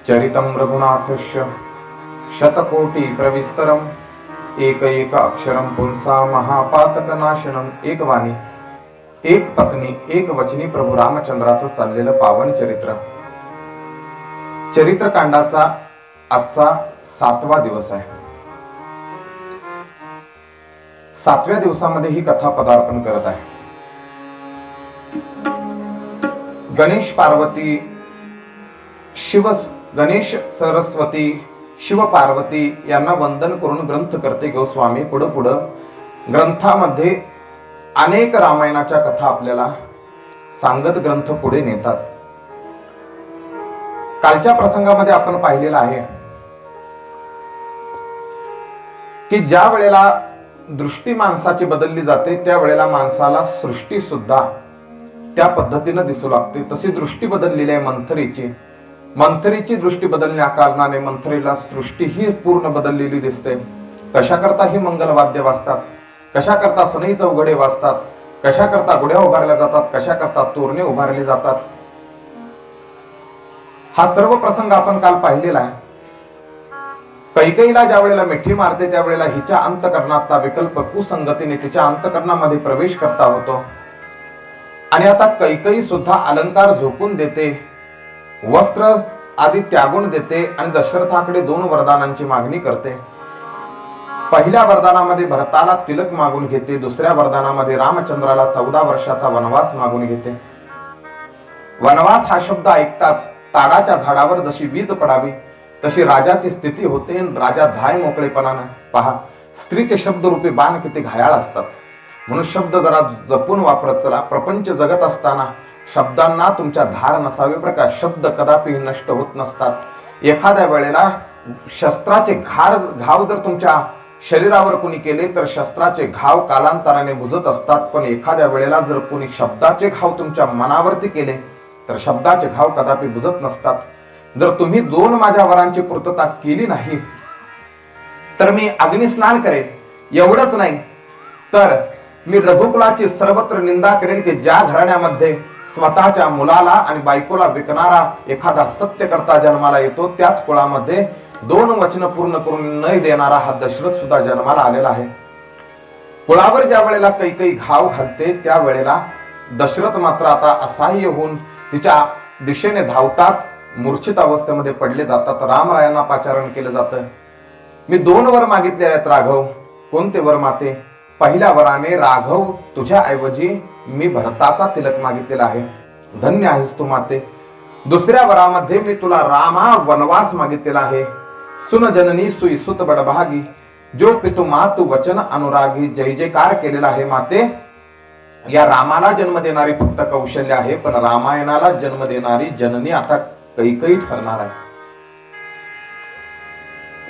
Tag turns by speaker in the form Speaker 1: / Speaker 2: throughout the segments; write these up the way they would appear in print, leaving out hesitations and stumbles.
Speaker 1: चरितं रघुनाथस्य शतकोटि प्रविस्तरम एक एक अक्षरम पुंसा महापातकनाशनम। एक वाणी एक पत्नी एक वचनी प्रभू रामचंद्राचं चाललेलं पावन चरित्र। चरित्रकांडाचा आजचा 7वा दिवस आहे। 7व्या दिवसामध्ये ही कथा पदार्पण करत आहे। गणेश पार्वती गणेश सरस्वती शिव पार्वती यांना वंदन करून ग्रंथ करते गोस्वामी पुढं ग्रंथामध्ये अनेक रामायणाच्या कथा आपल्याला सांगत ग्रंथ पुढे नेतात। कालच्या प्रसंगामध्ये आपण पाहिलेलं आहे की ज्या वेळेला दृष्टी माणसाची बदलली जाते त्या वेळेला माणसाला सृष्टी सुद्धा त्या पद्धतीनं दिसू लागते। तशी दृष्टी बदललेली आहे मंथरीची दृष्टी बदलण्या कारणाने मंथरीला सृष्टी ही पूर्ण बदललेली दिसते। कशा करता ही मंगलवाद्य वाजतात, कशा करता सनई चौघडे वाजतात, कशा करता गुढ्या उभारल्या जातात, कशा करता तोरणे उभारले जातात, हा सर्व प्रसंग आपण काल पाहिलेला आहे। कैकेयीला ज्या वेळेला मिठी मारते त्यावेळेला हिच्या अंतकरणाचा विकल्प कुसंगतीने तिच्या अंतकरणामध्ये प्रवेश करता होतो आणि आता कैकेयी सुद्धा अलंकार झोकून देते, वस्त्र आदी त्यागून देते आणि दशरथाकडे 2 वरदानांची मागणी करते। पहिल्या वरदानामध्ये भरताला तिलक मागून घेते, दुसऱ्या वरदानामध्ये रामचंद्राला 14 वर्षाचा वनवास मागून घेते। वनवास हा शब्द ऐकताच ताडाच्या झाडावर जशी वीज पडावी तशी राजाची स्थिती होते। राजा धाय मोकळेपणाने पहा, स्त्रीचे शब्दरूपी बाण किती घायाळ असतात, म्हणून शब्द जरा जपून वापरत चला। प्रपंच जगत असताना शब्दांना तुमच्या धार नसावे प्रकार, शब्द कदापि नष्ट होत नसतात। एखाद्या वेळेला शस्त्राचे घाव जर तुमच्या शरीरावर कोणी केले तर शस्त्राचे घाव कालांतराने बुजत असतात, पण एखाद्या वेळेला जर कोणी शब्दाचे घाव तुमच्या मनावरती केले तर शब्दाचे घाव कदापि बुजत नसतात। जर तुम्ही 2 माझ्या वरांची पूर्तता केली नाही तर मी अग्निस्नान करेन, एवढंच नाही तर मी रघुकुलाची सर्वत्र निंदा करेन की ज्या घराण्यामध्ये स्वतःच्या मुलाला आणि बायकोला विकणारा एखादा सत्यकर्ता जन्माला येतो त्याच कुळामध्ये 2 वचन पूर्ण करून न देणारा हा दशरथ सुद्धा जन्माला आलेला आहे। कुळावर ज्या वेळेला कैकेयी घाव घालते त्या वेळेला दशरथ मात्र आता असहाय्य होऊन तिच्या दिशेने धावतात, मूर्छित अवस्थेमध्ये पडले जातात। रामरायांना पाचारण केलं जातं, मी 2 वर मागितले आहेत राघव। कोणते वर माते? पहिल्या वराने राघव तुझ्या ऐवजी मी भरताचा तिलक मागितलेला आहे, धन्य आहेस तू माते। दुसऱ्या वरामध्ये मी तुला रामा वनवास मागितलेला आहे, सुन जननी सुई सुत बडभागी, जो पितु मातु वचन अनुरागी। जय जयकार केलेला आहे माते। या रामाला जन्म देणारी फक्त कौशल्य आहे, पण रामायणाला जन्म देणारी जननी आता कैकेयी ठरणार आहे।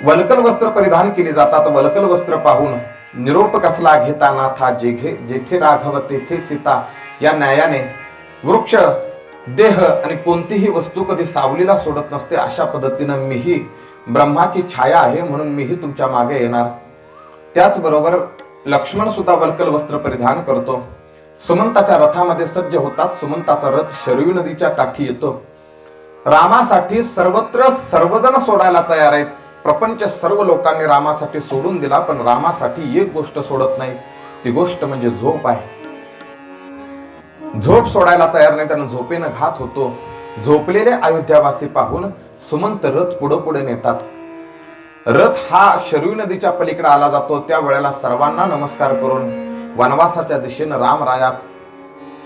Speaker 1: वलकल वस्त्र परिधान केली जातात। वलकल वस्त्र पाहून निरोप कसला घेताना था, जेथे राघव तेथे सीता। या न्यायाने वृक्ष देह आणि कोणतीही वस्तू कधी सावलीला सोडत नसते, अशा पद्धतीनं मीही ब्रह्माची छाया आहे म्हणून मीही तुमच्या मागे येणार। त्याचबरोबर लक्ष्मण सुद्धा वलकल वस्त्र परिधान करतो, सुमंताच्या रथामध्ये सज्ज होतात। सुमंताचा रथ शरयू नदीच्या काठी येतो। रामासाठी सर्वत्र सर्वजण सोडायला तयार आहेत। प्रपंच सर्व लोकांनी रामासाठी सोडून दिला, पण रामासाठी एक गोष्ट सोडत नाही, ती गोष्ट म्हणजे झोप आहे। झोप सोडायला तयार नाही, त्यानं झोपेनं घात होतो। झोपलेले अयोध्यावासी पाहून सुमंत रथ पुढे नेतात। रथ हा शरयू नदीच्या पलीकडे आला जातो। त्या वेळेला सर्वांना नमस्कार करून वनवासाच्या दिशेनं रामराया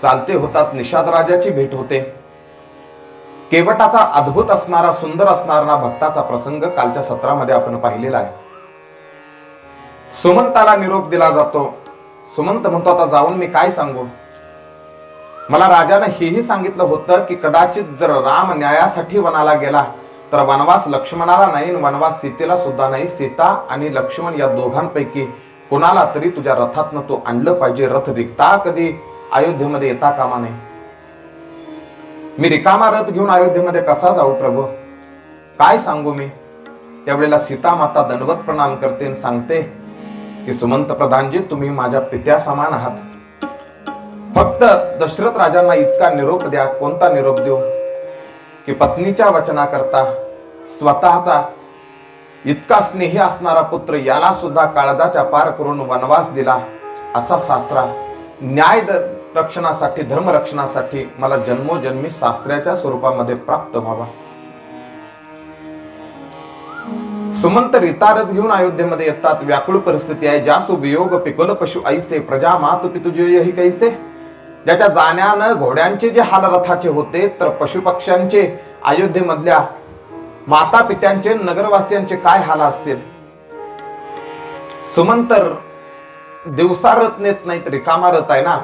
Speaker 1: चालते होतात। निषाद राजाची भेट होते। केवटाचा अद्भुत असणारा सुंदर असणारा भक्ताचा प्रसंग कालच्या सत्रामध्ये आपण पाहिलेला आहे। सुमंताला निरोप दिला जातो। सुमंत म्हणतो आता जाऊन मी काय सांगू, मला राजाने हेही सांगितलं होतं की कदाचित जर राम न्यायासाठी वनाला गेला तर वनवास लक्ष्मणाला नाही, वनवास सीतेला सुद्धा नाही। सीता आणि लक्ष्मण या दोघांपैकी कोणाला तरी तुझ्या रथातनं तो आणलं पाहिजे। रथ रिक्ता कधी अयोध्येमध्ये येता कामा नये। मी रिकामा रथ घेऊन अयोध्येमध्ये कसा जाऊ प्रभू, काय सांगू मी। त्यावेळेला सीता माता दंडवत प्रणाम करते आणि सांगते की सुमंत प्रधानजी तुम्ही माझ्या पित्या समान आहात। फक्त दशरथ राजांना इतका निरोप द्या। कोणता निरोप देऊ की पत्नीच्या वचनाकरता स्वतःचा इतका स्नेही असणारा पुत्र याला सुद्धा काळजाच्या पार करून वनवास दिला, असा सासरा न्याय रक्षणासाठी, धर्मरक्षणासाठी मला जन्मोजन्मी सासऱ्याच्या स्वरूपामध्ये प्राप्त व्हावा. सुमंत रितारथ घेऊन अयोध्येमध्ये येतात. व्याकुळ परिस्थिती आहे. जासु वियोग पिकल पशु ऐसे, प्रजा मातु पितुजयहि कैसे. ज्याच्या जाण्यानं घोड्यांचे जे हाल रथाचे होते, तर पशुपक्ष्यांचे, अयोध्येमधल्या माता पित्यांचे, नगरवासियांचे काय हाल असतील. सुमंत दिवसा रथ नेत नाही, तर रिकामा रथ आहे ना,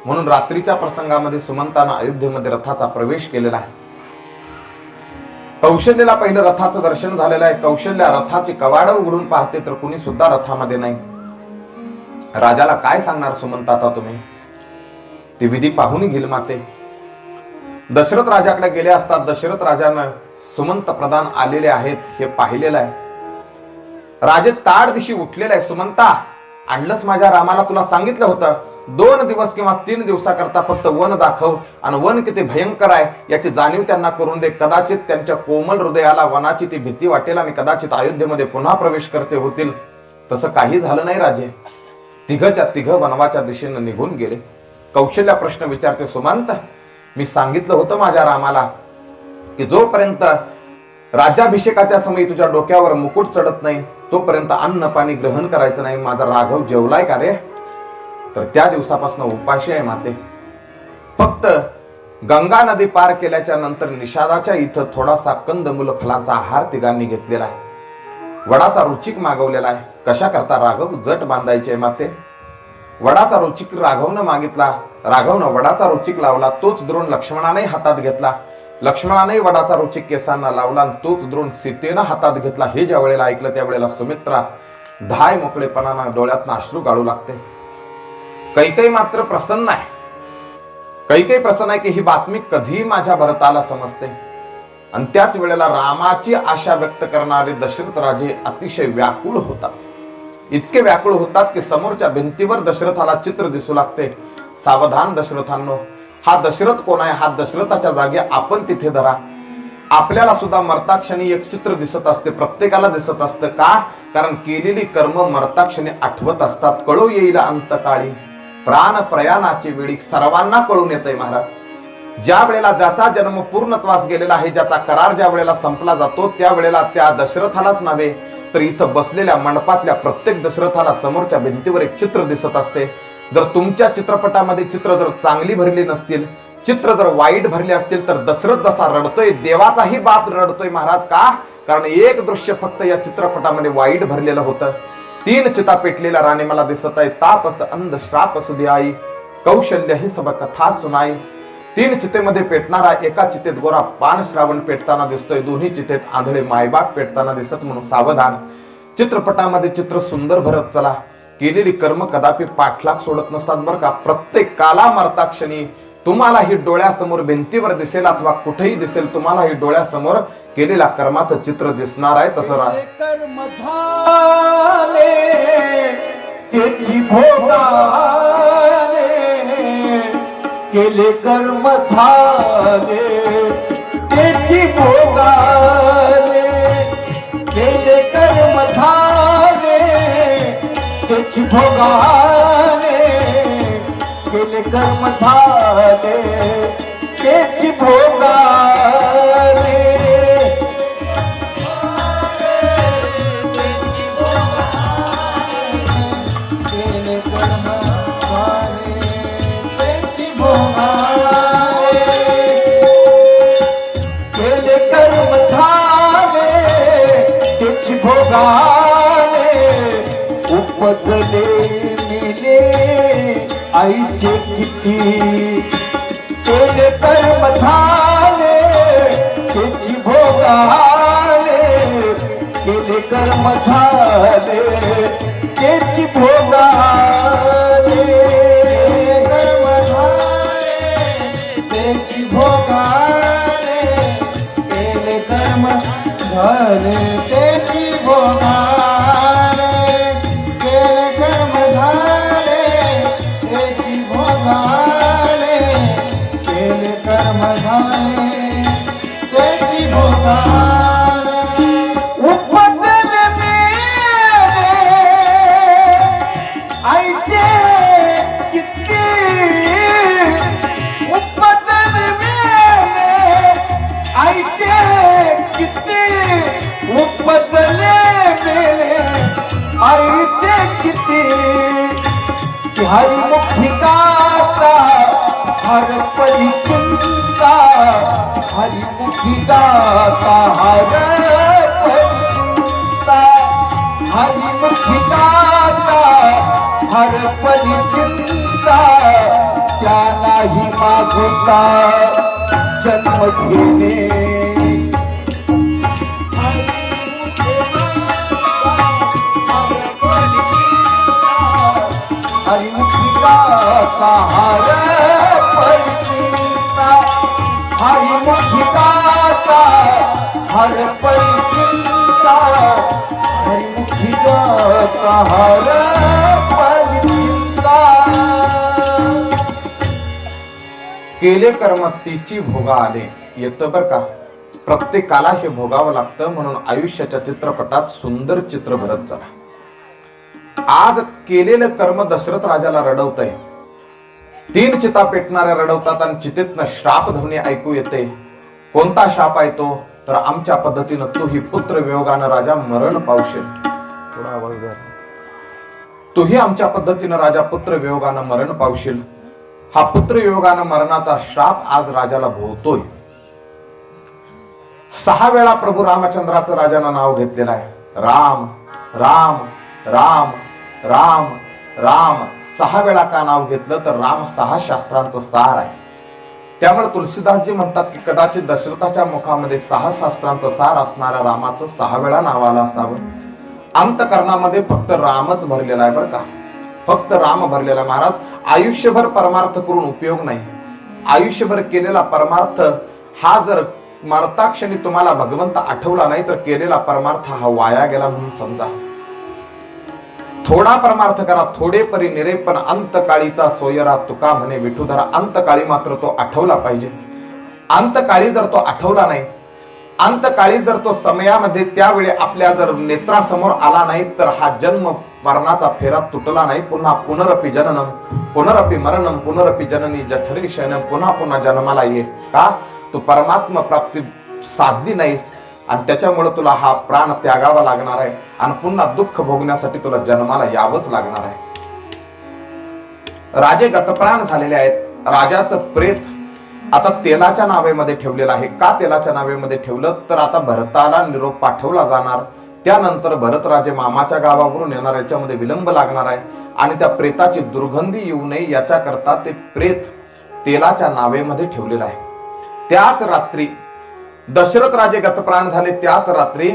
Speaker 1: म्हणून रात्रीच्या प्रसंगामध्ये सुमंतानं अयोध्येमध्ये रथाचा प्रवेश केलेला आहे. कौशल्याला पहिलं रथाचं दर्शन झालेलं आहे. कौशल्या रथाची कवाड उघडून पाहते, तर कुणी सुद्धा रथामध्ये नाही. राजाला काय सांगणार सुमंत आता तुम्ही, ती विधी पाहून घेईल माते. दशरथ राजाकडे गेले असतात. दशरथ राजानं सुमंत प्रधान आलेले आहेत हे पाहिलेलं आहे. राजे ताड दिशी उठलेला आहे. सुमंता, आणलंच माझ्या रामाला, तुला सांगितलं होतं 2 दिवस किंवा 3 दिवसाकरता फक्त वन दाखव, आणि वन किती भयंकर आहे याची जाणीव त्यांना करून दे. कदाचित त्यांच्या कोमल हृदयाला वनाची ती भीती वाटेल आणि कदाचित अयोध्येमध्ये पुन्हा प्रवेश करते होतील. तसं काही झालं नाही राजे. तिघच्या तिघ वनवाच्या दिशेने निघून गेले. कौशल्या प्रश्न विचारते, सुमंत, मी सांगितलं होतं माझ्या रामाला की जोपर्यंत राज्याभिषेकाच्या समयी तुझ्या डोक्यावर मुकुट चढत नाही तोपर्यंत अन्न पाणी ग्रहण करायचं नाही. माझा राघव जेवलाय का रे? तर त्या दिवसापासून उपाशी आहे माते. फक्त गंगा नदी पार केल्याच्या नंतर निषादाच्या इथं थोडासा कंदमूल फलांचा आहार तिघांनी घेतलेला आहे. वडाचा रुचिक मागवलेला आहे. कशा करता राघव जट बांधायचे माते. वडाचा रुचिक राघवनं मागितला. राघवनं वडाचा रुचिक लावला. तोच द्रोण लक्ष्मणाने हातात घेतला. लक्ष्मणाने वडाचा रुचिक केसांना लावला आणि तोच द्रोण सीतेनं हातात घेतला. हे ज्या वेळेला ऐकलं त्यावेळेला सुमित्रा धाय मोकळेपणानं डोळ्यातनं अश्रू गाळू लागते. कैकेयी मात्र प्रसन्न आहे. कैकेयी प्रसन्न आहे की ही बातमी कधी माझ्या भरताला समजते. आणि त्याच वेळेला रामाची आशा व्यक्त करणारे दशरथ राजे अतिशय व्याकुळ होतात. इतके व्याकुळ होतात की समोरच्या भिंतीवर दशरथाला चित्र दिसू लागते. सावधान दशरथांनो, हा दशरथ कोण आहे? हा दशरथाच्या जागी आपण तिथे धरा. आपल्याला सुद्धा मरताक्षणी एक चित्र दिसत असते. प्रत्येकाला दिसत असतं. का? कारण केलेली कर्म मरताक्षणी आठवत असतात. कळू येईल अंतकाळी प्राण प्रयाणाची वेळी. सर्वांना कळून येतंय महाराज. ज्या वेळेला ज्याचा जन्म पूर्णत्वास गेलेला आहे, ज्याचा करार ज्या वेळेला संपला जातो, त्या वेळेला त्या दशरथालाच नव्हे तर इथं बसलेल्या मंडपातल्या प्रत्येक दशरथाला समोरच्या भिंतीवर एक चित्र दिसत असते. जर तुमच्या चित्रपटामध्ये चित्र जर चांगली भरली नसतील, चित्र जर वाईट भरले असतील, तर दशरथ जसा रडतोय, देवाचाही बाप रडतोय महाराज. का? कारण एक दृश्य फक्त या चित्रपटामध्ये वाईट भरलेलं होतं. 3 चिता पेटलेल्या राणी मला दिसत आहे. तापस अंध श्राप सुधी आई, कौशल्य ही सब कथा सुनाई. 3 चितेमध्ये पेटणारा एका चितेत गोरा पान श्रावण पेटताना दिसतोय. दोन्ही चितेत आंधळे मायबाप पेटताना दिसत. म्हणून सावधान. चित्रपटामध्ये चित्र सुंदर भरत चला. केलेली कर्म कदापि पाठलाग सोडत नसतात बरं का. प्रत्येक काला मरताक्षणी तुम्हाला ही डोळ्यासमोर भिंतीवर दिसेल अथवा कुठेही दिसेल, तुम्हाला ही डोळ्यासमोर केलेल्या कर्माचं चित्र दिसणार आहे. तसं
Speaker 2: कर्म झाले त्याची भोगाले, केले कर्म झाले त्याची भोगाले, केले कर्म झाले त्याची भोगाले, केले कर्म झाले त्याची भोगाले. उपजले मिले ऐसे किती, केले कर्म झाले त्याची भोगाले, केले कर्म झाले त्याची भोगाले, कर्म झाले त्याची भोगाले, केले कर्म झाले त्याची भोगाले, केले कर्म झाले त्याची भोगाले, केले कर्म झाले त्याची भोगाले. हरिमुखी गाता हर पली चिंता, हरिमुखी गाता हर पली चिंता, हरिमुखी गाता हर पली चिंता, क्या नाही मागुता जन्म घेणे। हरिमुखी गाता हर पली चिंता, हरिमुखी गाता हर पली चिंता, हरिमुखी गाता हर पली चिंता।
Speaker 1: केले कर्म तिची भोगा आले, येतं बर का? प्रत्येकाला हे भोगावं लागतं, म्हणून आयुष्याच्या चित्रपटात सुंदर चित्र भरत चला। आज केलेलं कर्म दशरथ राजाला रडवतंय, 3 चिता पेटणाऱ्या रडवतात आणि चितेतनं श्राप ध्वनी ऐकू येते। कोणता शाप आहे तो? तर आमच्या पद्धतीनं तूही पुत्र वियोगानं राजा मरण पावशील। थोडा आवाज द्या। तूही आमच्या पद्धतीनं राजा पुत्र वियोगानं मरण पावशील। हा पुत्र वियोगानं मरणाचा श्राप आज राजाला भोवतोय। 6 वेळा प्रभू रामचंद्राचं राजानं नाव घेतलेलं आहे, राम राम राम राम राम। 6 वेळा का नाव घेतलं? तर राम 6 शास्त्रांचं सार आहे। त्यामुळे तुलसीदासजी म्हणतात की कदाचित दशरथाच्या मुखामध्ये 6 शास्त्रांचं सार असणाऱ्या रामाचं 6 वेळा नाव आलं असावं। अंतकरणामध्ये फक्त रामच भरलेला आहे बरं का, फक्त राम भरलेला आहे। महाराज, आयुष्यभर परमार्थ करून उपयोग नाही। आयुष्यभर केलेला परमार्थ हा जर मरताक्षणी तुम्हाला भगवंत आठवला नाही तर केलेला परमार्थ हा वाया गेला म्हणून समजा। थोडा परमार्थ करा, थोडे परी निरे, पण अंतकाळीचा सोयरा तुका म्हणे विठुधरा। अंतकाळी मात्र तो आठवला पाहिजे। अंतकाळी जर तो आठवला नाही, अंतकाळी जर तो समयामध्ये त्यावेळी आपल्या जर नेत्रासमोर आला नाही तर हा जन्म मरणाचा फेरा तुटला नाही। पुन्हा पुनरपि जननम पुनरपि मरणम पुनरपि जननी जठरे शयनम, पुन्हा पुन्हा जन्माला ये। का? तू परमात्मा प्राप्ती साधली नाहीस आणि त्याच्यामुळे तुला हा प्राण त्यागावा लागणार आहे आणि पुन्हा दुःख भोगण्यासाठी तुला जन्माला यावंच लागणार आहे। राजे गतप्राण झालेले आहेत। राजाचं प्रेत आता तेलाच्या नावेमध्ये ठेवलेलं आहे। का तेलाच्या नावेमध्ये ठेवलं? तर आता भरताला निरोप पाठवला जाणार, त्यानंतर भरत राजे मामाच्या गावावरून येणार, याच्यामध्ये विलंब लागणार आहे आणि त्या प्रेताची दुर्गंधी येऊ नये याच्याकरता ते प्रेत तेलाच्या नावेमध्ये ठेवलेलं आहे। त्याच रात्री दशरथ राजे गतप्राण झाले, त्याच रात्री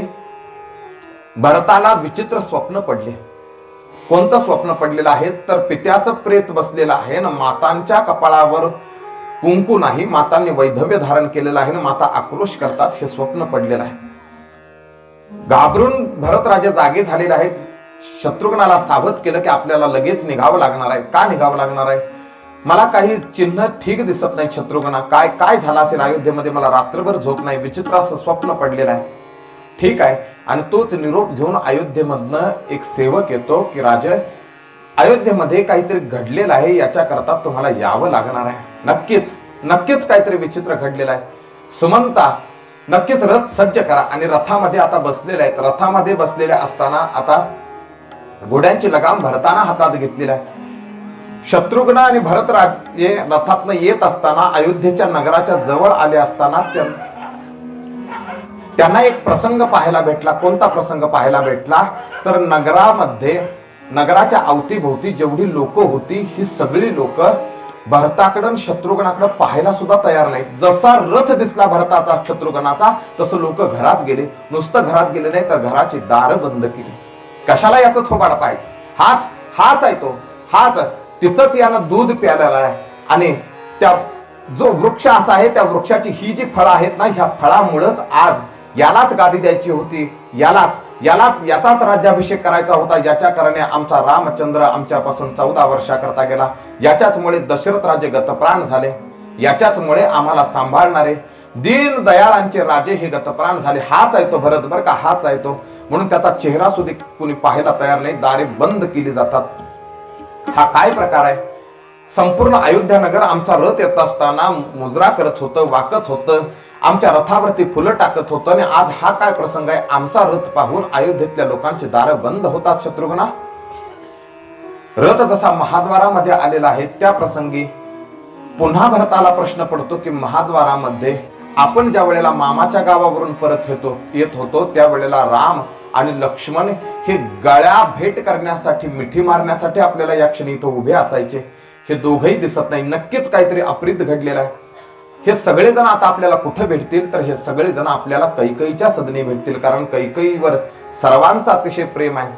Speaker 1: भरताला विचित्र स्वप्न पडले। कोणतं स्वप्न पडलेलं आहे? तर पित्याचं प्रेत बसलेलं आहे ना, मातांच्या कपाळावर कुंकू नाही, मातांनी वैधव्य धारण केलेलं आहे ना, माता आक्रोश करतात, हे स्वप्न पडलेलं आहे। घाबरून भरत राजे जागे झालेले आहेत। शत्रुघ्नाला सावध केलं की आपल्याला लगेच निघावं लागणार आहे। का निघावं लागणार आहे? मला काही चिन्ह ठीक दिसत नाही शत्रुघ्ना, काय काय झालं असेल अयोध्येमध्ये, मला रात्रभर झोप नाही, विचित्र असं स्वप्न पडलेलं आहे। ठीक आहे, आणि तोच निरोप घेऊन अयोध्येमधनं एक सेवक येतो की राजे, अयोध्येमध्ये काहीतरी घडलेलं आहे, याच्याकरता तुम्हाला यावं लागणार आहे। नक्कीच नक्कीच काहीतरी विचित्र घडलेलं आहे। सुमंता, नक्कीच रथ सज्ज करा। आणि रथामध्ये आता बसलेले आहेत। रथामध्ये बसलेले असताना आता घोड्यांची लगाम भरताना हातात घेतलेला आहे। शत्रुघ्न आणि भरत राजे रथातनं येत असताना अयोध्येच्या नगराच्या जवळ आले असताना त्यांना एक प्रसंग पाहायला भेटला। कोणता प्रसंग पाहायला भेटला? तर नगरामध्ये, नगराच्या अवतीभोवती जेवढी लोक होती, ही सगळी लोक भरताकडं शत्रुघ्नाकडे पाहायला सुद्धा तयार नाही। जसा रथ दिसला भरताचा शत्रुघ्नाचा, तसं लोक घरात गेले। नुसतं घरात गेले नाही तर घराची दारं बंद केली। कशाला याचं थोबाड पाहायचं? हाच आहे तो, हाच तिचंच यानं दूध प्यालेलं आहे। आणि त्या जो वृक्ष असा आहे, त्या वृक्षाची ही जी फळं आहेत ना, ह्या फळामुळेच आज यालाच गादी द्यायची होती, याचाच राज्याभिषेक करायचा होता। याच्या कारणे आमचा रामचंद्र आमच्यापासून 14 वर्षाकरता गेला। याच्याचमुळे दशरथ राजे गतप्राण झाले। याच्याचमुळे आम्हाला सांभाळणारे दीन दयाळांचे राजे हे गतप्राण झाले। हाच आहे तो भरत बरं का, हाच आहे तो। म्हणून त्याचा चेहरा सुद्धा कुणी पाहायला तयार नाही, दारे बंद केली जातात। हा काय प्रकार आहे? संपूर्ण अयोध्या नगर आमचा रथ येत असताना मुजरा करत होतं, वाकत होतं, आमच्या रथावरती फुलं टाकत होतं। आणि आज हा काय प्रसंग आहे? आमचा रथ पाहून अयोध्येतल्या लोकांची दारं बंद होतात शत्रुघ्ना। रथ जसा महाद्वारामध्ये आलेला आहे त्या प्रसंगी पुन्हा भरताला प्रश्न पडतो की महाद्वारामध्ये आपण ज्या वेळेला मामाच्या गावावरून परत येत होतो त्यावेळेला राम आणि लक्ष्मण हे गळ्या भेट करण्यासाठी, मिठी मारण्यासाठी आपल्याला या क्षणी इथं उभे असायचे. हे दोघंही दिसत नाही. नक्कीच काहीतरी अप्रित घडलेलं आहे. हे सगळेजण आता आपल्याला कुठे भेटतील? तर हे सगळेजण आपल्याला कैकेयीच्या सदनी भेटतील, कारण कैकेयीवर सर्वांचं अतिशय प्रेम आहे.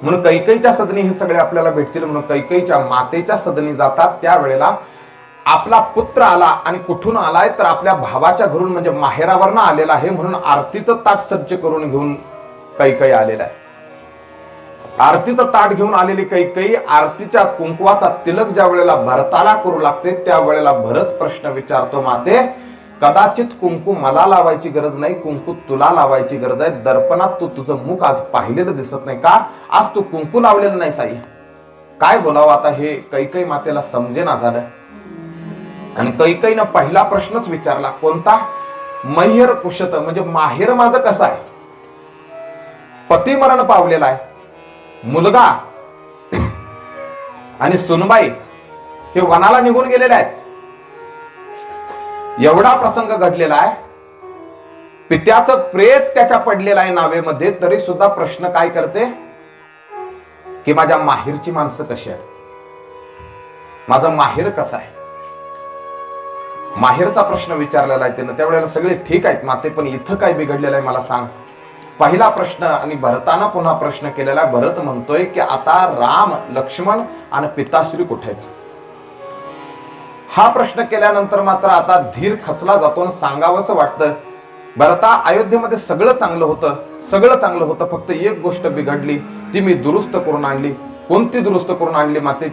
Speaker 1: म्हणून कैकेयीच्या सदनी हे सगळे आपल्याला भेटतील. म्हणून कैकेयीच्या मातेच्या सदनी जातात. त्यावेळेला आपला पुत्र आला आणि कुठून आलाय तर आपल्या भावाच्या घरून म्हणजे माहेरावरनं आलेला आहे. म्हणून आरतीचं ताट सज्ज करून घेऊन कैकेयी आलेला आहे. आरतीचं ताट घेऊन आलेली कैकेयी आरतीच्या कुंकवाचा तिलक ज्या वेळेला भरताला करू लागते त्यावेळेला भरत प्रश्न विचारतो, माते कदाचित कुंकू मला लावायची गरज नाही, कुंकू तुला लावायची गरज आहे. दर्पणात तू तुझं मुख आज पाहिलेलं दिसत नाही का? आज तू कुंकू लावलेलं नाही साई. काय बोलावं आता? हे कैकेयी मातेला समजेना झालं. आणि कैकेयीनं पहिला प्रश्नच विचारला, कोणता? मह्यर कुशत, म्हणजे माहेर माझं कसं आहे? पती मरण पावलेला आहे, मुलगा आणि सुनबाई हे वनाला निघून गेलेले आहेत. एवढा प्रसंग घडलेला आहे. पित्याचं प्रेत त्याच्या पडलेलं आहे नावेमध्ये, तरी सुद्धा प्रश्न काय करते की माझ्या माहेरची माणसं कशी आहेत, माझं माहेर कसं आहे? माहेरचा प्रश्न विचारलेला आहे त्यानं. त्यावेळेला सगळे ठीक आहेत माते, पण इथं काय बिघडलेलं आहे मला सांग. पहिला प्रश्न आणि भरताना पुन्हा प्रश्न केलेला. भरत म्हणतोय की आता राम, लक्ष्मण आणि पिताश्री कुठे आहेत? हा प्रश्न केल्यानंतर मात्र आता धीर खचला जातो आणि सांगावंसं वाटतं, भरता अयोध्येमध्ये सगळं चांगलं होतं, सगळं चांगलं होतं, फक्त एक गोष्ट बिघडली, ती मी दुरुस्त करून आणली. कोणती दुरुस्त करून आणली माते?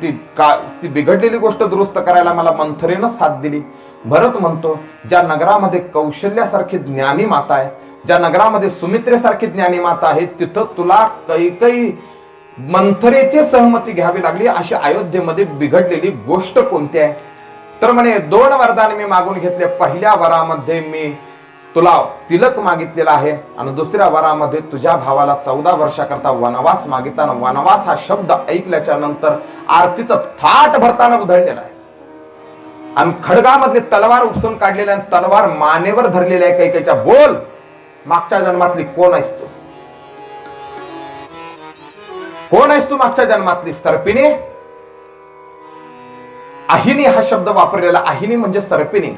Speaker 1: ती बिघडलेली गोष्ट दुरुस्त करायला मला मंथरेनं साथ दिली. भरत म्हणतो, ज्या नगरामध्ये कौशल्यासारखी ज्ञानी माता आहे, ज्या नगरामध्ये सुमित्रेसारखी ज्ञानी माता आहे, तिथं तुला कैकेयी मंथरेची सहमती घ्यावी लागली. अशी अयोध्येमध्ये बिघडलेली गोष्ट कोणती आहे? तर म्हणे 2 वरदान मी मागून घेतले. पहिल्या वरामध्ये मी तुला तिलक मागितलेला आहे आणि दुसऱ्या वरामध्ये तुझ्या भावाला 14 वर्षाकरता वनवास मागितला. वनवास हा शब्द ऐकल्याच्या नंतर आरतीचं थाट भरताना उधळलेला आहे आणि खडगामधली तलवार उपसून काढलेली आणि तलवार मानेवर धरलेली आहे कैकेयीच्या. बोल, मागच्या जन्मातली कोण आहेस तू? कोण आहेस तू मागच्या जन्मातली? सर्पिणी? अहिनी हा शब्द वापरलेला. अहिनी म्हणजे सर्पिणी.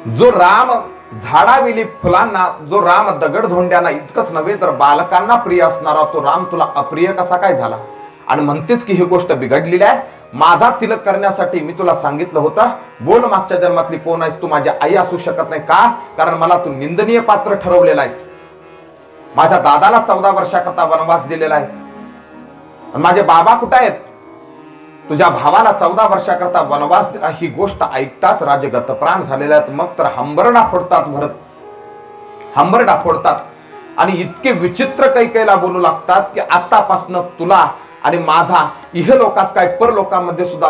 Speaker 1: जो राम झाडावेली फुलांना, जो राम दगडधोंड्यांना इतकंच नव्हे तर बालकांना प्रिय असणारा तो राम तुला अप्रिय कसा काय झाला? आणि म्हणतेच की ही गोष्ट बिघडलेली आहे. माझा तिलक करण्यासाठी मी तुला सांगितलं होतं, बोल मागच्या जन्मातली कोण आहेस तू? माझी आई असू शकत नाही का? कारण मला तू निंदनीय पात्र ठरवलेला आहेस. माझ्या दादाला 14 वर्षाकरता वनवास दिलेला आहेस. माझे बाबा कुठे आहेत? तुझ्या भावाला 14 वर्षाकरता वनवास दिला. ही गोष्ट ऐकताच राजे गतप्राण झालेले आहेत. मग तर हंबरडा फोडतात भरत, हंबरडा फोडतात आणि इतके विचित्र कैकेयीला बोलू लागतात की आतापासून तुला आणि माझा इहलोकात काय परलोकामध्ये सुद्धा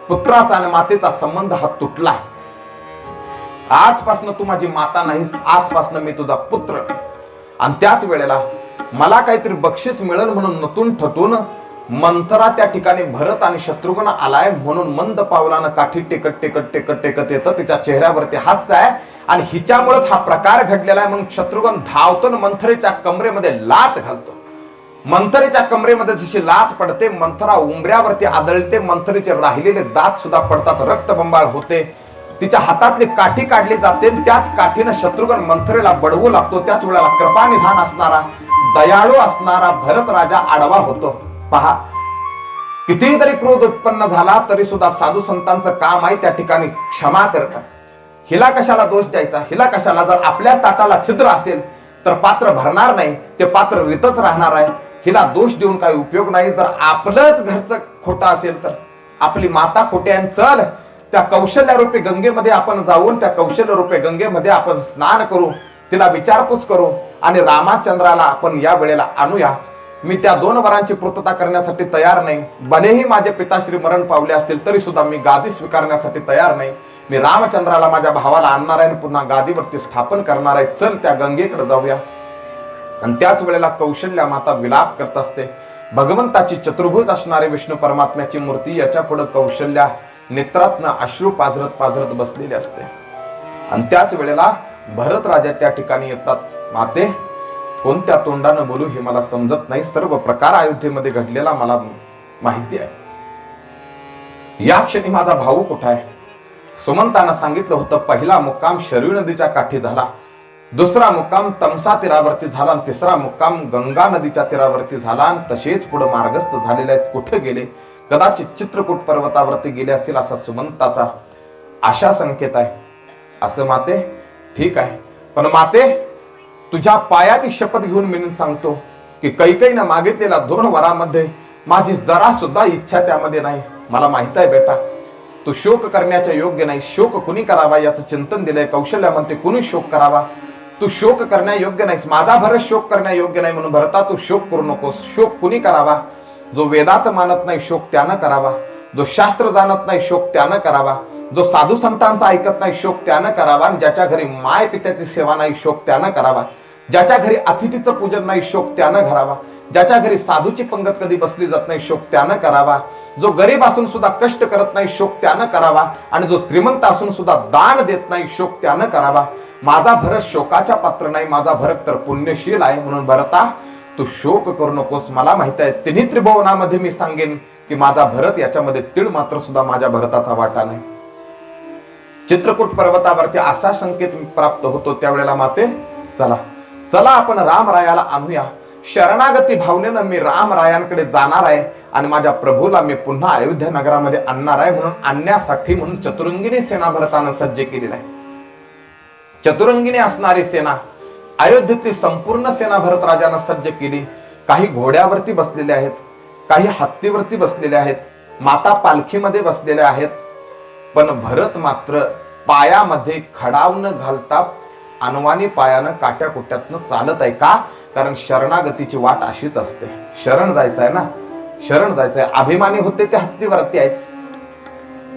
Speaker 1: पुत्राचा आणि मातेचा संबंध हा तुटला आहे. आजपासून तू माझी माता नाहीस, आजपासून मी तुझा पुत्र. आणि त्याच वेळेला मला काहीतरी बक्षीस मिळेल म्हणून नतून ठतून मंथरा त्या ठिकाणी भरत आणि शत्रुघ्न आलाय म्हणून मंद पावलानं काठी टेकत टेकत टेकत टेकत येतं. तिच्या चेहऱ्यावरती हास्य आहे आणि हिच्यामुळेच हा प्रकार घडलेला आहे. म्हणून शत्रुघ्न धावतो आणि मंथरेच्या कमरेमध्ये लात घालतो. मंथरेच्या कमरेमध्ये जशी लात पडते, मंथरा उंबऱ्यावरती आदळते, मंथरेचे राहिलेले दात सुद्धा पडतात, रक्तबंबाळ होते. तिच्या हातातली काठी काढली जाते. त्याच काठीनं शत्रुघ्न मंथरेला बडवू लागतो. त्याच वेळेला कृपानिधान असणारा, दयाळू असणारा भरत राजा आडवा होतो. पहा, कितीही तरी क्रोध उत्पन्न झाला तरी सुद्धा साधू संतांचं काम आहे त्या ठिकाणी क्षमा करणं. हिला कशाला दोष द्यायचा? हिला कशाला? जर आपल्या ताटाला छिद्र असेल तर पात्र भरणार नाही, ते पात्र रितच राहणार आहे. हिला दोष देऊन काही उपयोग नाही. जर आपलंच घरचं खोटं असेल तर आपली माता खोटी आहे. चल, त्या कौशल्यारूपी गंगेमध्ये आपण जाऊन त्या कौशल्यरूपी गंगेमध्ये आपण स्नान करू, तिला विचारपूस करू आणि रामचंद्राला आपण या वेळेला आणूया. मी त्या 2 वरांची पूर्तता करण्यासाठी तयार नाही. भलेही माझे पिताश्री मरण पावले असतील तरी सुद्धा मी गादी स्वीकारण्यासाठी तयार नाही. मी रामचंद्राला माझ्या भावाला आणणार आहे आणि पुन्हा गादीवरती स्थापन करणार आहे. चल, त्या गंगेकडे जाऊया. आणि त्याच वेळेला कौशल्या माता विलाप करत असते. भगवंताची चतुर्भुज असणारे विष्णू परमात्म्याची मूर्ती याच्या पुढे कौशल्या नेत्रातनं अश्रू पाझरत पाझरत बसलेली असते. आणि त्याच वेळेला भरत राजा त्या ठिकाणी येतात. माते, कोणत्या तोंडानं बोलू हे मला समजत नाही. सर्व प्रकार अयोध्येमध्ये घडलेला मला माहिती आहे. या क्षणी माझा भाऊ कुठे आहे? सुमंतानं सांगितलं होतं पहिला मुक्काम शरयू नदीच्या काठी झाला, दुसरा मुक्काम तमसा तीरावरती झाला आणि तिसरा मुक्काम गंगा नदीच्या तीरावरती झाला. आणि तसेच पुढे मार्गस्थ झालेले आहेत. कुठे गेले? कदाचित चित्रकूट पर्वतावरती गेले असतील असा सुमंताचा आशा संकेत आहे. असं माते? ठीक आहे, पण माते तुझ्या पायाची शपथ घेऊन मी सांगतो की कैकेयीनं मागितलेल्या 2 वरामध्ये माझी जरा सुद्धा इच्छा त्यामध्ये नाही. मला माहित आहे बेटा, तू शोक करण्याच्या योग्य नाही. शोक कुणी करावा याचं चिंतन दिलंय. कौशल्या म्हणते कुणी शोक करावा? तू शोक करण्या योग्य नाहीस. माझा भरत शोक करण्या योग्य नाही, म्हणून भरता तू शोक करू नकोस. शोक कुणी करावा? जो वेदाचं मानत नाही शोक त्यानं करावा, जो शास्त्र जाणत नाही शोक त्यानं करावा, जो साधू संतांचा ऐकत नाही शोक त्यानं करावा, आणि ज्याच्या घरी माय पित्याची सेवा नाही शोक त्यानं करावा, ज्याच्या घरी अतिथीचं पूजन नाही शोक त्यानं करावा, ज्याच्या घरी साधूची पंगत कधी बसली जात नाही शोक त्यानं करावा, जो गरीब असून सुद्धा कष्ट करत नाही शोक त्यानं करावा, आणि जो श्रीमंत असून सुद्धा दान देत नाही शोक त्यानं करावा. माझा भरत शोकाच्या पात्र नाही, माझा भरत तर पुण्यशील आहे. म्हणून भरता तू शोक करू नकोस. मला माहित आहे तिन्ही त्रिभुवनामध्ये मी सांगेन की माझा भरत याच्यामध्ये तीळ मात्र सुद्धा माझ्या भरताचा वाटा नाही. चित्रकूट पर्वतावरती असा संकेत प्राप्त होतो. त्यावेळेला माते, चला चला आपण रामरायाला आणूया. शरणागती भावनेनं मी रामरायांकडे जाणार आहे आणि माझ्या प्रभूला मी पुन्हा अयोध्या नगरामध्ये आणणार आहे. म्हणून आणण्यासाठी म्हणून चतुरंगिनी सेना भरतानं सज्ज केलेली आहे. चतुरंगिनी असणारी सेना, अयोध्येतली संपूर्ण सेना भरत राजानं सज्ज केली. काही घोड्यावरती बसलेले आहेत, काही हत्तीवरती बसलेले आहेत, माता पालखीमध्ये बसलेले आहेत. पण भरत मात्र पायामध्ये खडाव न घालता अनवाणी पायानं काट्या कुट्यातनं चालत आहे. का? कारण शरणागतीची वाट अशीच असते. शरण जायचं आहे ना, शरण जायचंय. अभिमानी होते ते हत्तीवरती आहेत,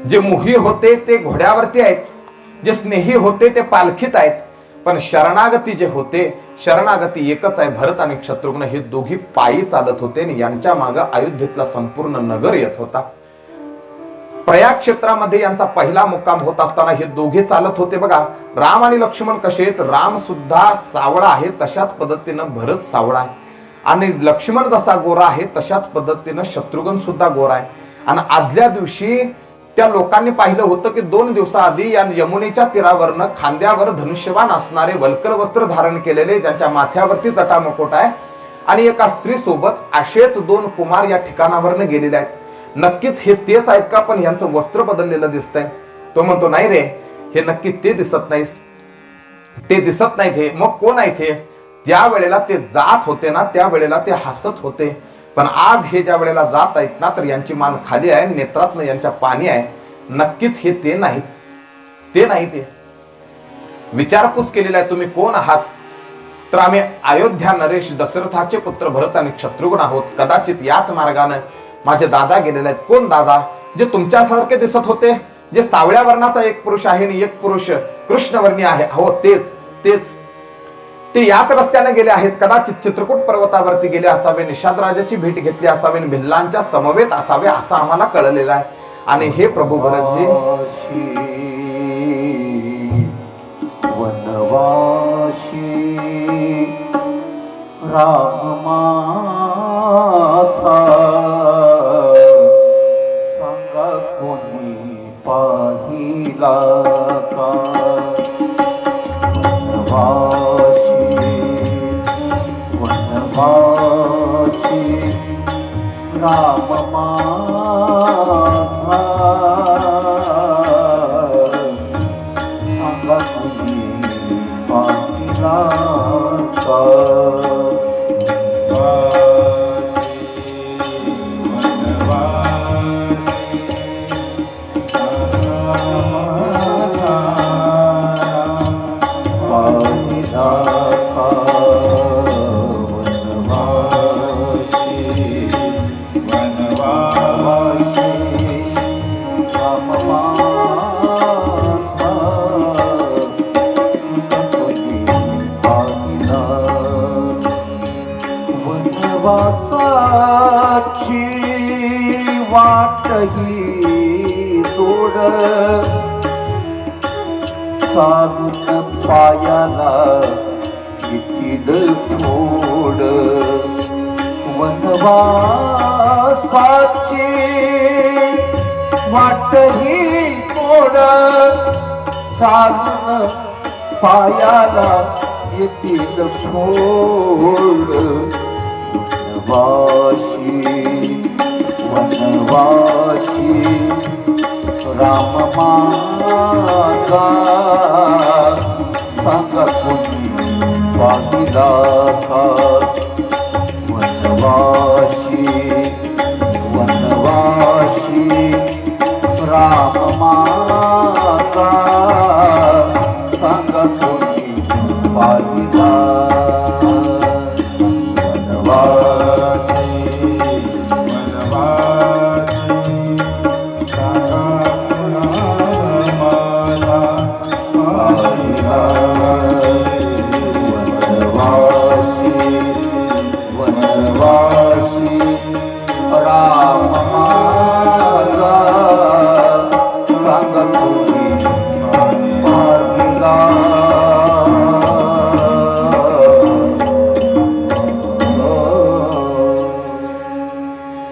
Speaker 1: जे मोही होते ते घोड्यावरती आहेत, जे स्नेही होते ते पालखीत आहेत. पण शरणागती जे होते, शरणागती एकच आहे. भरत आणि शत्रुघ्न हे दोघी पायी चालत होते आणि यांच्या मागे अयोध्येतला संपूर्ण नगर येत होता. प्रयाग क्षेत्रामध्ये यांचा पहिला मुक्काम होत असताना हे दोघे चालत होते. बघा राम आणि लक्ष्मण कसे आहेत? राम सुद्धा सावळा आहे, तशाच पद्धतीनं भरत सावळा आहे. आणि लक्ष्मण जसा गोरा आहे तशाच पद्धतीनं शत्रुघ्न सुद्धा गोरा आहे. आणि आदल्या दिवशी त्या लोकांनी पाहिलं होतं की 2 दिवसाआधी या यमुनेच्या तीरावरनं खांद्यावर धनुष्यबाण असणारे वल्कल वस्त्र धारण केलेले, ज्यांच्या माथ्यावरती जटामुकुट आहे, आणि एका स्त्री सोबत असेच 2 कुमार या ठिकाणावरनं गेलेले आहेत. नक्कीच हे तेच आहेत का? पण यांचं वस्त्र बदललेलं दिसतंय. तो म्हणतो नाही रे, हे नक्की ते दिसत नाहीस, ते दिसत नाहीत. हे मग कोण आहेत? हे ज्या वेळेला ते जात होते ना त्यावेळेला ते हसत होते, पण आज हे ज्या वेळेला जात आहेत ना तर यांची मान खाली आहे, नेत्रातनं यांच्या पाणी आहे. नक्कीच हे ते नाहीत, ते नाही. ते विचारपूस केलेला आहे, तुम्ही कोण आहात? तर आम्ही अयोध्या नरेश दशरथाचे पुत्र भरत आणि शत्रुघ्न आहोत. कदाचित याच मार्गाने माझे दादा गेलेले आहेत. कोण दादा? जे तुमच्यासारखे दिसत होते, जे सावळ्या वर्णाचा एक पुरुष आहे आणि एक पुरुष कृष्णवर्णी आहे. हो तेच तेच, ते याच रस्त्याने गेले आहेत. कदाचित चित्रकूट पर्वतावरती गेले असावे, निषाद राजाची भेट घेतली असावी, भिल्लांच्या समवेत असावे असं आम्हाला कळलेलं आहे. आणि हे प्रभू भरतजी,
Speaker 2: वनवाशी रामाचा सांगा कोणी पाहिला का? वनवासी राम माझा सांगा कोणी पाहिला का? वनवासा वाटही तोड चालून पायाला येतील फोड वनवासाची वाटही तोड चालून पायाला येतील फोड वनवासी राम माझा सांगा कोणी पाहिला का वनवासी राम माझा सांगा कोणी पाहिला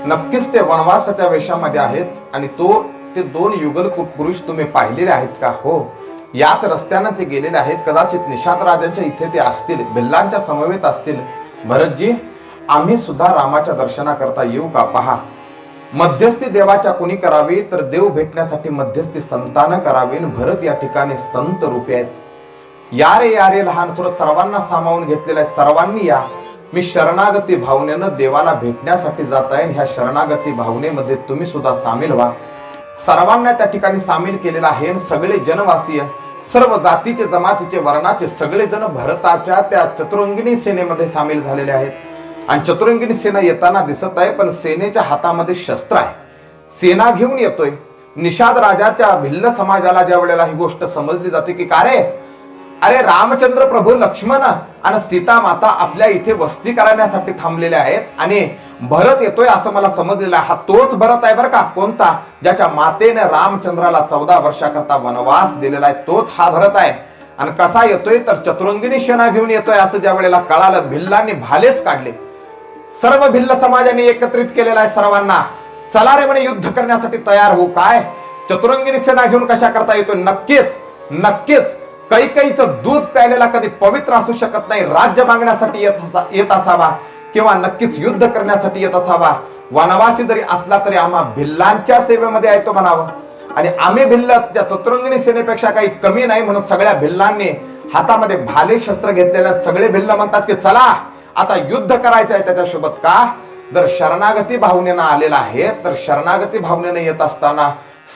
Speaker 1: नक्कीच ते वनवासाच्या वेशामध्ये आहेत आणि ते दोन युगल पुरुष तुम्ही पाहिलेले आहेत का? हो, याच रस्त्यानं ते गेलेले आहेत. कदाचित निषाद राजांच्या इथे ते असतील, भिल्लांच्या समवेत असतील. भरतजी, आम्ही सुद्धा रामाच्या दर्शनाकरता येऊ का? पहा, मध्यस्थी देवाच्या कुणी करावी तर देव भेटण्यासाठी मध्यस्थी संतानं करावी. भरत या ठिकाणी संत रूपे आहेत. या रे लहान थोडं सर्वांना सामावून घेतलेलं आहे. सर्वांनी या. मी शरणागती भावनेनं देवाला भेटण्यासाठी जात आहे. ह्या शरणागती भावनेमध्ये तुम्ही सुद्धा सामील व्हा. सर्वांना त्या ठिकाणी सामील केलेलं आहे. सगळे जनवासीय, सर्व जातीचे, जमातीचे, वर्णाचे सगळे जण भरताच्या त्या चतुरंगिणी सेनेमध्ये सामील झालेले आहेत. आणि चतुरंगिणी सेना येताना दिसत आहे, पण सेनेच्या हातामध्ये शस्त्र आहे. सेना घेऊन येतोय. निषाद राजाच्या भिल्ल समाजाला ज्या वेळेला ही गोष्ट समजली जाते की का रे, अरे रामचंद्र प्रभू, लक्ष्मण आणि सीता माता आपल्या इथे वस्ती करण्यासाठी थांबलेले आहेत आणि भरत येतोय असं मला समजलेलं आहे. हा तोच भरत आहे बरं का. कोणता? ज्याच्या मातेने रामचंद्राला 14 वर्षाकरता वनवास दिलेला आहे, तोच हा भरत आहे. आणि कसा येतोय तर चतुरंगिणी सेना घेऊन येतोय असं ज्या वेळेला कळालं, भिल्लांनी भालेच काढले. सर्व भिल्ल समाजाने एकत्रित केलेला आहे सर्वांना. चला रे म्हणे, युद्ध करण्यासाठी तयार हो. काय चतुरंगिणी सेना घेऊन कशा करता येतोय? नक्कीच कैकेयीचं दूध प्यायलेला कधी पवित्र असू शकत नाही. राज्य मागण्यासाठी येत असावा किंवा नक्कीच युद्ध करण्यासाठी येत असावा. वनवासी जरी असला तरी आम्हा भिल्लांच्या सेवेमध्ये आहे तो म्हणावं. आणि आम्ही भिल्ल त्या चतुरंगिणी सेनेपेक्षा काही कमी नाही म्हणून सगळ्या भिल्लांनी हातामध्ये भाले शस्त्र घेतलेल्या सगळे भिल्ल म्हणतात की चला आता युद्ध करायचं आहे त्याच्यासोबत. का? जर शरणागती भावनेनं आलेला आहे तर शरणागती भावनेनं येत असताना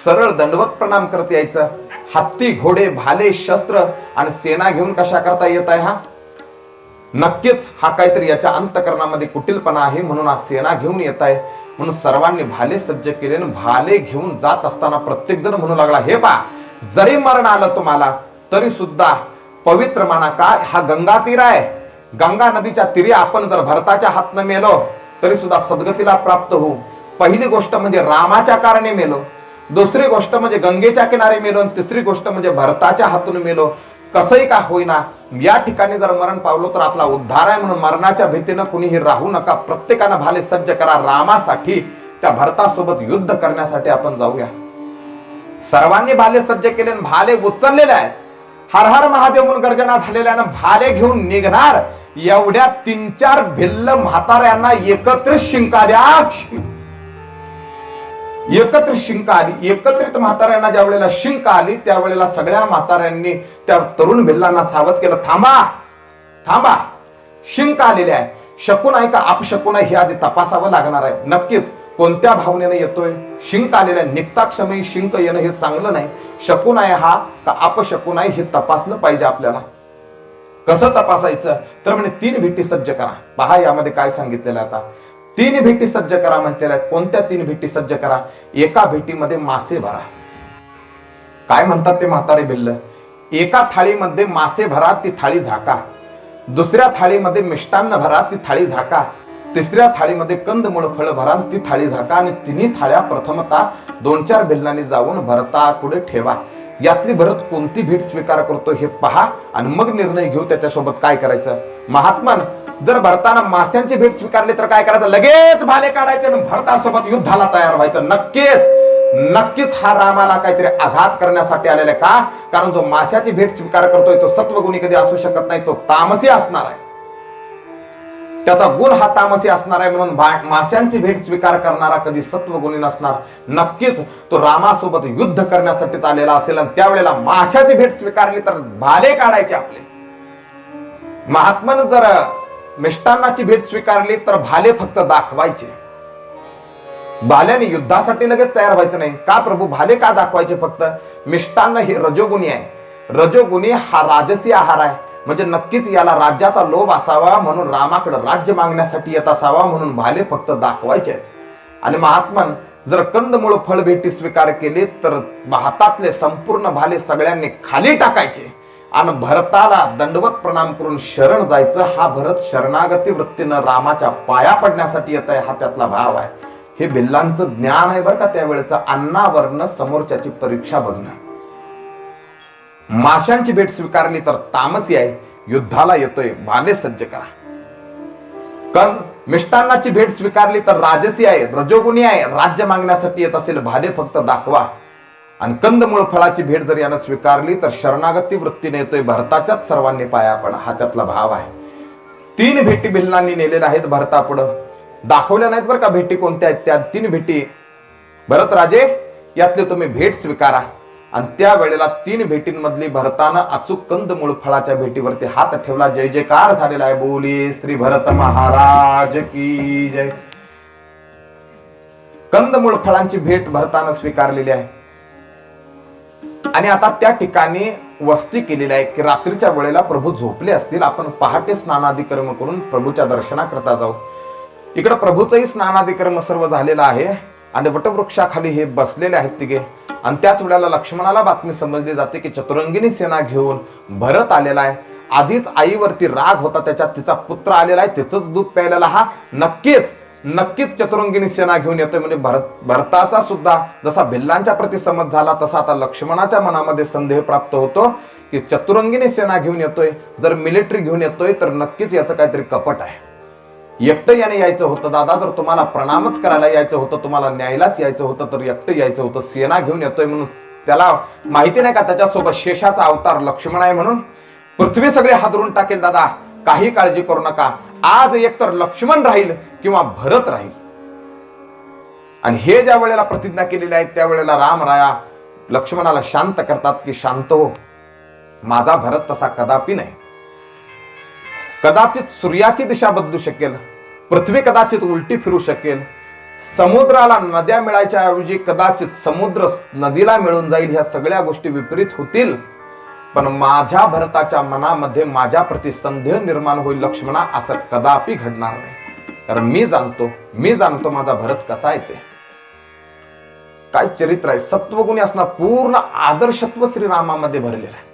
Speaker 1: सरळ दंडवत प्रणाम करत यायचं. हत्ती, घोडे, भाले, शस्त्र आणि सेना घेऊन कशा करता येत आहे हा? नक्कीच हा काहीतरी याच्या अंतकरणामध्ये कुटिलपणा आहे म्हणून हा सेना घेऊन येत आहे. म्हणून सर्वांनी भाले सज्ज केले. भाले घेऊन जात असताना प्रत्येक जण म्हणू लागला, हे बा, जरी मरण आलं तुम्हाला तरी सुद्धा पवित्र माना. का? हा गंगा तीर आहे. गंगा नदीच्या तीरी आपण जर भरताच्या हातनं मेलो तरी सुद्धा सद्गतीला प्राप्त होऊ. पहिली गोष्ट म्हणजे रामाच्या कारणे मेलो, दुसरी गोष्ट म्हणजे गंगेच्या किनारे मेलो, आणि तिसरी गोष्ट म्हणजे भरताच्या हातून मेलो. कसंही का होईना या ठिकाणी जर मरण पावलो तर आपला उद्धार आहे. म्हणून मरणाच्या भीतीनं कुणीही राहू नका. प्रत्येकानं भाले सज्ज करा. रामासाठी, त्या भरतासोबत युद्ध करण्यासाठी आपण जाऊया. सर्वांनी भाले सज्ज केले, भाले उचललेले आहेत. हर हर महादेव म्हणून गर्जना झालेल्यानं भाले घेऊन निघणार. एवढ्या 3-4 भिल्ल म्हाताऱ्यांना एकत्रित शिंका आली. एकत्रित म्हाताऱ्यांना ज्या वेळेला शिंक आली त्यावेळेला सगळ्या म्हाताऱ्यांनी त्या तरुण भिल्लांना सावध केलं, थांबा, शिंक आलेली आहे. शकून आहे का अपशकून आहे हे आधी तपासावं लागणार आहे. नक्कीच कोणत्या भावनेने येतोय? शिंक आलेल्या निक्ताक्षमयी शिंक येणं हे चांगलं नाही. शकून आहे हा का अपशकून आहे हे तपासलं पाहिजे आपल्याला. कसं तपासायचं तर म्हणे 3 भेटी सज्ज करा. पहा यामध्ये काय सांगितलेलं आता. 3 भेटी सज्ज करा म्हटलेलं आहे. कोणत्या 3 भेटी सज्ज करा? एका भेटीमध्ये मासे भरा. काय म्हणतात ते म्हातारे भिल्ल? एका थाळीमध्ये मासे भरा, ती थाळी झाका. दुसऱ्या थाळीमध्ये मिष्टान्न भरा, ती थाळी झाका. तिसऱ्या थाळीमध्ये कंदमुळ फळ भरा, ती थाळी झाका आणि तिन्ही थाळ्या प्रथमतः 2-4 भिल्लांनी जाऊन भरता पुढे ठेवा. यातली भरत कोणती भेट स्वीकार करतो हे पहा आणि मग निर्णय घेऊ त्याच्यासोबत काय करायचं. महात्मन, जर भरताना माश्यांची भेट स्वीकारली तर काय करायचं? लगेच भाले काढायचे आणि भरतासोबत युद्धाला तयार व्हायचं. नक्कीच हा रामाला काहीतरी आघात करण्यासाठी आलेला आहे. का? कारण जो माशाची भेट स्वीकार करतोय तो सत्वगुणी कधी असू शकत नाही, तो तामसी असणार आहे. त्याचा गुण हा तामसी असणार आहे, म्हणून माशांची भेट स्वीकार करणारा कधी सत्वगुणी नसणार. नक्कीच तो रामासोबत युद्ध करण्यासाठीच आलेला असेल आणि त्यावेळेला माशाची भेट स्वीकारली तर भाले काढायचे आपले. महात्मानं जर मिष्टान्नाची भेट स्वीकारली तर भाले फक्त दाखवायचे. भाल्याने युद्धासाठी लगेच तयार व्हायचं नाही. का प्रभू? भाले का दाखवायचे फक्त? मिष्टान्न हे रजोगुणी आहे. रजोगुणी हा राजसी आहार आहे, म्हणजे नक्कीच याला राज्याचा लोभ असावा, म्हणून रामाकडे राज्य मागण्यासाठी येत असावा, म्हणून भाले फक्त दाखवायचे आहेत. आणि महात्मन, जर कंदमुळ फळ भेटी स्वीकार केली तर हातातले संपूर्ण भाले सगळ्यांनी खाली टाकायचे आणि भरताला दंडवत प्रणाम करून शरण जायचं. हा भरत शरणागती वृत्तीनं रामाच्या पाया पडण्यासाठी येत आहे, हा त्यातला भाव आहे. हे भिल्लांचं ज्ञान आहे बरं का त्यावेळेचं. अन्नावरनं समोरच्याची परीक्षा बघणं. माशांची भेट स्वीकारली तर तामसी आहे, युद्धाला येतोय, भाले सज्ज करा. मिष्टान्नाची भेट स्वीकारली तर राजसी आहे, रजोगुणी आहे, राज्य मागण्यासाठी येत असेल, भाले फक्त दाखवा. आणि कंदमुळ फळाची भेट जर यानं स्वीकारली तर शरणागती वृत्तीने येतोय, भरताच्याच सर्वांनी पाया पडा, हा त्यातला भाव आहे. 3 भेटी भिल्लांनी नेलेल्या आहेत भरतापुढं. दाखवल्या नाहीत बरं का भेटी कोणत्या आहेत त्या 3 भेटी. भरत राजे, यातले तुम्ही भेट स्वीकारा. आणि त्या वेळेला 3 भेटींमधली भरतानं अचूक कंदमुळ फळाच्या भेटीवरती हात ठेवला. जय जयकार झालेला आहे. बोली श्री भरत महाराज की जय. कंदमुळ फळांची भेट भरतानं स्वीकारलेली आहे. आणि आता त्या ठिकाणी वस्ती केलेली आहे की रात्रीच्या वेळेला प्रभू झोपले असतील, आपण पहाटे स्नानादिकर्म करून प्रभूच्या दर्शनाकरता जाऊ. इकडे प्रभूचंही स्नानादिकर्म सर्व झालेलं आहे आणि वटवृक्षाखाली हे बसलेले आहेत तिघे. आणि त्याच वेळेला लक्ष्मणाला बातमी समजली जाते की चतुरंगिनी सेना घेऊन भरत आलेला आहे. आधीच आईवरती राग होता, त्याच्यात तिचा पुत्र आलेला आहे, त्याचंच दूध प्यायलेला हा नक्कीच चतुरंगिनी सेना घेऊन येतोय. म्हणजे भरताचा सुद्धा जसा भिल्लांच्या प्रती समज झाला तसा आता लक्ष्मणाच्या मनामध्ये संदेह प्राप्त होतो की चतुरंगिनी सेना घेऊन येतोय, जर मिलिटरी घेऊन येतोय तर नक्कीच याचं काहीतरी कपट आहे. एकटं याने यायचं होतं दादा, तर तुम्हाला प्रणामच करायला यायचं होतं, तुम्हाला न्यायलाच यायचं होतं, तर एकटं यायचं होतं. सेना घेऊन येतोय म्हणून त्याला माहिती नाही का त्याच्यासोबत शेषाचा अवतार लक्ष्मण आहे, म्हणून पृथ्वी सगळे हादरून टाकेल. दादा काही काळजी करू नका, आज एकतर लक्ष्मण राहील किंवा भरत राहील. आणि हे ज्या वेळेला प्रतिज्ञा केलेली आहे त्यावेळेला रामराया लक्ष्मणाला शांत करतात की शांत हो, माझा भरत तसा कदापि नाही. कदाचित सूर्याची दिशा बदलू शकेल, पृथ्वी कदाचित उलटी फिरू शकेल, समुद्राला नद्या मिळायच्या ऐवजी कदाचित समुद्र नदीला मिळून जाईल, ह्या सगळ्या गोष्टी विपरीत होतील. पण माझ्या भरताच्या मनामध्ये माझ्या प्रति संदेह निर्माण होईल लक्ष्मणा, असं कदापि घडणार नाही. कारण मी जाणतो माझा भरत कसा आहे ते. काय चरित्र आहे, सत्वगुणी असणार, पूर्ण आदर्शत्व श्रीरामामध्ये भरलेलं आहे.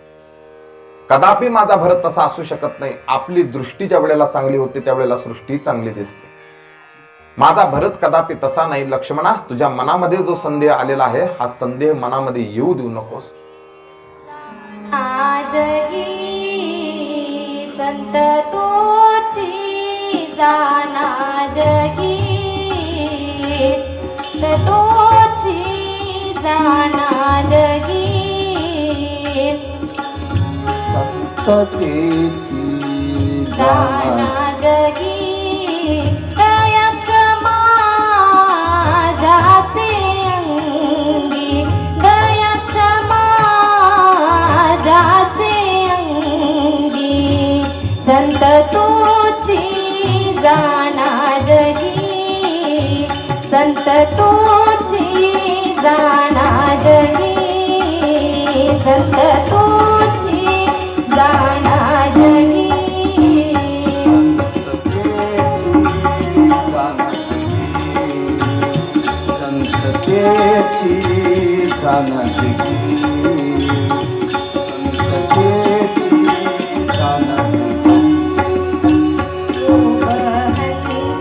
Speaker 1: कदापि माझा भरत तसा असू शकत नाही. आपली दृष्टी ज्या वेळेला चांगली होते त्यावेळेला सृष्टी चांगली दिसते. माझा भरत कदापि तसा नाही. लक्ष्मणा, तुझ्या मनामध्ये जो संदेह आलेला आहे हा संदेह मनामध्ये येऊ देऊ नकोस.
Speaker 3: जगी संत तोची जाना जगी तोची जाना जगी
Speaker 2: संततेची
Speaker 3: जाना जगी दया क्षमा जाते अंगी दया क्षमा जाते अंगी संत तोची जाना जगी संत तोची जाना जगी संत तोची जाना जगी
Speaker 2: संततेची जाना जगी संततेची जाना जगी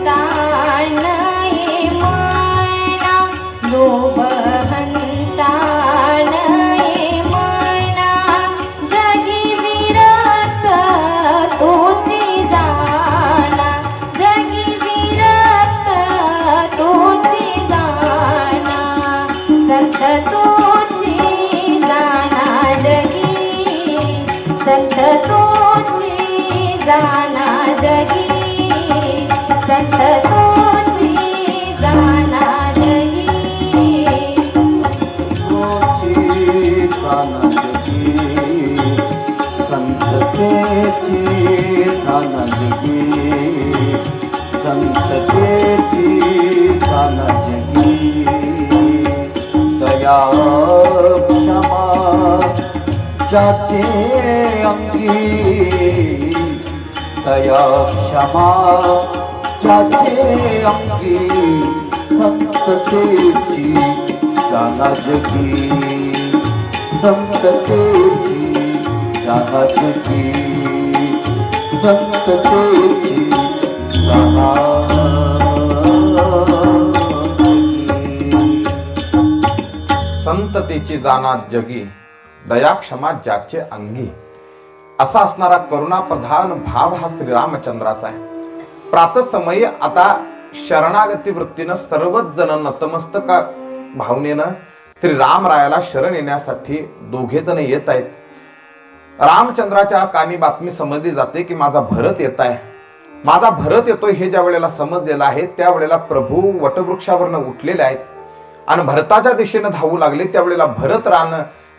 Speaker 3: हंता जगी संत तोची जाना जगी
Speaker 2: तोची जाना जगी संत तेची जाना जगी संत तेची जाना जगी दया क्षमा ज्याचे अंगी दया क्षमा ज्याचे अंगी संततेची जाना जगी संततेची जाना जगी संततेची जाना जगी
Speaker 1: संततेची जाना जगी दया क्षमा ज्याचे अंगी असा असणारा करुणा प्रधान भाव हा श्रीरामचंद्राचा आहे। प्रातःसमयी आता शरणागती वृत्तीनं सर्वच जण नतमस्तका भावनेनं श्रीरामरायाला शरण येण्यासाठी दोघे जण येत आहेत। रामचंद्राच्या कानी बातमी समजली जाते की माझा भरत येत आहे, माझा भरत येतोय हे ज्या वेळेला समजलेलं आहे त्यावेळेला प्रभू वटवृक्षावरनं उठलेले आहेत आणि भरताच्या दिशेनं धावू लागले। त्यावेळेला भरत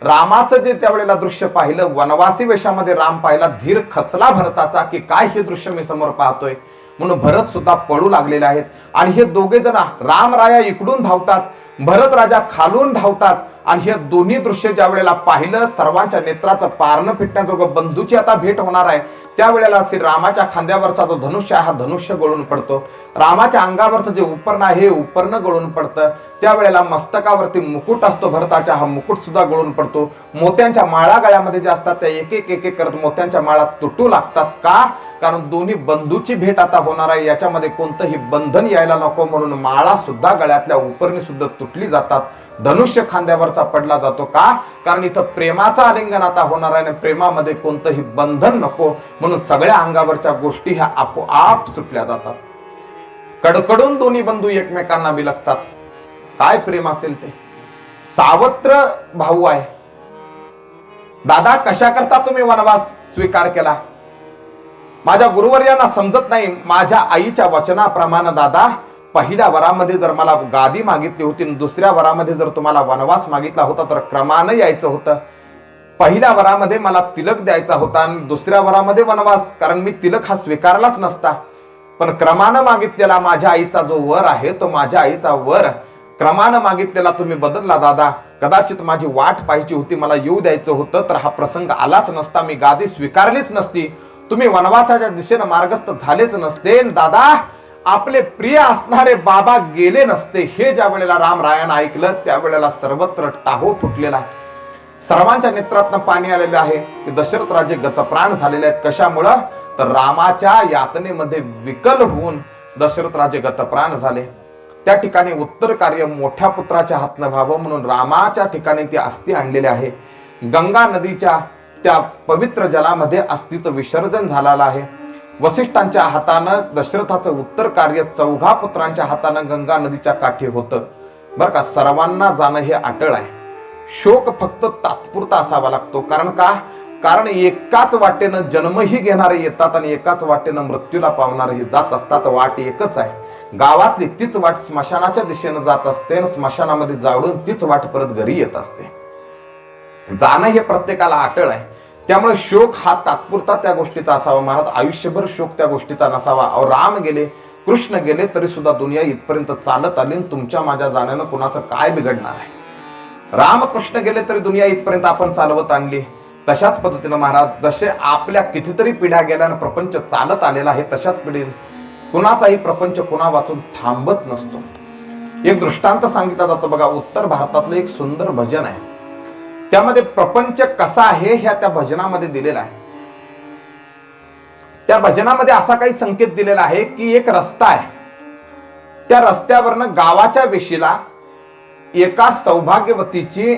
Speaker 1: रामाचं जे त्यावेळेला दृश्य पाहिलं, वनवासी वेशामध्ये राम पाहिला, धीर खचला भरताचा की काय हे दृश्य मी समोर पाहतोय, म्हणून भरत सुद्धा पळू लागलेले आहेत। आणि हे दोघे जण रामराया इकडून धावतात, भरत राजा खालून धावतात आणि हे दोन्ही दृश्य ज्या वेळेला पाहिलं सर्वांच्या नेत्राचं पारणं फिटण्याजोगं बंधूची आता भेट होणार आहे। त्यावेळेला श्री रामाच्या खांद्यावरचा जो धनुष्य आहे हा धनुष्य गळून पडतो, रामाच्या अंगावरचं जे उपर्ण आहे हे उपर्ण गळून पडतं। त्यावेळेला मस्तकावरती मुकुट असतो भरताच्या, हा मुकुट सुद्धा गळून पडतो। मोत्यांच्या माळा गळ्यामध्ये ज्या असतात त्या एक एक करत मोत्यांच्या माळा तुटू लागतात। का? कारण दोन्ही बंधूची भेट आता होणार आहे, याच्यामध्ये कोणतंही बंधन यायला नको म्हणून माळा सुद्धा गळ्यातल्या उपरणी सुद्धा तुटली जातात, धनुष्य खांद्यावरचा पडला जातो। का? कारण इथं प्रेमाचा आलिंगन आता होणार आहे आणि प्रेमामध्ये कोणतंही बंधन नको म्हणून सगळ्या अंगावरच्या गोष्टी ह्या आपोआप सुटल्या जातात। कडकडून दोन्ही बंधू एकमेकांना बिलगतात। काय प्रेम असेल ते, सावत्र भाऊ आहे। दादा कशा करता तुम्ही वनवास स्वीकार केला? माझ्या गुरुवर्यांना समजत नाही, माझ्या आईच्या वचनाप्रमाणे दादा पहिल्या वरामध्ये जर मला गादी मागितली होती, दुसऱ्या वरामध्ये जर तुम्हाला वनवास मागितला होता तर क्रमानं यायचं होतं। पहिल्या वरामध्ये मला तिलक द्यायचा होता आणि दुसऱ्या वरामध्ये वनवास, कारण मी तिलक हा स्वीकारलाच नसता। पण क्रमानं मागितलेला माझ्या आईचा जो वर आहे तो माझ्या आईचा वर क्रमानं मागितलेला तुम्ही बदलला दादा। कदाचित माझी वाट पाहिजे होती, मला येऊ द्यायचं होतं तर हा प्रसंग आलाच नसता, मी गादी स्वीकारलीच नसती, तुम्ही वनवासाच्या दिशेनं मार्गस्थ झालेच नसते दादा, आपले प्रिय असणारे बाबा गेले नसते। हे ज्या वेळेला रामरायानं ऐकलं त्यावेळेला सर्वत्र टाहो फुटलेला, सर्वांच्या नेत्रातनं पाणी आलेलं आहे की दशरथ राजे गतप्राण झालेले आहेत। कशामुळं? तर रामाच्या यातनेमध्ये विकल होऊन दशरथ राजे गतप्राण झाले। त्या ठिकाणी उत्तर कार्य मोठ्या पुत्राच्या हातनं व्हावं म्हणून रामाच्या ठिकाणी ती अस्थी आणलेली आहे। गंगा नदीच्या त्या पवित्र जलामध्ये अस्थीचं विसर्जन झालेलं आहे। वसिष्ठांच्या हातानं दशरथाचं उत्तर कार्य चौघा पुत्रांच्या हातानं गंगा नदीच्या काठी होतं। बरं का, सर्वांना जाणं हे अटळ आहे, शोक फक्त तात्पुरता असावा लागतो। कारण का? कारण एकाच वाटेनं जन्मही घेणारे येतात आणि एकाच वाटेनं मृत्यूला पावणारेही जात असतात। वाट एकच आहे, गावातली तीच वाट स्मशानाच्या दिशेनं जात असते आणि स्मशानामध्ये जाळून तीच वाट परत घरी येत असते। जाणं हे प्रत्येकाला अटळ आहे, त्यामुळे शोक हा तात्पुरता त्या गोष्टीचा असावा, महाराज आयुष्यभर शोक त्या गोष्टीचा नसावा। अहो राम गेले, कृष्ण गेले तरी सुद्धा दुनिया इथपर्यंत चालत आली, तुमच्या माझ्या जाण्यानं कुणाचं काय बिघडणार आहे? रामकृष्ण गेले तरी दुनिया इथपर्यंत आपण चालवत आणली। तशाच पद्धतीनं महाराज जसे आपल्या कितीतरी पिढ्या गेल्या आणि प्रपंच चालत आलेला आहे, तशाच पिढीने कुणाचाही प्रपंच कुणा वाचून थांबत नसतो। एक दृष्टांत सांगितला जातो बघा, उत्तर भारतातलं एक सुंदर भजन आहे, त्यामध्ये प्रपंच कसा आहे ह्या त्या भजनामध्ये दिलेला आहे। त्या भजनामध्ये असा काही संकेत दिलेला आहे की एक रस्ता आहे, त्या रस्त्यावरनं गावाच्या वेशीला एका सौभाग्यवतीची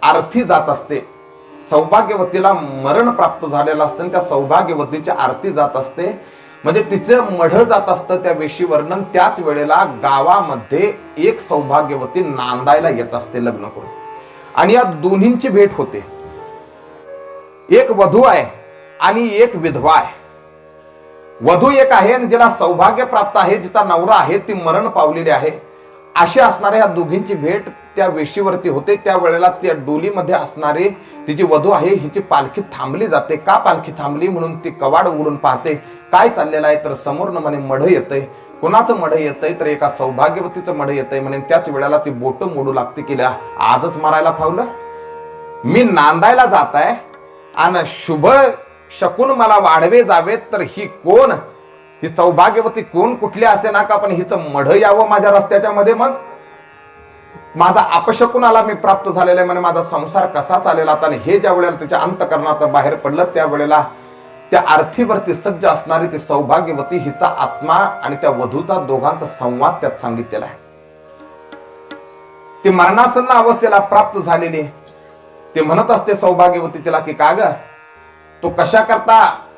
Speaker 1: आरती जात असते। सौभाग्यवतीला मरण प्राप्त झालेलं असतं आणि त्या सौभाग्यवतीची आरती जात असते, म्हणजे तिचं मढ जात असतं त्या वेशीवरनं। त्याच वेळेला गावामध्ये एक सौभाग्यवती नांदायला येत असते लग्न करून, आणि या दोन्हींची भेट होते। एक वधू आहे आणि एक विधवा आहे। वधू एक आहे आणि जिला सौभाग्य प्राप्त आहे, जिचा नवरा आहे ती मरण पावलेली आहे, अशी असणाऱ्या ह्या दोघींची भेट त्या वेशीवरती होते. त्यावेळेला त्या डोलीमध्ये असणारी ती जी वधू आहे हिची पालखी थांबली जाते. का पालखी थांबली म्हणून ती कवाड उघडून पाहते. काय चाललेलं आहे तर समोरनं म्हणे मढ येतंय. कोणाचं मढ येतंय तर एका सौभाग्यवतीचं मढ येतंय म्हणे. त्याच वेळेला ती बोट मोडू लागते की आजच मारायला फावलं, मी नांदायला जात आहे आणि शुभ शकून मला वाढवे जावेत, तर ही कोण, ही सौभाग्यवती कोण कुठली असे ना का, पण हिचं मढ यावं माझ्या रस्त्याच्या मध्ये, मग माझा अपशकुन आला, मी प्राप्त झालेला आहे म्हणे, माझा संसार कसा चालेल आता. आणि हे ज्या वेळेला त्याच्या अंतकरणात बाहेर पडलं त्यावेळेला त्या आरतीवरती सज्ज असणारी ती सौभाग्यवती हिचा आत्मा आणि त्या वधूचा दोघांचा संवाद त्यात सांगितलेला आहे. ती मरणासन्न अवस्थेला प्राप्त झालेली. ते म्हणत असते सौभाग्यवती तिला की का ग तू कशा करता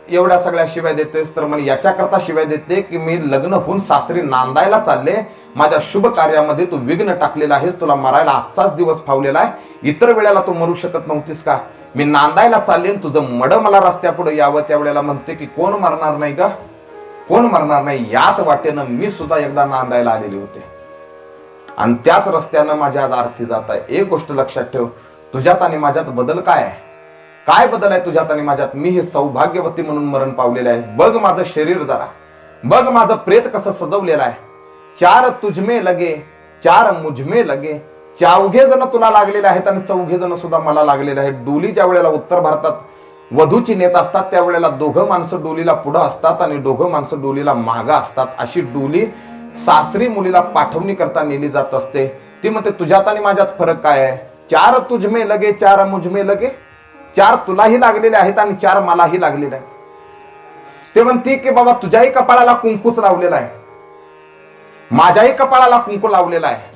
Speaker 1: एवढ्या सगळ्या शिव्या देतेस, तर म्हणे याच्या करता शिव्या देते की मी लग्न होऊन सासरी नांदायला चालले, माझ्या शुभ कार्यामध्ये तू विघ्न टाकलेला आहेस, तुला मरायला आजचाच दिवस फावलेला आहे, इतर वेळेला तू मरू शकत नव्हतीस का, मी नांदायला चालले तुझं मड मला रस्त्यापुढे यावं. त्यावेळेला म्हणते की कोण मरणार नाही का, कोण मरणार नाही, याच वाटेनं मी सुद्धा एकदा नांदायला आलेली होते आणि त्याच रस्त्यानं माझ्या आज आरती जात आहे. एक गोष्ट लक्षात ठेव, तुझ्यात आणि माझ्यात बदल काय आहे, काय बदल आहे तुझ्यात आणि माझ्यात. मी हे सौभाग्यवती म्हणून मरण पावलेलं आहे. बघ माझं शरीर जरा, बघ माझं प्रेत कसं सजवलेलं आहे. चार तुझमे लगे चार मुझमे लगे, चौघे जण तुला लागलेले आहेत आणि चौघे जण सुद्धा मला लागलेले आहेत. डोली ज्या वेळेला उत्तर भारतात वधूची नेत असतात त्यावेळेला दोघं माणसं डोलीला पुढं असतात आणि दोघं माणसं डोलीला मागं असतात. अशी डोली सासरी मुलीला पाठवणी करता नेली जात असते. ती म्हणते तुझ्यात आणि माझ्यात फरक काय आहे, चार तुझमे लगे चार मुझमे लगे, चार तुलाही लागलेले आहेत आणि चार मलाही लागलेले आहेत. ते म्हणते की बाबा तुझ्याही कपाळाला कुंकूच लावलेला आहे, माझ्याही कपाळाला कुंकू लावलेला आहे.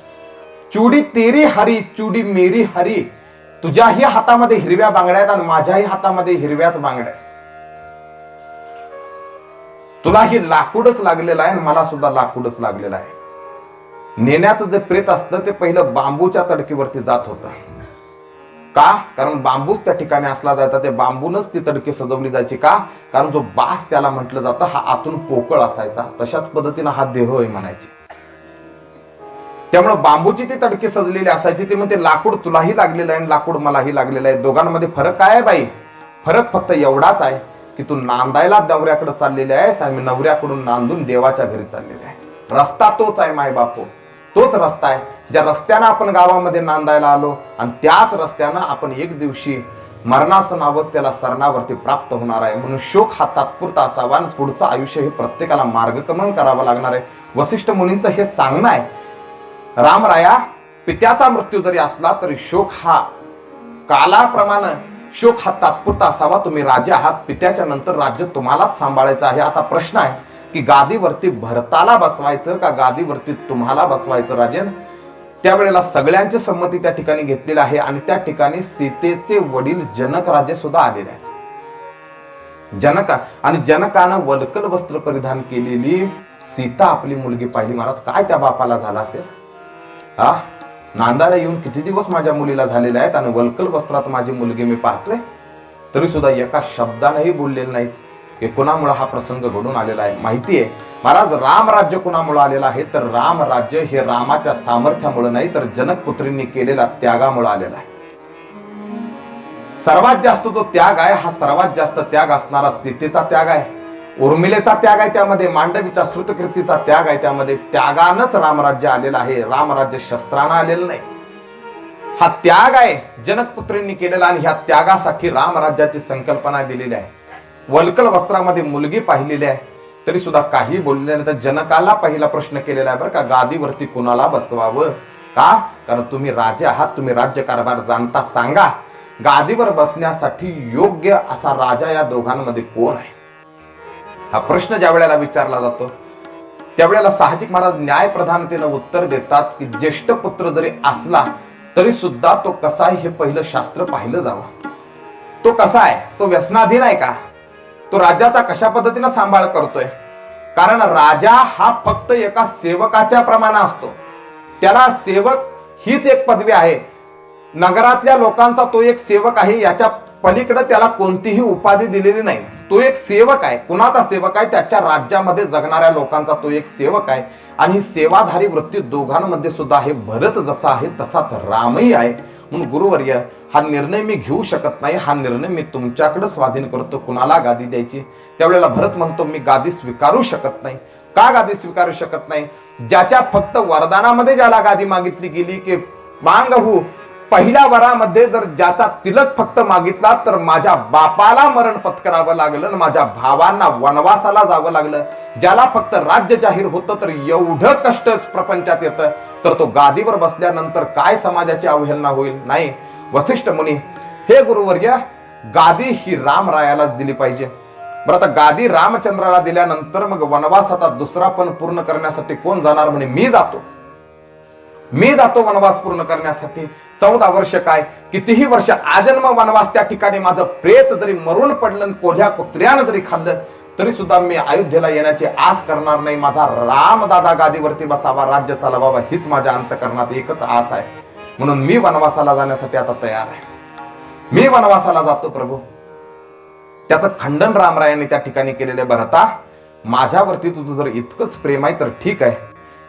Speaker 1: चुडी तेरी हरी चुडी मेरी हरी, तुझ्याही हातामध्ये हिरव्या बांगड्या आहेत आणि माझ्याही हातामध्ये हिरव्याच बांगड्या. तुलाही लाकूडच लागलेलं आहे आणि मला सुद्धा लाकूडच लागलेलं आहे. नेण्याचं जे प्रेत असतं ते पहिलं बांबूच्या तडकीवरती जात होतं. का, कारण बांबूच त्या ठिकाणी असला जायचा, ते बांबूनच ती तडकी सजवली जायची. का, कारण जो बास त्याला म्हटलं जातं हा आतून पोकळ असायचा, तशाच पद्धतीनं हा देह होय म्हणायची. त्यामुळे बांबूची ती तडकी सजलेली असायची. ती म्हणते लाकूड तुलाही लागलेलं आहे आणि लाकूड मलाही लागलेलं आहे. दोघांमध्ये फरक काय आहे बाई, फरक फक्त एवढाच आहे की तू नांदायला नवऱ्याकडे चाललेली आहेस आणि मी नवऱ्याकडून नांदून देवाच्या घरी चाललेले आहे. रस्ता तोच आहे माय बापू, तोच रस्ता आहे ज्या रस्त्यानं आपण गावामध्ये नांदायला आलो आणि त्याच रस्त्यानं आपण एक दिवशी मरणासन अवस्थेला सरणावरती प्राप्त होणार आहे. म्हणून शोक हा तात्पुरता असावा आणि पुढचं आयुष्य हे प्रत्येकाला मार्गक्रमण करावं लागणार आहे. वसिष्ठ मुनींचं हे सांगणं आहे, रामराया पित्याचा मृत्यू जरी असला तरी शोक हा कालाप्रमाणे शोक हा तात्पुरता असावा. तुम्ही राजे आहात, पित्याच्या नंतर राज्य तुम्हालाच सांभाळायचं आहे. आता प्रश्न आहे की गादीवरती भरताला बसवायचं का गादीवरती तुम्हाला बसवायचं राजन. त्यावेळेला सगळ्यांची संमती त्या ठिकाणी घेतलेली आहे आणि त्या ठिकाणी सीतेचे वडील जनक राजे सुद्धा आलेले आहेत. जनका आणि जनकानं वल्कल वस्त्र परिधान केलेली सीता आपली मुलगी पाहिली. महाराज काय त्या बापाला झाला असेल, हा नांदायला येऊन किती दिवस माझ्या मुलीला झालेले आहेत आणि वल्कल वस्त्रात माझी मुलगी मी पाहतोय, तरी सुद्धा एका शब्दानेही बोललेले नाहीत की कुणामुळे हा प्रसंग घडून आलेला आहे. माहिती आहे महाराज, रामराज्य कुणामुळे आलेलं आहे तर रामराज्य हे रामाच्या सामर्थ्यामुळे नाही तर जनकपुत्रींनी केलेल्या त्यागामुळे आलेला आहे. सर्वात जास्त जो त्याग आहे हा सर्वात जास्त त्याग असणारा सीतेचा त्याग आहे, उर्मिलेचा त्याग आहे, त्यामध्ये मांडवीच्या श्रुतकीर्तीचा त्याग आहे. त्यामध्ये त्यागानंच रामराज्य आलेलं आहे, रामराज्य शस्त्रानं आलेलं नाही. हा त्याग आहे जनकपुत्रींनी केलेला आणि ह्या त्यागासाठी रामराज्याची संकल्पना दिलेली आहे. वल्कल वस्त्रामध्ये मुलगी पाहिलेली आहे तरी सुद्धा काही बोलले नाही. तर जनकाला पहिला प्रश्न केलेला आहे बरं का, गादीवरती कुणाला बसवावं. का, कारण तुम्ही राजे आहात, तुम्ही राज्यकारभार जाणता, सांगा गादीवर बसण्यासाठी योग्य असा राजा या दोघांमध्ये कोण आहे. हा प्रश्न ज्या वेळेला विचारला जातो त्यावेळेला साहजिक महाराज न्यायप्रधानतेनं उत्तर देतात की ज्येष्ठ पुत्र जरी असला तरी सुद्धा तो कसा आहे हे पहिलं शास्त्र पाहिलं जावं. तो कसा आहे, तो व्यसनाधीन आहे का, तो राज्याचा कशा पद्धतीनं सांभाळ करतोय. कारण राजा हा फक्त एका सेवकाच्या प्रमाणे असतो, त्याला सेवक हीच एक पदवी आहे. नगरातल्या लोकांचा तो एक सेवक आहे, याच्या पलीकडे त्याला कोणतीही उपाधी दिलेली नाही. तो एक सेवक आहे. कुणाचा सेवक आहे? त्याच्या राज्यामध्ये जगणाऱ्या लोकांचा तो एक सेवक आहे. आणि ही सेवाधारी वृत्ती दोघांमध्ये सुद्धा आहे. भरत जसा आहे तसाच रामही आहे. म्हणून गुरुवर्य, हा निर्णय मी घेऊ शकत नाही. हा निर्णय मी तुमच्याकडे स्वाधीन करतो, कुणाला गादी द्यायची. त्यावेळेला भरत म्हणतो, मी गादी स्वीकारू शकत नाही. का गादी स्वीकारू शकत नाही? ज्याच्या फक्त वरदानामध्ये ज्याला गादी मागितली गेली की मांगहू, पहिल्या वरामध्ये जर ज्याचा तिलक फक्त मागितला तर माझ्या बापाला मरण पत्करावं लागलं आणि माझ्या भावांना वनवासाला जावं लागलं. ज्याला फक्त राज्य जाहीर होतं तर एवढं कष्ट प्रपंचात येतं, तर तो गादीवर बसल्यानंतर काय समाजाची अवहेलना होईल? नाही. वसिष्ठ मुनी, हे गुरुवर्य, गादी ही रामरायालाच दिली पाहिजे. बरं, आता गादी रामचंद्राला दिल्यानंतर मग वनवासाचा दुसरा पण पूर्ण करण्यासाठी कोण जाणार? म्हणे मी जातो वनवास पूर्ण करण्यासाठी. 14 वर्ष काय, कितीही वर्ष आजन्म वनवास, त्या ठिकाणी माझं प्रेत जरी मरून पडलं, कोढ्या कुत्र्यानं जरी खाल्लं, तरी सुद्धा मी अयोध्येला येण्याची आस करणार नाही. माझा रामदादा गादीवरती बसावा, राज्य चालवावा, हीच माझ्या अंतकरणात एकच आस आहे. म्हणून मी वनवासाला जाण्यासाठी आता तयार आहे. मी वनवासाला जातो प्रभू. त्याचं खंडन रामरायाने त्या ठिकाणी केलेले. भरता, माझ्यावरती तुझं जर इतकंच प्रेम आहे तर ठीक आहे,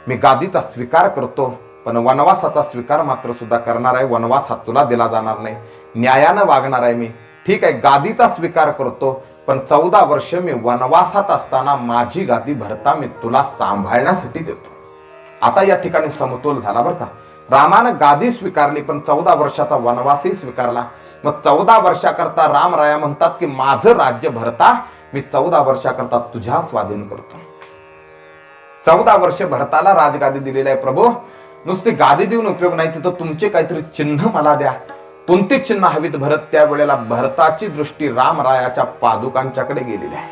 Speaker 1: मी गादीचा स्वीकार करतो, पण वनवासाचा स्वीकार मात्र सुद्धा करणार आहे. वनवास हा तुला दिला जाणार नाही. न्यायानं वागणार आहे मी. ठीक आहे, गादीचा स्वीकार करतो, पण 14 वर्ष मी वनवासात असताना माझी गादी भरता मी तुला सांभाळण्यासाठी देतो. आता या ठिकाणी समतोल झाला बरं का. रामानं गादी स्वीकारली, पण 14 वर्षाचा वनवासही स्वीकारला. मग 14 वर्षाकरता रामराया म्हणतात की माझं राज्य भरता मी 14 वर्षाकरता तुझ्या स्वाधीन करतो. 14 वर्ष भरताला राजगादी दिलेली आहे. प्रभू, नुसती गादी देऊन उपयोग नाही, तिथं तुमचे काहीतरी चिन्ह मला द्या. कोणते चिन्ह हवीत? भरत त्यावेळेला भरताची दृष्टी रामरायाच्या पादुकांच्याकडे गेलेली आहे.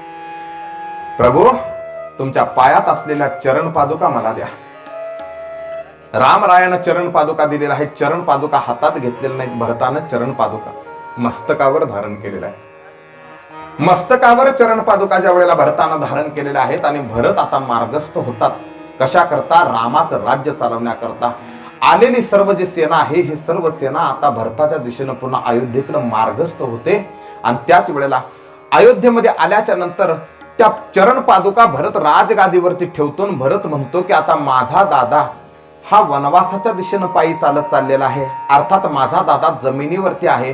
Speaker 1: प्रभू, तुमच्या पायात असलेल्या चरण पादुका मला द्या. रामरायानं चरण पादुका दिलेला आहे. चरण पादुका हातात घेतलेल्या नाहीत, भरतानं चरण पादुका मस्तकावर धारण केलेला आहे. मस्तकावर चरण पादुका ज्या वेळेला भरतानं धारण केलेल्या आहेत आणि भरत आता मार्गस्थ होतात. कशा करता? रामाचं राज्य चालवण्याकरता. आलेली सर्व जी सेना आहे, ही सर्व सेना आता भरताच्या दिशेनं पुन्हा अयोध्येकडे मार्गस्थ होते. आणि त्याच वेळेला अयोध्येमध्ये आल्याच्या नंतर त्या चरण पादुका भरत राजगादीवरती ठेवतो. भरत म्हणतो की आता माझा दादा हा वनवासाच्या दिशेनं पायी चालत चाललेला आहे. अर्थात माझा दादा जमिनीवरती आहे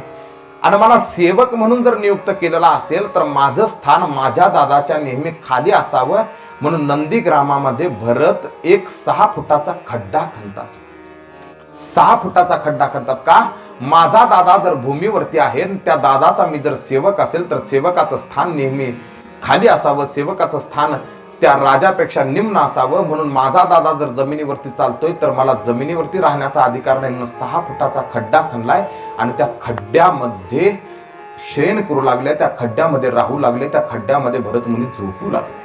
Speaker 1: आणि मला सेवक म्हणून जर नियुक्त केलेला असेल तर माझं स्थान माझ्या दादाच्या नेहमी खाली असावं. म्हणून नंदीग्रामामध्ये भरत एक 6 फुटाचा खड्डा खणतात. 6 फुटाचा खड्डा खणतात. का? माझा दादा जर भूमीवरती आहे, त्या दादाचा मी जर सेवक असेल तर सेवकाचं स्थान नेहमी खाली असावं. सेवकाचं स्थान त्या राजापेक्षा निम्न असावं. म्हणून माझा दादा जर जमिनीवरती चालतोय तर मला जमिनीवरती राहण्याचा अधिकार नाही. म्हणून 6 फुटाचा खड्डा खणलाय आणि त्या खड्ड्यामध्ये शयन करू लागले, त्या खड्ड्यामध्ये राहू लागले, त्या खड्ड्यामध्ये भरत मुनी झोपू लागले.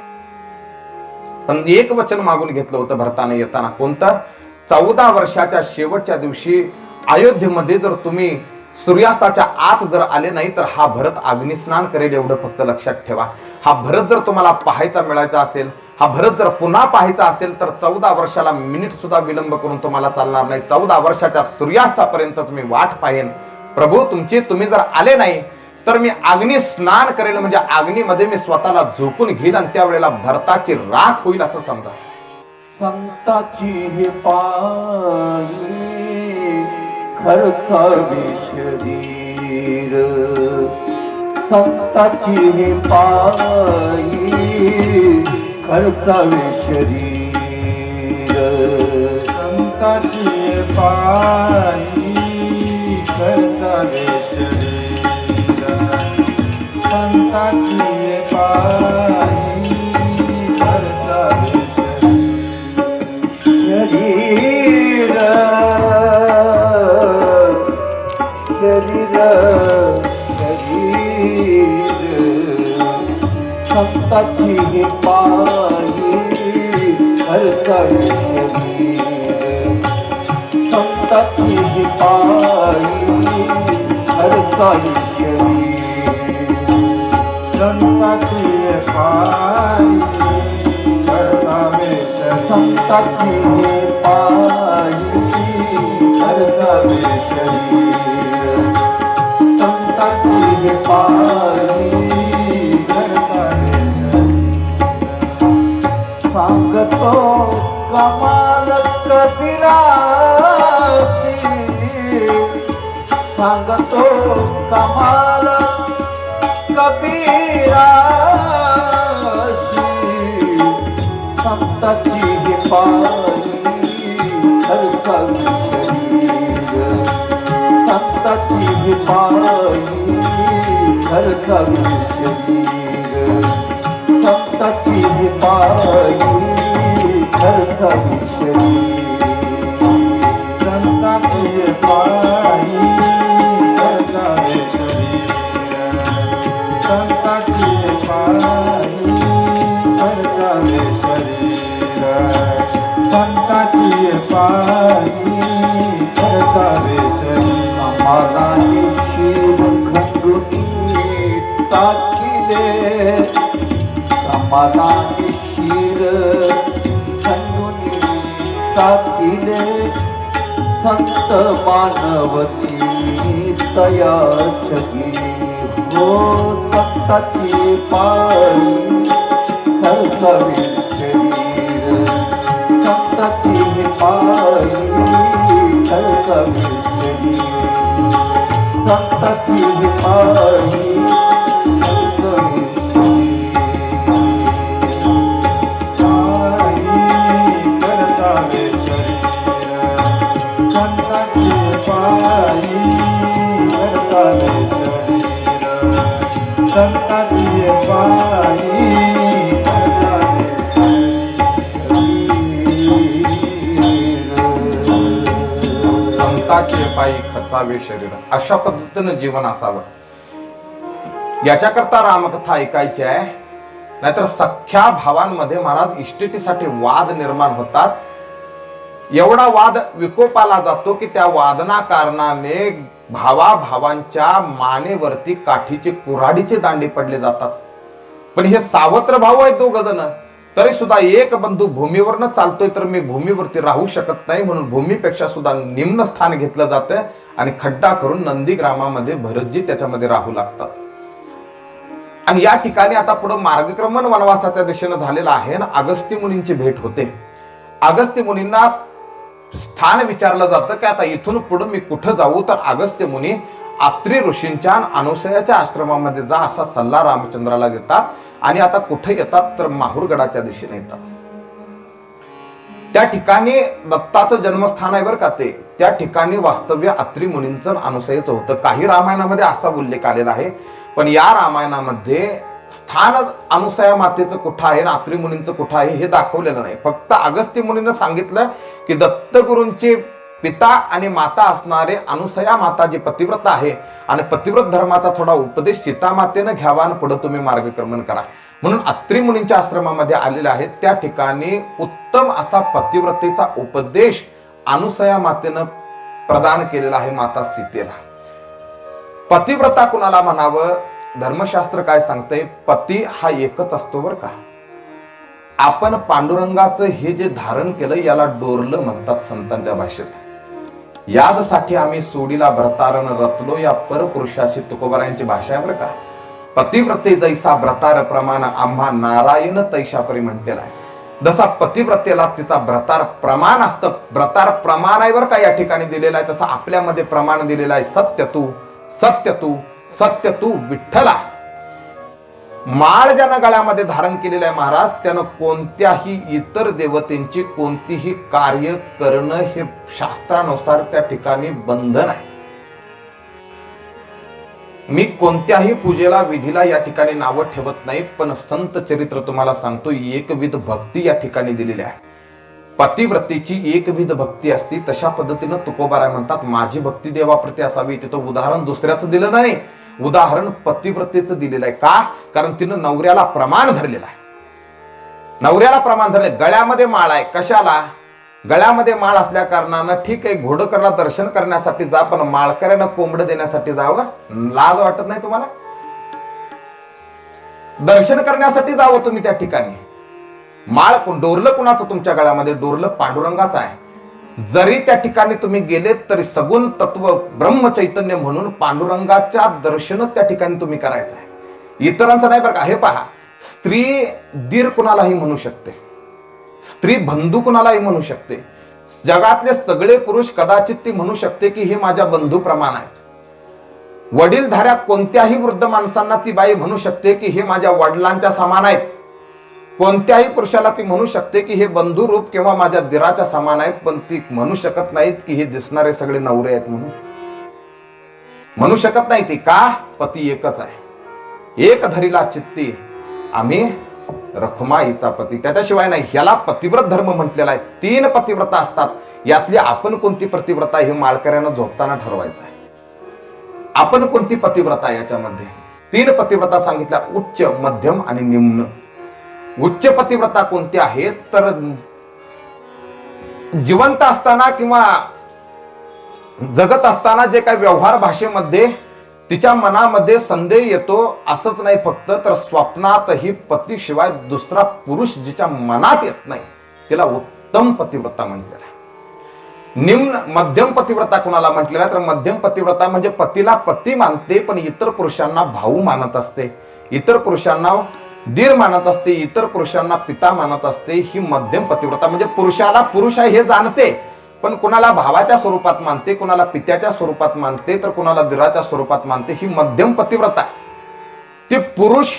Speaker 1: पण एक वचन मागून घेतलं होतं भरताने येताना. कोणतं? 14 वर्षाच्या शेवटच्या दिवशी अयोध्येमध्ये जर तुम्ही सूर्यास्ताच्या आत जर आले नाही तर हा भरत अग्निस्नान करेल, एवढं फक्त लक्षात ठेवा. हा भरत जर तुम्हाला पाहायचा मिळायचा असेल, हा भरत जर पुन्हा पाहायचा असेल तर 14 वर्षाला मिनिट सुद्धा विलंब करून तुम्हाला चालणार नाही. 14 वर्षाच्या सूर्यास्तापर्यंतच मी वाट पाहेन. प्रभू, तुम्ही जर आले नाही तर मी अग्नी स्नान करेल, म्हणजे अग्नीमध्ये मी स्वतःला झोपून घेईल आणि त्यावेळेला भरताची राख होईल असं समजा.
Speaker 2: संताची हे पायी खरखावे शरीर, संताची हे पायी खरखावे शरीर,
Speaker 4: संताची हे पायी खरखावे शरीर, संताची हे पायी खरखावे
Speaker 2: शरीर, शरीर, शरीर, संताची हे पायी खरखावे शरीर, संताची हे पायी खरखावे शरीर,
Speaker 4: संताची हे पायी खरखावे शरीर,
Speaker 2: संताची हे पायी
Speaker 4: खरखावे शरीर,
Speaker 2: संताची हे पायी
Speaker 4: करतावे शरीर
Speaker 2: सांगतो कमाल कबीराची, सांगतो कमाल कबीराची, संताची ही पायी खर्चावी शरीर, संताची ही पायी खर्चावी शरीर, संताची ही पायी खर्चावी शरीर,
Speaker 4: संताची पायी करतावे शरीर, संताची पायी करतावे शरीर, संताची पायी करतावे शरीर
Speaker 2: आम्हाला शिव खंडुनी टाकिले, आम्हाला शिर खंडुनी टाकिले, संत मानवती तयाचगी हो, संताची पायी खर्चावी शरीर, संताची पायी खर्चावी शरीर, संताची पायी खर्चावी शरीर,
Speaker 4: पायी करतावे शरीर, संताची पायी करतावे शरीर, संताची पायी करतावे
Speaker 1: संताचे पायी खचावे शरीर, अशा पद्धतीनं जीवन असावं. याच्याकरता रामकथा ऐकायची आहे. नाहीतर सख्या भावांमध्ये महाराज इस्टेटीसाठी वाद निर्माण होतात. एवढा वाद विकोपाला जातो की त्या वादना कारणाने भावाभावांच्या मानेवरती काठीचे कुऱ्हाडीचे दांडे पडले जातात. पण हे सावत्र भाऊ आहेत दोघ जण, तरी सुद्धा एक बंधू भूमीवरनं चालतोय तर मी भूमीवरती राहू शकत नाही म्हणून भूमीपेक्षा सुद्धा निम्न स्थान घेतलं जातं आणि खड्डा करून नंदीग्रामामध्ये भरतजी त्याच्यामध्ये राहू लागतात. आणि या ठिकाणी आता पुढे मार्गक्रमण वनवासाच्या दिशेनं झालेला आहे आणि अगस्त्य मुनींची भेट होते. अगस्त्य मुनींना स्थान विचारलं जातं की आता इथून पुढे मी कुठं जाऊ, तर अगस्त्य मुनी आत्री ऋषींच्या अनुसयाच्या आश्रमामध्ये जा असा सल्ला रामचंद्राला देतात. आणि आता कुठे येतात तर माहुरगडाच्या दिशेने येतात. त्या ठिकाणी दत्ताचं जन्मस्थान आहे बरं का ते. त्या ठिकाणी वास्तव्य अत्री मुनींचं अनुसयाचं होतं. काही रामायणामध्ये असा उल्लेख आलेला आहे, पण या रामायणामध्ये स्थान अनुसया मातेचं कुठं आहे आणि अत्री मुनींचं कुठं आहे हे दाखवलेलं नाही. फक्त अगस्त्य मुनीनं सांगितलं की दत्तगुरूंचे पिता आणि माता असणारे अनुसया माता जी पतिव्रता आहे आणि पतिव्रत धर्माचा थोडा उपदेश सीता मातेनं घ्यावा आणि पुढे तुम्ही मार्गक्रमण करा म्हणून अत्री मुनींच्या आश्रमामध्ये आलेले आहेत. त्या ठिकाणी उत्तम असा पतिव्रतेचा उपदेश अनुसया मातेनं प्रदान केलेला आहे माता सीतेला. पतिव्रता कुणाला म्हणावं, धर्मशास्त्र काय सांगतंय, पती हा एकच असतो बरं का. आपण पांडुरंगाचं हे जे धारण केलं याला डोरलं म्हणतात संतांच्या भाषेत. यादसाठी आम्ही सोडीला भरतारण रतलो या परपुरुषाशी तुकोबारायांची भाषा आहे बरं का. पतिव्रते जैसा भ्रतार प्रमाण आम्हा नारायण तैशापरी म्हणतेला आहे. जसा पतिव्रतेला तिचा भ्रतार प्रमाण असतं, भ्रतार प्रमाण आहे बरं का या ठिकाणी दिलेला आहे, तसं आपल्यामध्ये प्रमाण दिलेलं आहे. सत्य तू सत्य तू सत्य तू विठ्ठला. माळ ज्यानं गळ्यामध्ये धारण केलेलं आहे महाराज, त्यानं कोणत्याही इतर देवतेंची कोणतीही कार्य करणं हे शास्त्रानुसार त्या ठिकाणी बंधन आहे. मी कोणत्याही पूजेला विधीला या ठिकाणी नावं ठेवत नाही, पण संत चरित्र तुम्हाला सांगतो एकविध भक्ती या ठिकाणी दिलेली आहे. पतिव्रतेची एकविध भक्ती असती, तशा पद्धतीनं तुकोबाराय म्हणतात माझी भक्ती देवाप्रती असावी. तिथं उदाहरण दुसऱ्याचं दिलं नाही, उदाहरण पतिव्रतेचं दिलेलं आहे. का? कारण तिनं नवऱ्याला प्रमाण धरलेलं आहे. नवऱ्याला प्रमाण धरले. गळ्यामध्ये माळ आहे, कशाला? गळ्यामध्ये माळ असल्या कारणानं ठीक आहे घोडकरला दर्शन करण्यासाठी जा, पण माळकऱ्यानं कोंबड देण्यासाठी जावं का? लाज वाटत नाही तुम्हाला? दर्शन करण्यासाठी जावं तुम्ही त्या ठिकाणी. माळ डोरलं कुणाचं तुमच्या गळ्यामध्ये? डोरलं पांडुरंगाचं आहे. जरी त्या ठिकाणी तुम्ही गेलेत तरी सगुण तत्व ब्रह्मचैतन्य म्हणून पांडुरंगाच्या दर्शनच त्या ठिकाणी तुम्ही करायचं आहे. इतरांचं नाही बरं का. हे पहा, स्त्री दीर कुणालाही म्हणू शकते, स्त्री बंधू कुणालाही म्हणू शकते. जगातले सगळे पुरुष कदाचित ती म्हणू शकते की हे माझ्या बंधू प्रमाण आहेत. वडीलधाऱ्या कोणत्याही वृद्ध माणसांना ती बाई म्हणू शकते की हे माझ्या वडिलांच्या समान आहेत. कोणत्याही पुरुषाला ती म्हणू शकते की हे बंधू रूप किंवा माझ्या दिराच्या समान आहेत. पण ती म्हणू शकत नाहीत की हे दिसणारे सगळे नवरे आहेत म्हणू शकत नाही ती. का? पती एकच आहे. एक धरीला चित्ती आम्ही रखुमाईचा पती. त्याच्याशिवाय नाही. ह्याला पतिव्रत धर्म म्हटलेला आहे. 3 पतिव्रता असतात. यातली आपण कोणती पतिव्रता हे माळकऱ्यानं झोपताना ठरवायचं आहे. आपण कोणती पतिव्रता याच्यामध्ये 3 पतिव्रता सांगितल्या, उच्च, मध्यम आणि निम्न. उच्च पतिव्रता कोणती आहेत तर जिवंत असताना किंवा जगत असताना जे काही व्यवहार भाषेमध्ये तिच्या मनामध्ये संदेह येतो असंच नाही फक्त, तर स्वप्नातही पतीशिवाय दुसरा पुरुष जिच्या मनात येत नाही तिला उत्तम पतिव्रता म्हटलेला आहे. निम्न मध्यम पतिव्रता कोणाला म्हटलेला आहे तर मध्यम पतिव्रता म्हणजे पतीला पती मानते पण इतर पुरुषांना भाऊ मानत असते, इतर पुरुषांना दीर मानत असते, इतर पुरुषांना पिता मानत असते. ही मध्यम पतिव्रता म्हणजे पुरुषाला पुरुष आहे हे जाणते पण कुणाला भावाच्या स्वरूपात मानते, कुणाला पित्याच्या स्वरूपात मानते, तर कुणाला दिराच्या स्वरूपात मानते. ही मध्यम पतिव्रता आहे. ती पुरुष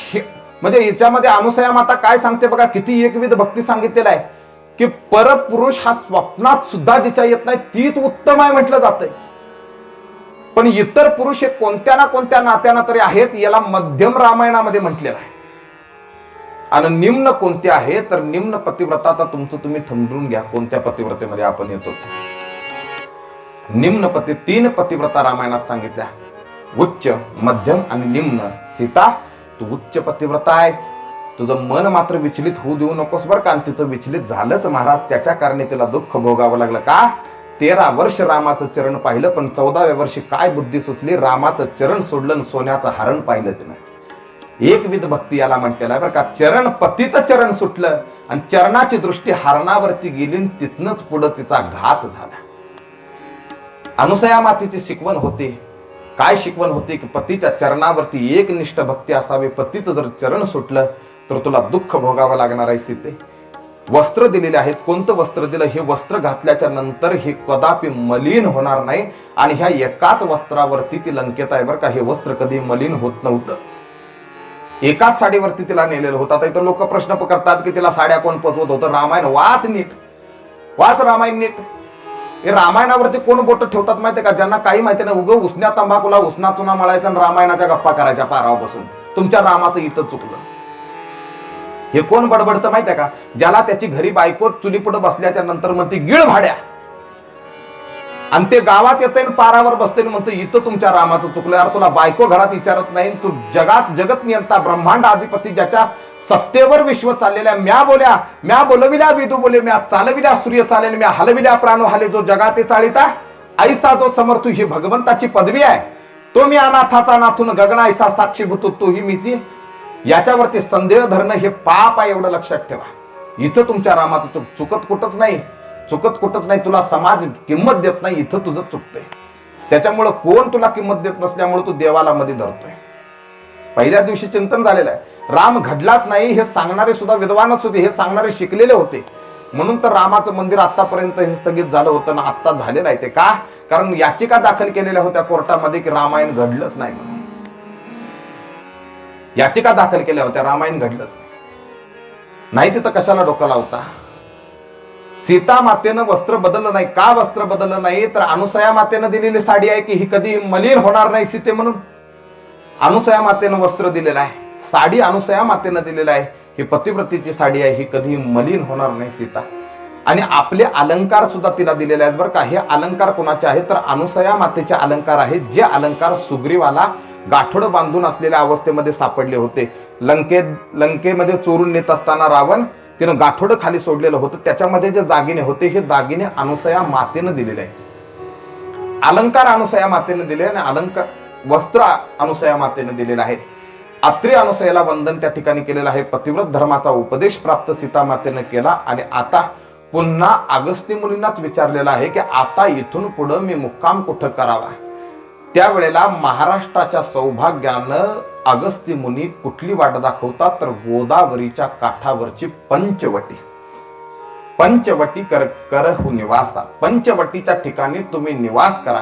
Speaker 1: म्हणजे याच्यामध्ये अनुसया माता काय सांगते बघा, किती एकविध भक्ती सांगितलेला आहे की परपुरुष हा स्वप्नात सुद्धा जिच्या येत नाही तीच उत्तम आहे म्हटलं जातंय. पण इतर पुरुष हे कोणत्या ना कोणत्या नात्यानं तरी आहेत, याला मध्यम रामायणामध्ये म्हटलेलं आहे. आणि निम्न कोणते आहे तर निम्न पतिव्रता आता तुमचं तुम्ही ठरवून घ्या कोणत्या पतिव्रतेमध्ये आपण येतो. निम्न 3 पतिव्रता रामायणात सांगितल्या, उच्च, मध्यम आणि निम्न. सीता, तू उच्च पतिव्रता आहेस. तुझं मन मात्र विचलित होऊ देऊ नकोस बरं का. आणि तिचं विचलित झालंच महाराज, त्याच्या कारणे तिला दुःख भोगावं लागलं. का? 13 वर्ष रामाचं चरण पाहिलं पण 14व्या वर्षी काय बुद्धी सुचली, रामाचं चरण सोडलं आणि सोन्याचं हरण पाहिलं तिनं. एकविध भक्ती याला म्हटलेला आहे बरं का. चरण, पतीचं चरण सुटलं आणि चरणाची दृष्टी हरणावरती गेली, तिथनच पुढं तिचा घात झाला. अनुसया मातेची शिकवण होती. काय शिकवण होती की पतीच्या चरणावरती एकनिष्ठ भक्ती असावी. पतीचं जर चरण सुटलं तर तुला दुःख भोगावं लागणार आहे सीते. वस्त्र दिलेले आहेत. कोणतं वस्त्र दिलं? हे वस्त्र घातल्याच्या नंतर हे कदापि मलिन होणार नाही. आणि ह्या एकाच वस्त्रावरती ती लंकेत आहे बरं का. हे वस्त्र कधी मलिन होत नव्हतं. एकाच साडीवरती तिला नेलेलं होतं. आता इथं लोक प्रश्न करतात की तिला साड्या कोण पचवत होतं. रामायण वाच नीट, वाच रामायण नीट. हे रामायणावरती कोण बोट ठेवतात माहितीये का? ज्यांना काही माहिती नाही. उगं उसन्या तंबाखूला उसना चुना मळायचा आणि रामायणाच्या गप्पा करायच्या पारावर बसून. तुमच्या रामाचं इथं चुकलं. हे कोण बडबडतं माहितीये का? ज्याला त्याची घरी बायको चुली पुढे बसल्याच्या नंतर म्हणते गिळ भाड्या, आणि ते गावात येते पारावर बसते म्हणते इथं तुमच्या रामाचं चुकलं. यार तुला बायको घरात विचारत नाही. तू जगत नियंता ब्रह्मांड अधिपती ज्याच्या सत्तेवर विश्व चाललेल्या, म्या बोलविल्या विदू बोले, म्या चालविल्या सूर्य चालेल, म्या हलविल्या प्राणो हाले, जो जगाते चालिता ऐसा जो समर्थू, ही भगवंताची पदवी आहे. तो मी अनाथाचा नाथून गगना ऐसा साक्षीभूत तोही मीची. याच्यावरती संदेह धरणं हे पाप आहे, एवढं लक्षात ठेवा. इथं तुमच्या रामाचं चुकत कुठंच नाही, चुकत कुठंच नाही. तुला समाज किंमत देत नाही, इथं तुझं चुकतंय. त्याच्यामुळं कोण तुला किंमत देत नसल्यामुळे तू देवाला मध्ये धरतोय. पहिल्या दिवशी चिंतन झालेलं आहे. राम घडलाच नाही हे सांगणारे सुद्धा विद्वानच होते, हे सांगणारे शिकलेले होते. म्हणून तर रामाचं मंदिर आतापर्यंत हे स्थगित झालं होतं ना, आत्ता झालेलं आहे ते. का? कारण याचिका दाखल केलेल्या होत्या कोर्टामध्ये की रामायण घडलंच नाही म्हणून. याचिका दाखल केल्या होत्या, रामायण घडलंच नाही. तिथं कशाला डोकं लावता? सीता मातेनं वस्त्र बदललं नाही. का वस्त्र बदललं नाही? तर अनुसया मातेनं दिलेली साडी आहे की ही कधी मलिन होणार नाही सीते म्हणून. अनुसया मातेनं वस्त्र दिलेलं आहे, साडी अनुसया मातेनं दिलेलं आहे. ही पतिव्रतीची साडी आहे, ही कधी मलिन होणार नाही सीता. आणि आपले अलंकार सुद्धा तिला दिलेले आहेत बरं का. हे अलंकार कोणाचे आहेत तर अनुसया मातेचे अलंकार आहेत. जे अलंकार सुग्रीवाला गाठोडं बांधून असलेल्या अवस्थेमध्ये सापडले होते. लंकेमध्ये चोरून नेत असताना रावण तिनं गाठोडं खाली सोडलेलं होतं. त्याच्यामध्ये जे दागिने होते हे दागिने अनुसया मातेनं दिलेले आहेत. अलंकार अनुसया मातेनं दिले आणि अलंकार वस्त्र अनुसया मातेनं दिलेलं आहे. अत्रि अनुसयाला वंदन त्या ठिकाणी केलेलं आहे. पतिव्रत धर्माचा उपदेश प्राप्त सीता मातेनं केला. आणि आता पुन्हा अगस्त्य मुनींनाच विचारलेलं आहे की आता इथून पुढं मी मुक्काम कुठं करावा. त्यावेळेला महाराष्ट्राच्या सौभाग्यानं अगस्ती मुनी कुठली वाट दाखवतात तर गोदावरीच्या काठावरची पंचवटी. पंचवटी करहु निवासा. पंचवटीच्या ठिकाणी तुम्ही निवास करा,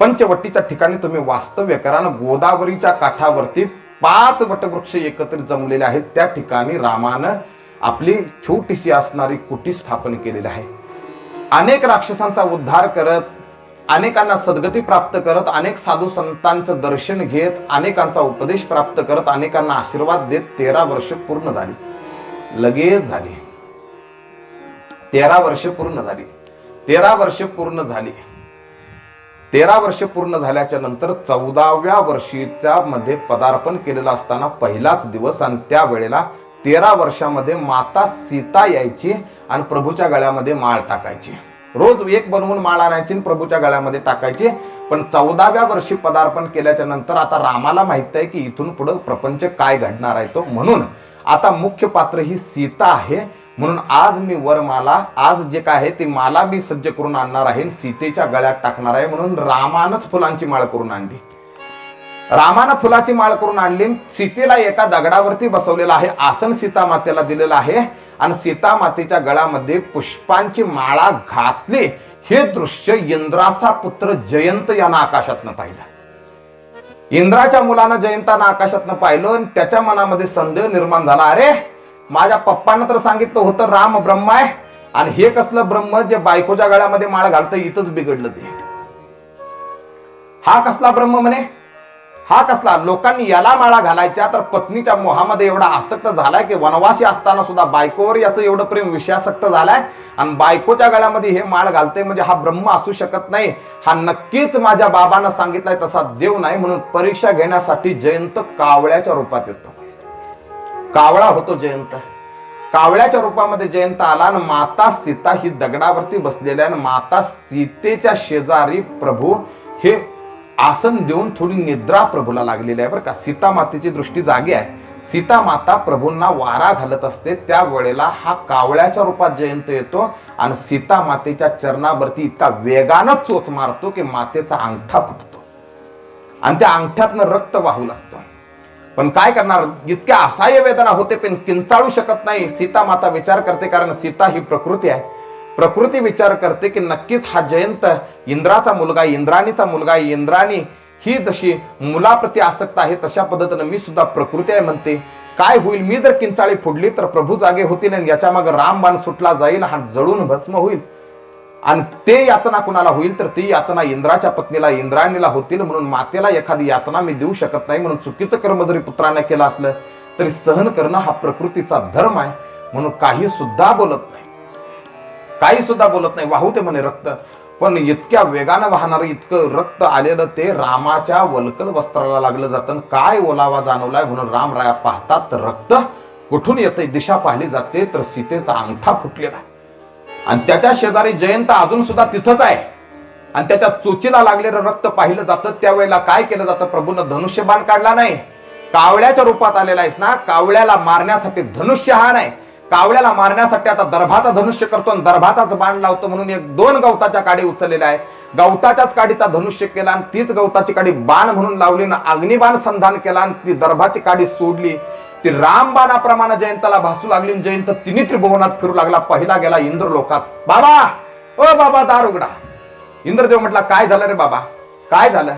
Speaker 1: पंचवटीच्या ठिकाणी तुम्ही वास्तव्य करा. आणि गोदावरीच्या काठावरती 5 वटवृक्ष एकत्रित जमलेले आहेत. त्या ठिकाणी रामानं आपली छोटीशी असणारी कुटी स्थापन केलेली आहे. अनेक राक्षसांचा उद्धार करत, अनेकांना सद्गती प्राप्त करत, अनेक साधू संतांचं दर्शन घेत, अनेकांचा उपदेश प्राप्त करत, अनेकांना आशीर्वाद देत 13 वर्ष पूर्ण झाली. लगेच झाली 13 वर्ष पूर्ण झाली. 13 वर्ष पूर्ण झाली. 13 वर्ष पूर्ण झाल्याच्या नंतर 14व्या वर्षीच्या मध्ये पदार्पण केलेलं असताना पहिलाच दिवस. आणि त्यावेळेला 13 वर्षामध्ये माता सीता यायची आणि प्रभूच्या गळ्यामध्ये माळ टाकायची. रोज एक बनवून माळ आणायची आणि प्रभूच्या गळ्यामध्ये टाकायची. पण 14व्या वर्षी पदार्पण केल्याच्या नंतर आता रामाला माहित आहे की इथून पुढे प्रपंच काय घडणार आहे तो. म्हणून आता मुख्य पात्र ही सीता आहे. म्हणून आज मी वरमाला, आज जे काय आहे ती माला मी सज्ज करून आणणार आहे, सीतेच्या गळ्यात टाकणार आहे. म्हणून रामानंच फुलांची माळ करून आणली. रामानं फुलाची माळ करून आणली. सीतेला एका दगडावरती बसवलेला आहे, आसन सीता मातेला दिलेलं आहे. आणि सीता मातेच्या गळ्यामध्ये पुष्पांची माळा घातली. हे दृश्य इंद्राचा पुत्र जयंत यानं आकाशातनं पाहिलं. इंद्राच्या मुलानं जयंतानं आकाशातनं पाहिलं आणि त्याच्या मनामध्ये संदेह निर्माण झाला, अरे माझ्या पप्पांना तर सांगितलं होतं राम ब्रह्म आहे, आणि हे कसलं ब्रह्म जे बायकोच्या गळ्यामध्ये माळ घालतं, इथंच बिघडलं ते. हा कसला ब्रह्म म्हणे, हा कसला. लोकांनी याला माळा घालायच्या तर पत्नीच्या मोहामध्ये एवढा आसक्त झालाय की वनवासी असताना सुद्धा बायकोवर याचं एवढं प्रेम विषयासक्त झालाय. आणि बायकोच्या गळ्यामध्ये हे माळ घालते म्हणजे हा ब्रह्म असू शकत नाही. हा नक्कीच माझ्या बाबांना सांगितलाय तसा देव नाही. म्हणून परीक्षा घेण्यासाठी जयंत कावळ्याच्या रूपात येतो. कावळा होतो जयंत. कावळ्याच्या रूपामध्ये जयंत आला आणि माता सीता ही दगडावरती बसलेल्या आणि माता सीतेच्या शेजारी प्रभू हे आसन देऊन थोडी निद्रा प्रभूला लागलेली आहे बरं का. सीता मातेची दृष्टी जागी आहे. सीता माता प्रभूंना वारा घालत असते. त्यावेळेला हा कावळ्याच्या रूपात जयंत येतो आणि सीता मातेच्या चरणावरती इतका वेगानं चोच मारतो की मातेचा अंगठा फुटतो आणि त्या अंगठ्यातनं रक्त वाहू लागतं. पण काय करणार, इतक्या असहाय्य वेदना होते पण किंचाळू शकत नाही. सीता माता विचार करते, कारण सीता ही प्रकृती आहे. प्रकृती विचार करते की नक्कीच हा जयंत इंद्राचा मुलगा, इंद्राणीचा मुलगा. इंद्राणी ही जशी मुलाप्रती आसक्त आहे तशा पद्धतीनं मी सुद्धा प्रकृती आहे म्हणते. काय होईल, मी जर किंचाळी फोडली तर प्रभू जागे होतील आणि याच्या मागे रामबाण सुटला जाईल, हा जळून भस्म होईल. आणि ते यातना कुणाला होईल तर ती यातना इंद्राच्या पत्नीला इंद्राणीला होतील. म्हणून मातेला एखादी यातना मी देऊ शकत नाही. म्हणून चुकीचं कर्म जरी पुत्राने केलं असलं तरी सहन करणं हा प्रकृतीचा धर्म आहे. म्हणून काही सुद्धा बोलत नाही, काही सुद्धा बोलत नाही. वाहू दे म्हणे रक्त. पण इतक्या वेगानं वाहणारं इतकं रक्त आलेलं ते रामाच्या वल्कल वस्त्राला लागलं जातं. काय ओलावा जाणवलाय म्हणून रामराया पाहतात तर रक्त कुठून येतंय. दिशा पाहिली जाते तर सीतेचा अंगठा फुटलेला आहे आणि त्याच्या शेजारी जयंत अजून सुद्धा तिथंच आहे आणि त्याच्या चोचीला लागलेलं रक्त पाहिलं जातं. त्यावेळेला काय केलं जातं, प्रभूनं धनुष्यबाण काढला नाही. कावळ्याच्या रूपात आलेला आहेस ना, कावळ्याला मारण्यासाठी धनुष्य हा नाही, कावळ्याला मारण्यासाठी आता दर्भाचा धनुष्य करतो आणि दर्भाचाच बाण लावतो. म्हणून 1-2 गवताच्या काडी उचललेल्या आहे. गवताच्याच काडीचा धनुष्य केला आणि तीच गवताची काडी बाण म्हणून लावली ना अग्निबाण संधान केला आणि ती दर्भाची काडी सोडली. ती रामबाणाप्रमाणे जयंताला भासू लागली. जयंत तिन्ही त्रिभुवनात फिरू लागला. पहिला गेला इंद्रलोकात. बाबा, ओ बाबा दार उघडा. इंद्रदेव म्हटला, काय झालं रे बाबा, काय झालं.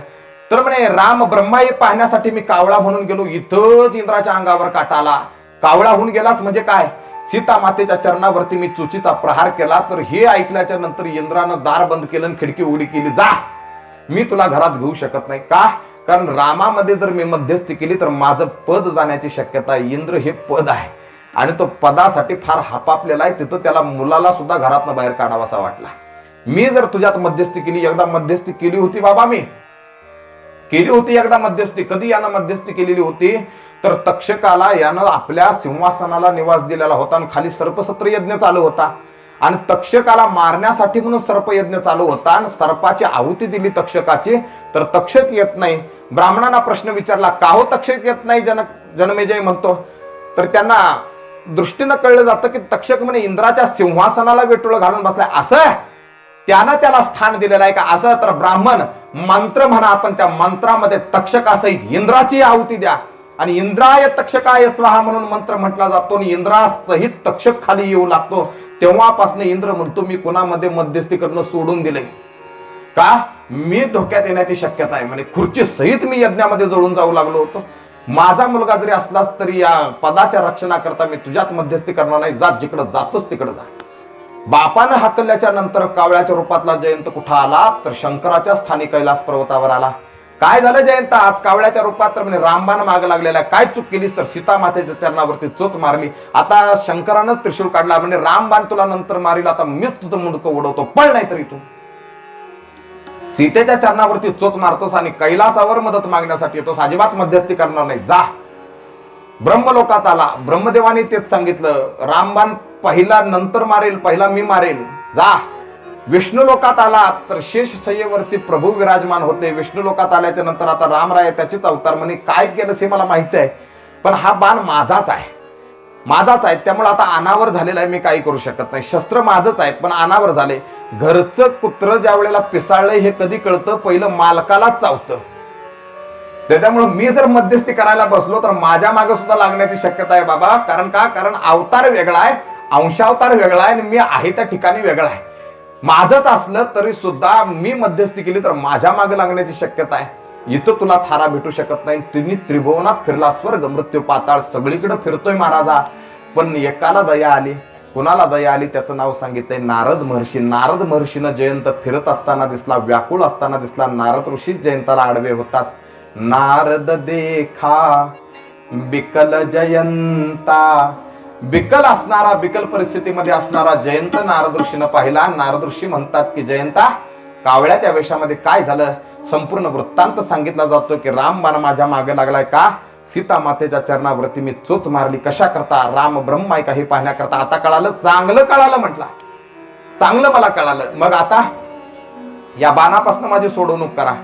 Speaker 1: तर म्हणे राम ब्रह्मा एक पाहण्यासाठी मी कावळा म्हणून गेलो. इथंच इंद्राच्या अंगावर काटा आला. कावळा होऊन गेलास म्हणजे काय, सीता मातेच्या चरणावरती मी चुचीचा प्रहार केला. तर हे ऐकल्याच्या नंतर इंद्रानं दार बंद केलं आणि खिडकी उघडी केली. जा, मी तुला घरात घेऊ शकत नाही. का, कारण रामामध्ये जर मी मध्यस्थी केली तर माझं पद जाण्याची शक्यता आहे. इंद्र हे पद आहे आणि तो पदासाठी फार हापापलेला आहे. तिथं त्याला मुलाला सुद्धा घरातनं बाहेर काढावासा वाटला. मी जर तुझ्यात मध्यस्थी केली, एकदा मध्यस्थी केली होती बाबा, मी केली होती एकदा मध्यस्थी. कधी यानं मध्यस्थी केलेली होती तर तक्षकाला यानं आपल्या सिंहासनाला निवास दिलेला होता आणि खाली सर्पसत्र यज्ञ चालू होता आणि तक्षकाला मारण्यासाठी म्हणून सर्पयज्ञ चालू होता आणि सर्पाची आहुती दिली तक्षकाची. तर तक्षक येत नाही. ब्राह्मणांना प्रश्न विचारला, का हो तक्षक येत नाही, जनमेजय म्हणतो. तर त्यांना दृष्टीनं कळलं जातं की तक्षक म्हणे इंद्राच्या सिंहासनाला वेटोळं घालून बसलाय, असं त्यानं त्याला स्थान दिलेलं आहे का. असं तर ब्राह्मण मंत्र म्हणा, आपण त्या मंत्रामध्ये तक्षकासहित इंद्राची आहुती द्या आणि इंद्राय तक्षकाय स्वाहा म्हणून मंत्र म्हटला जातो आणि इंद्रासहित तक्षक खाली येऊ लागतो. तेव्हापासून इंद्र म्हणतो मी कुणामध्ये मध्यस्थी करणं सोडून दिले, का मी धोक्यात येण्याची शक्यता आहे म्हणे. खुर्ची सहित मी यज्ञामध्ये जळून जाऊ लागलो होतो. माझा मुलगा जरी असलास तरी या पदाच्या रक्षणाकरता मी तुझ्यात मध्यस्थी करणार नाही. जा, जिकडं जातोस तिकडं जा. बापानं हाकलल्याच्या नंतर कावळ्याच्या रूपातला जयंत कुठं आला तर शंकराच्या स्थानी कैलास पर्वतावर आला. काय झालं जयंत आज कावळ्याच्या रूपात? तर म्हणे रामबाण माग लागलेला. काय चूक केलीस? तर सीता मातेच्या चरणावरती चोच मारली. आता शंकरानं त्रिशूळ काढला म्हणजे रामबाण तुला नंतर मारील, आता मीच तुझं मुंडकं उडवतो, पळ नाही तरी तू. सीतेच्या चरणावरती चोच मारतोस आणि कैलासावर मदत मागण्यासाठी येतोस, अजिबात मध्यस्थी करणार नाही. जा. ब्रह्मलोकात आला. ब्रह्मदेवाने तेच सांगितलं, रामबाण पहिला नंतर मारेल, पहिला मी मारेल. जा. विष्णू लोकात आला तर शेष शय्येवरती प्रभू विराजमान होते. विष्णू लोकात आल्याच्या नंतर आता रामराय त्याचेच अवतार म्हणे. काय केलं हे मला माहिती आहे, पण हा बाण माझाच आहे, माझाच आहे. त्यामुळे आता अनावर झालेला आहे, मी काही करू शकत नाही. शस्त्र माझंच आहे पण अनावर झाले. घरचं कुत्र ज्या वेळेला पिसाळलंय हे कधी कळतं? पहिलं मालकालाच चावतं. त्याच्यामुळे मी जर मध्यस्थी करायला बसलो तर माझ्या मागे सुद्धा लागण्याची शक्यता आहे बाबा. कारण का? कारण अवतार वेगळा आहे, अंशावतार वेगळा आहे आणि मी आहे त्या ठिकाणी वेगळा आहे. माझंच असलं तरी सुद्धा मी मध्यस्थी केली तर माझ्या मागे लागण्याची शक्यता आहे. इथं तुला थारा भेटू शकत नाही. तुम्ही त्रिभुवनात फिरला, स्वर्ग मृत्यू पाताळ सगळीकडे फिरतोय महाराजा. पण एकाला दया आली. कुणाला दया आली? त्याचं नाव सांगितलंय नारद महर्षी. नारद महर्षीनं जयंत फिरत असताना दिसला, व्याकुळ असताना दिसला. नारद ऋषी जयंताला आडवे होतात. नारद देखा बिकल जयंता. बिकल असणारा, बिकल परिस्थितीमध्ये असणारा जयंत नारद ऋषीनं पाहिला. नारद ऋषी म्हणतात की जयंता, कावळ्याच्या वेशामध्ये काय झालं? संपूर्ण वृत्तांत सांगितला जातो की रामबाण माझ्या मागे लागलाय. का? सीता मातेच्या चरणावरती मी चोच मारली. कशा करता? राम ब्रह्म आहे का हे पाहण्याकरता. आता कळालं, चांगलं कळालं म्हटला, चांगलं मला कळालं. मग आता या बाणापासून माझी सोडवणूक करा,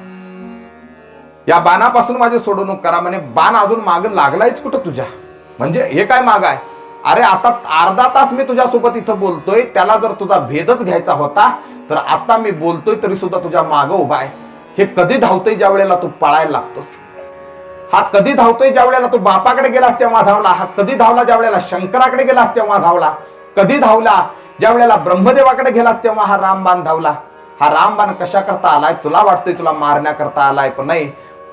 Speaker 1: या बाणापासून माझी सोडवणूक करा. म्हणे बाण अजून माग लागलायच कुठं तुझ्या? म्हणजे हे काय माग आहे? अरे आता अर्धा तास मी तुझ्यासोबत इथं बोलतोय, त्याला जर तुझा भेदच घ्यायचा होता तर आता मी बोलतोय तरी सुद्धा तुझ्या मागं उभा आहे. हे कधी धावतोय? ज्या वेळेला तू पळायला लागतोस. हा कधी धावतोय? ज्या वेळेला तू बापाकडे गेलास तेव्हा धावला. हा कधी धावला? ज्या वेळेला शंकराकडे गेलास तेव्हा धावला. कधी धावला? ज्या वेळेला ब्रह्मदेवाकडे गेलास तेव्हा हा रामबाण धावला. हा रामबाण कशा करता आलाय? तुला वाटतोय तुला मारण्याकरता आलाय, पण नाही,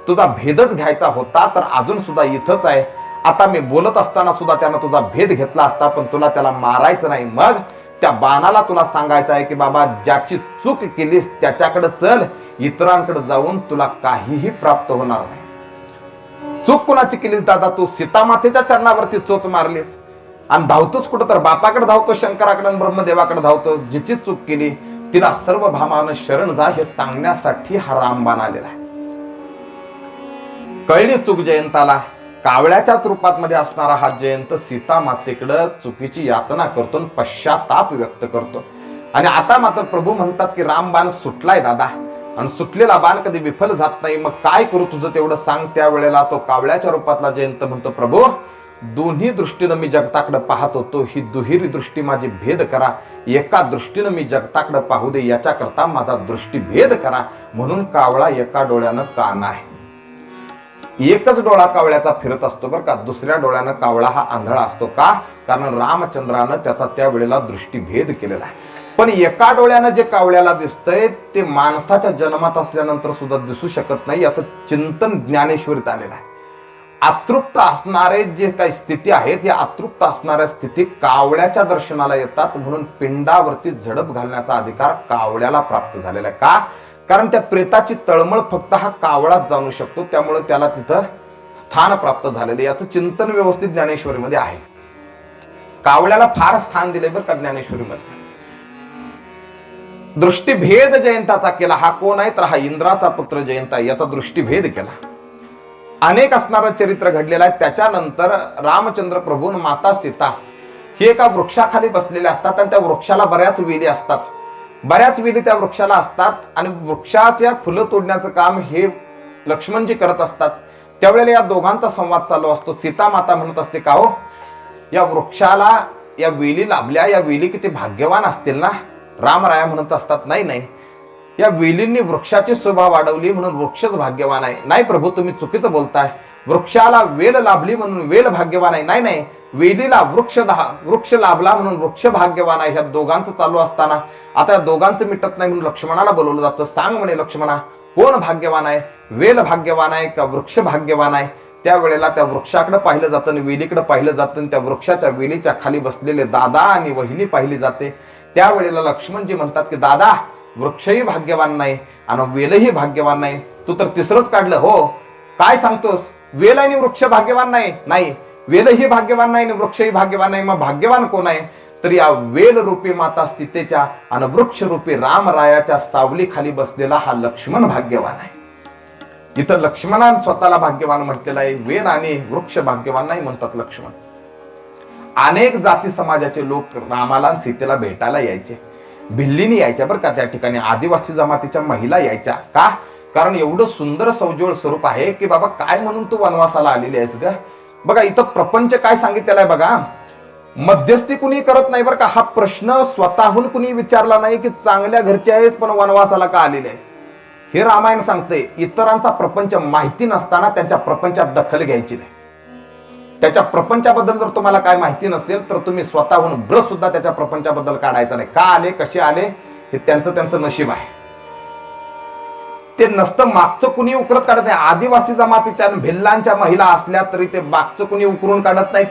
Speaker 1: तुझा भेदच घ्यायचा होता तर अजून सुद्धा इथंच आहे. आता मी बोलत असताना सुद्धा त्यानं तुझा भेद घेतला असता, पण तुला त्याला मारायचं नाही. मग त्या बाणाला तुला सांगायचं आहे की बाबा ज्याची चूक केलीस त्याच्याकडे चल, इतरांकडे जाऊन तुला काहीही प्राप्त होणार नाही. चूक कुणाची केलीस दादा? तू सीता मातेच्या चरणावरती चोच मारलीस आणि धावतोस कुठं? तर बापाकडे धावतोस, शंकराकडे, ब्रह्मदेवाकडे धावतोस. जिची चूक केली तिला सर्व भामानं शरण जा हे सांगण्यासाठी हा रामबाण आलेला आहे. कळली चूक जयंताला. कावळ्याच्याच रूपात मध्ये असणारा हा जयंत सीता मातेकडे चुकीची यातना करतो, पश्चाताप व्यक्त करतो. आणि आता मात्र प्रभू म्हणतात की रामबाण सुटलाय दादा, आणि सुटलेला बाण कधी विफल जात नाही. मग काय करू तुझं तेवढं सांग. त्यावेळेला तो कावळ्याच्या रूपातला जयंत म्हणतो, प्रभू दोन्ही दृष्टीनं मी जगताकडे पाहत होतो, ही दुहेरी दृष्टी माझी भेद करा. एका दृष्टीनं मी जगताकडे पाहू दे, याच्याकरता माझा दृष्टीभेद करा. म्हणून कावळा एका डोळ्यानं काना आहे. एकच डोळा कावळ्याचा फिरत असतो बरं का, दुसऱ्या डोळ्यानं कावळा हा आंधळा असतो. का? कारण रामचंद्रानं त्याचा त्यावेळेला दृष्टीभेद केलेला आहे. पण एका डोळ्यानं जे कावळ्याला दिसतंय ते माणसाच्या जन्मात असल्यानंतर सुद्धा दिसू शकत नाही. याचं चिंतन ज्ञानेश्वरीत आलेलं आहे. अतृप्त असणारे जे काही स्थिती आहेत, या अतृप्त असणाऱ्या स्थिती कावळ्याच्या दर्शनाला येतात. म्हणून पिंडावरती झडप घालण्याचा अधिकार कावळ्याला प्राप्त झालेला आहे. का? कारण त्या प्रेताची तळमळ फक्त हा कावळाच जाणू शकतो. त्यामुळे त्याला तिथं स्थान प्राप्त झालेले. याचं चिंतन व्यवस्थित ज्ञानेश्वरीमध्ये आहे. कावळ्याला फार स्थान दिले बरं का ज्ञानेश्वरीमध्ये. दृष्टीभेद जयंताचा केला. हा कोण आहे? तर हा इंद्राचा पुत्र जयंत आहे. याचा दृष्टीभेद केला. अनेक असणारं चरित्र घडलेलं आहे. त्याच्यानंतर रामचंद्र प्रभू माता सीता हे एका वृक्षाखाली बसलेले असतात आणि त्या वृक्षाला बऱ्याच वेली असतात. बऱ्याच वेली त्या वृक्षाला असतात आणि वृक्षाच्या फुलं तोडण्याचं काम हे लक्ष्मणजी करत असतात. त्यावेळेला या दोघांचा संवाद चालू असतो. सीता माता म्हणत असते, का हो या वृक्षाला या वेली लाभल्या, या वेली किती भाग्यवान असतील ना. रामराया म्हणत असतात, नाही नाही, या वेलींनी वृक्षाची शोभा वाढवली म्हणून वृक्षच भाग्यवान आहे. नाही प्रभू, तुम्ही चुकीचं बोलताय. वृक्षाला वेल लाभली म्हणून वेल भाग्यवान आहे. नाही नाही, वेलीला वृक्ष लाभला म्हणून वृक्ष भाग्यवान आहे. ह्या दोघांचं चालू असताना आता या दोघांचं मिटत नाही म्हणून लक्ष्मणाला बोलवलं जातं. सांग म्हणे लक्ष्मणा, कोण भाग्यवान आहे? वेल भाग्यवान आहे का वृक्ष भाग्यवान आहे? त्यावेळेला त्या वृक्षाकडे पाहिलं जातं आणि वेलीकडे पाहिलं जातं आणि त्या वृक्षाच्या वेलीच्या खाली बसलेले दादा आणि वहिनी पाहिली जाते. त्यावेळेला लक्ष्मणजी म्हणतात की दादा, वृक्षही भाग्यवान नाही आणि वेलही भाग्यवान नाही, तू तर तिसरंच काढलं. हो, काय सांगतोस? वेल आणि वृक्ष भाग्यवान नाही? नाही, वेलही भाग्यवान नाही आणि वृक्षही भाग्यवान नाही. मग भाग्यवान कोण आहे? तर या वेल रूपी माता सीतेच्या आणि वृक्ष रूपी रामरायाच्या सावली खाली बसलेला हा लक्ष्मण भाग्यवान आहे. इथं लक्ष्मणाने स्वतःला भाग्यवान म्हटलेलं आहे. वेल आणि वृक्ष भाग्यवान नाही म्हणतात लक्ष्मण. अनेक जाती समाजाचे लोक रामाला आणि सीतेला भेटायला यायचे. भिल्लीनी यायच्या बरं का. त्या ठिकाणी आदिवासी जमातीच्या महिला यायच्या. का? कारण एवढं सुंदर सौजोळ स्वरूप आहे की बाबा काय म्हणून तू वनवासाला आलेली आहेस ग. बघा इथं प्रपंच काय सांगितलेला आहे बघा. मध्यस्थी कुणी करत नाही बरं का. हा प्रश्न स्वतःहून कुणी विचारला नाही की चांगल्या घरची आहेस पण वनवासाला का आलेली आहेस. हे रामायण सांगते. इतरांचा प्रपंच माहिती नसताना त्यांच्या प्रपंचात दखल घ्यायची नाही. त्याच्या प्रपंचाबद्दल जर तुम्हाला काय माहिती नसेल तर तुम्ही स्वतःहून ब्रश सुद्धा त्याच्या प्रपंचाबद्दल काढायचा नाही. का आले, कसे आले, हे त्यांचं नशीब आहे. ते नसतं मागचं कुणी उकरत काढत नाही. आदिवासी जमातीच्या भिल्लांच्या महिला असल्या तरी ते मागचं कुणी उकरून काढत नाही.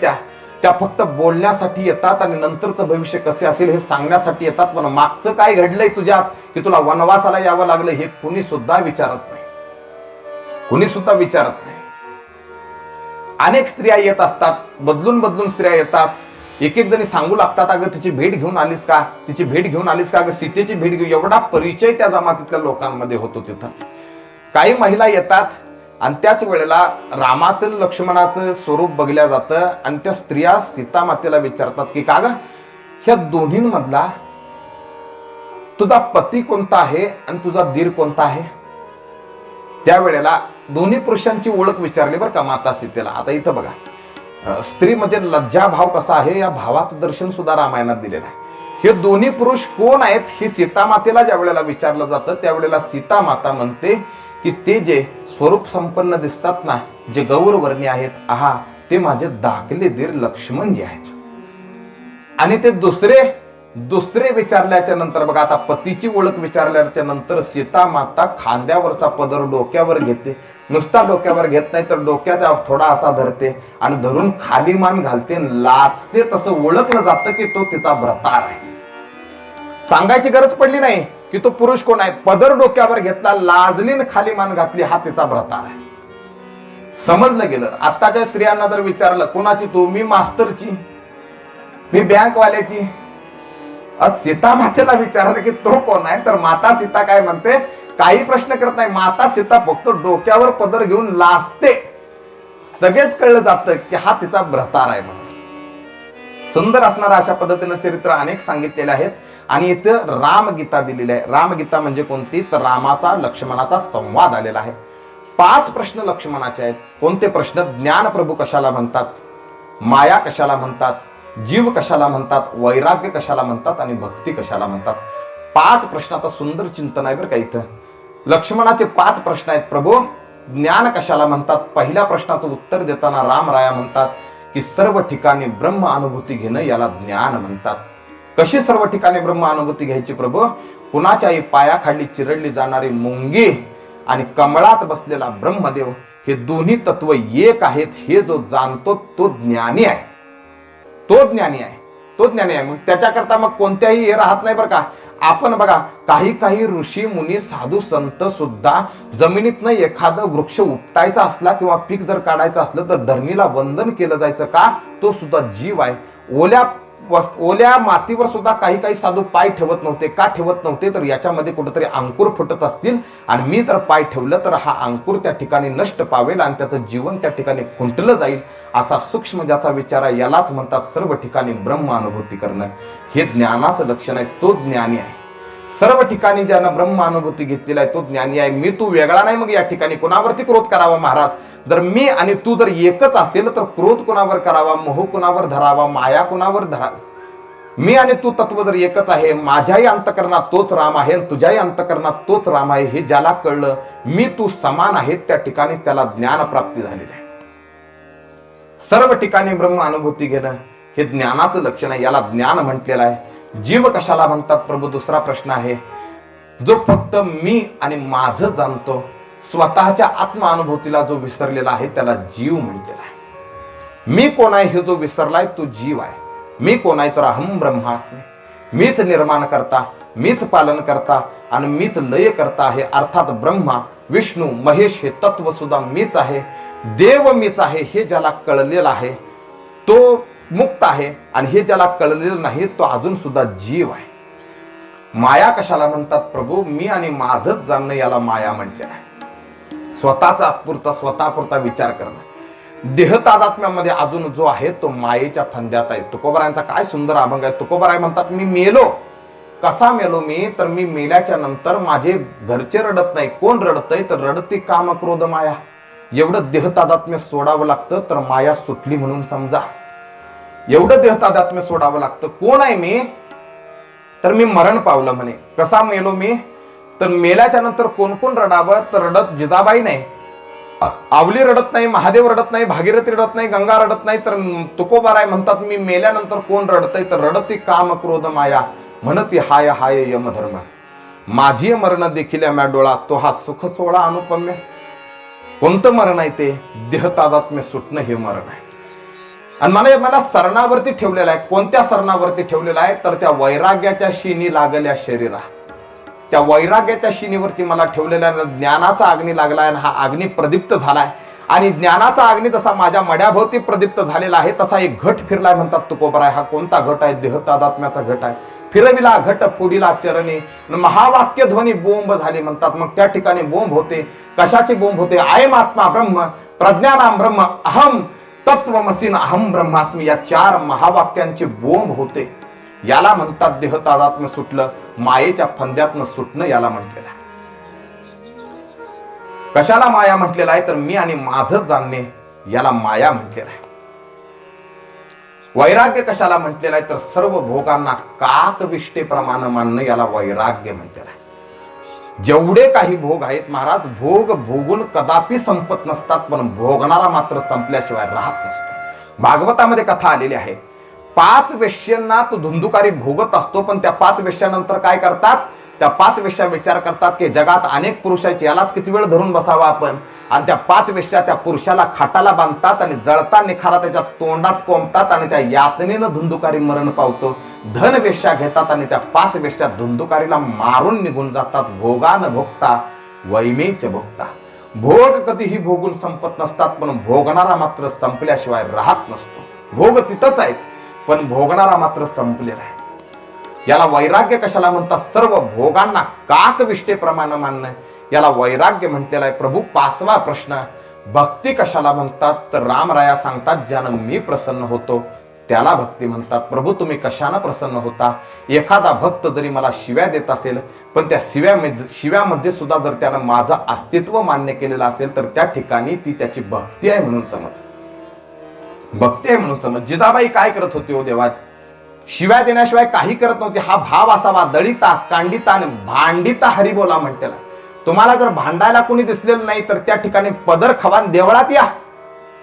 Speaker 1: त्या फक्त बोलण्यासाठी येतात आणि नंतरचं भविष्य कसे असेल हे सांगण्यासाठी येतात. पण मागचं काय घडलंय तुझ्यात की तुला वनवासाला यावं लागलं हे कुणी सुद्धा विचारत नाही. कुणी सुद्धा विचारत नाही. अनेक स्त्रिया येत असतात, बदलून स्त्रिया येतात. एक जणी सांगू लागतात, अगं तिची भेट घेऊन आलीस का, तिची भेट घेऊन आलीस का, अगं सीतेची भेट घेऊन. एवढा परिचय त्या जमातीतल्या लोकांमध्ये होतो. तिथं काही महिला येतात आणि त्याच वेळेला रामाचं लक्ष्मणाचं स्वरूप बघल्या जातं आणि त्या स्त्रिया सीता मातेला विचारतात की का ग, ह्या दोन्हींमधला तुझा पती कोणता आहे आणि तुझा दीर कोणता आहे. त्यावेळेला दोन्ही पुरुषांची ओळख विचारली बरं का माता सीतेला. आता इथं बघा, स्त्री म्हणजे लज्जा भाव कसा आहे या भावाचं दर्शन सुद्धा रामायणात दिलेलं आहे. हे दोन्ही पुरुष कोण आहेत हे सीता मातेला ज्या वेळेला विचारलं जातं त्यावेळेला सीता माता म्हणते की ते जे स्वरूप संपन्न दिसतात ना, जे गौरवर्णी आहेत, आहा ते माझे धाकले दीर लक्ष्मणजी आहेत. आणि ते दुसरे विचारल्याच्या नंतर बघा, आता पतीची ओळख विचारल्याच्या नंतर सीता माता खांद्यावरचा पदर डोक्यावर घेते. नुसता डोक्यावर घेत नाही तर डोक्याचा थोडा असा धरते आणि धरून खाली मान घालते, लाचते. तसं ओळखलं जातं की तो तिचा भ्रतार आहे. सांगायची गरज पडली नाही की तो पुरुष कोण आहे. पदर डोक्यावर घेतला, लाजलीन खाली मान घातली, हा तिचा भ्रतार आहे. समजलं गेलं. आताच्या स्त्रियांना जर विचारलं कोणाची तू, मी मास्तरची, मी बँकवाल्याची. आज सीता मातेला विचारलं की तो कोण आहे तर माता सीता काय म्हणते, काही प्रश्न करत नाही. माता सीता फक्त डोक्यावर पदर घेऊन लाजते. सगळेच कळलं जातं की हा तिचा भ्रतार आहे म्हणून. सुंदर असणारा अशा पद्धतीनं चरित्र अनेक सांगितलेले आहेत. आणि इथं रामगीता दिलेली आहे. रामगीता म्हणजे कोणती तर रामाचा लक्ष्मणाचा संवाद आलेला आहे. 5 प्रश्न लक्ष्मणाचे आहेत. कोणते प्रश्न? ज्ञान प्रभू कशाला म्हणतात, माया कशाला म्हणतात, जीव कशाला म्हणतात, वैराग्य कशाला म्हणतात आणि भक्ती कशाला म्हणतात. 5 प्रश्नाचं सुंदर चिंतन आहे बरं का. इथं लक्ष्मणाचे 5 प्रश्न आहेत. प्रभू ज्ञान कशाला म्हणतात. पहिल्या प्रश्नाचं उत्तर देताना रामराया म्हणतात की सर्व ठिकाणी ब्रह्म अनुभूती घेणं याला ज्ञान म्हणतात. कशी सर्व ठिकाणी ब्रह्म अनुभूती घ्यायची प्रभू? कुणाच्याही पायाखाली चिरडली जाणारी मुंगी आणि कमळात बसलेला ब्रह्मदेव हे दोन्ही तत्व एक आहेत हे जो जाणतो तो ज्ञानी आहे. तो ज्ञानी आहे. मग त्याच्याकरता मग कोणत्याही हे राहत नाही बरं का. आपण बघा, काही ऋषी मुनी साधू संत सुद्धा जमिनीतनं एखादं वृक्ष उपटायचा असला किंवा पीक जर काढायचं असलं तर धरणीला वंदन केलं जायचं. का? तो सुद्धा जीव आहे. ओल्या मातीवर सुद्धा काही साधू पाय ठेवत नव्हते. का ठेवत नव्हते तर याच्यामध्ये कुठेतरी अंकुर फुटत असतील आणि मी जर पाय ठेवलं तर हा अंकुर त्या ठिकाणी नष्ट पावेल आणि त्याचं जीवन त्या ठिकाणी खुंटलं जाईल. असा सूक्ष्म ज्याचा विचार आहे यालाच म्हणतात सर्व ठिकाणी ब्रह्म अनुभूती करणं. हे ज्ञानाचं लक्षण आहे. तो ज्ञानी आहे. सर्व ठिकाणी ज्यानं ब्रह्म अनुभूती घेतलेला आहे तो ज्ञानी आहे. मी तू वेगळा नाही. मग या ठिकाणी कोणावरती क्रोध करावा महाराज? जर मी आणि तू जर एकच असेल तर क्रोध कोणावर करावा, मोह कोणावर धरावा, माया कोणावर धरावी. मी आणि तू तत्व जर एकच आहे, माझ्याही अंतकरणात तोच राम आहे आणि तुझ्याही अंतकरणात तोच राम आहे, हे ज्याला कळलं, मी तू समान आहेत, त्या ठिकाणीच त्याला ज्ञान प्राप्ती झालेली आहे. सर्व ठिकाणी ब्रह्म अनुभूती घेणं हे ज्ञानाचं लक्षण आहे, याला ज्ञान म्हटलेलं आहे. जीव कशाला म्हणतात प्रभू? दुसरा प्रश्न आहे. जो फक्त मी आणि माझं जाणतो, स्वतःच्या आत्मानुभूतीला जो विसरलेला आहे, त्याला जीव म्हटलेला आहे. मी कोण आहे हे जो विसरलाय तो जीव आहे. मी कोण आहे तर अहम ब्रह्मास्मी, मीच निर्माण करता, मीच पालन करता आणि मीच लय करता आहे. अर्थात ब्रह्मा, विष्णू, महेश हे तत्व सुद्धा मीच आहे. देव मीच आहे हे ज्याला कळलेलं आहे तो मुक्त आहे, आणि हे ज्याला कळलेलं नाही तो अजून सुद्धा जीव आहे. माया कशाला म्हणतात प्रभू? मी आणि माझंच जाणणं याला माया म्हटलेलं आहे. स्वतःचा स्वतःपुरता विचार करणं. देह तादात्म्यामध्ये अजून जो आहे तो मायेच्या फंद्यात आहे. तुकोबारायांचा काय सुंदर अभंग आहे. तुकोबाराय म्हणतात, मी मेलो. कसा मेलो मी? तर मी मेल्याच्या नंतर माझे घरचे रडत नाही. कोण रडतंय? तर रडती काम क्रोध माया. एवढं देह तादात्म्य सोडावं लागतं तर माया सुटली म्हणून समजा. एवढं देह तादात्म्य सोडावं लागतं. कोण आहे मी? तर मी मरण पावलं म्हणे. कसा मेलो मी? तर मेल्याच्या नंतर कोण कोण रडावं? तर रडत जिजाबाई नाही, आवली रडत नाही, महादेव रडत नाही, भागीरथी रडत नाही, गंगा रडत नाही. तर तुकोबाराय म्हणतात, मी मेल्यानंतर कोण रडतंय? तर रडती काम क्रोध माया, म्हणती हाय हाय यमधर्म. माझी मरण देखील म्या डोळा, तो हा सुख सोळा अनुपम्य. कोणतं मरण आहे ते? देह तादात्म्य सुटणं हे मरण आहे. आणि मला सरणावरती ठेवलेला आहे. कोणत्या सरणावरती ठेवलेला आहे? तर त्या वैराग्याच्या शिनी लागल्या शरीरा, त्या वैराग्याच्या शिनीवरती मला ठेवलेला आहे. ज्ञानाचा अग्नी लागलाय आणि हा अग्नी प्रदीप्त झालाय. आणि ज्ञानाचा अग्नी जसा माझ्या मड्याभोवती प्रदीप्त झालेला आहे तसा एक घट फिरलाय म्हणतात तुकोबाराय. हा कोणता घट आहे? देह तादात्म्याचा घट आहे. फिरविला घट फोडिला चरणी, महावाक्य ध्वनी बोंब झाली म्हणतात. मग त्या ठिकाणी बोंब होते. कशाची बोंब होते? आयम आत्मा ब्रह्म, प्रज्ञानाम ब्रह्म, अहम तत्वमसीन अहम ब्रह्मास्मी, या 4 महावाक्यांची बोंब होते. याला म्हणतात देह तादात्म्य सुटलं. मायेच्या फंद्यातनं सुटणं याला म्हटलेलं आहे. कशाला माया म्हटलेला आहे? तर मी आणि माझं जाणणे याला माया म्हटलेलं आहे. वैराग्य कशाला म्हटलेलं आहे? तर सर्व भोगांना काकविष्टेप्रमाणे मानणं याला वैराग्य म्हटलेलं आहे. जेवढे काही भोग आहेत महाराज, भोग भोगून कदापि संपत नसतात, पण भोगणारा मात्र संपल्याशिवाय राहत नसतो. भागवतामध्ये कथा आलेली आहे. 5 वेश्यांना तो धुंदुकारी भोगत असतो, पण त्या 5 वेश्यानंतर काय करतात? त्या 5 वेश्या विचार करतात की जगात अनेक पुरुष आहेत, यालाच किती वेळ धरून बसावा आपण. आणि त्या 5 वेश्या त्या पुरुषाला खाटाला बांधतात आणि जळता निखारा त्याच्या तोंडात कोंबतात आणि त्या यातनेनं धुंदुकारी मरण पावतो. धन वेश्या घेतात आणि त्या 5 वेश्या धुंदुकारीला मारून निघून जातात. भोगान भोगता वैमेच भोगता. भोग कधीही भोगून संपत नसतात, पण भोगणारा मात्र संपल्याशिवाय राहत नसतो. भोग तिथंच आहेत, पण भोगणारा मात्र संपलेला आहे. याला वैराग्य कशाला म्हणतात? सर्व भोगांना काकविष्टेप्रमाणे मानणं याला वैराग्य म्हटलेला आहे. प्रभू 5वा प्रश्न, भक्ती कशाला म्हणतात? तर रामराया सांगतात, ज्यानं मी प्रसन्न होतो त्याला भक्ती म्हणतात. प्रभू तुम्ही कशानं प्रसन्न होता? एखादा भक्त जरी मला शिव्या देत असेल, पण त्या शिव्यामध्ये सुद्धा जर त्यानं माझं अस्तित्व मान्य केलेलं असेल, तर त्या ठिकाणी ती त्याची भक्ती आहे म्हणून समज. भक्ती आहे म्हणून समज. जिजाबाई काय करत होती हो देवा? शिव्या देण्याशिवाय काही करत नव्हती. हा भाव असावा. दळिता, कांडिता आणि भांडिता हरिबोला म्हणतेला. तुम्हाला जर भांडायला कोणी दिसलेलं नाही तर त्या ठिकाणी पदर खवान देवळात या,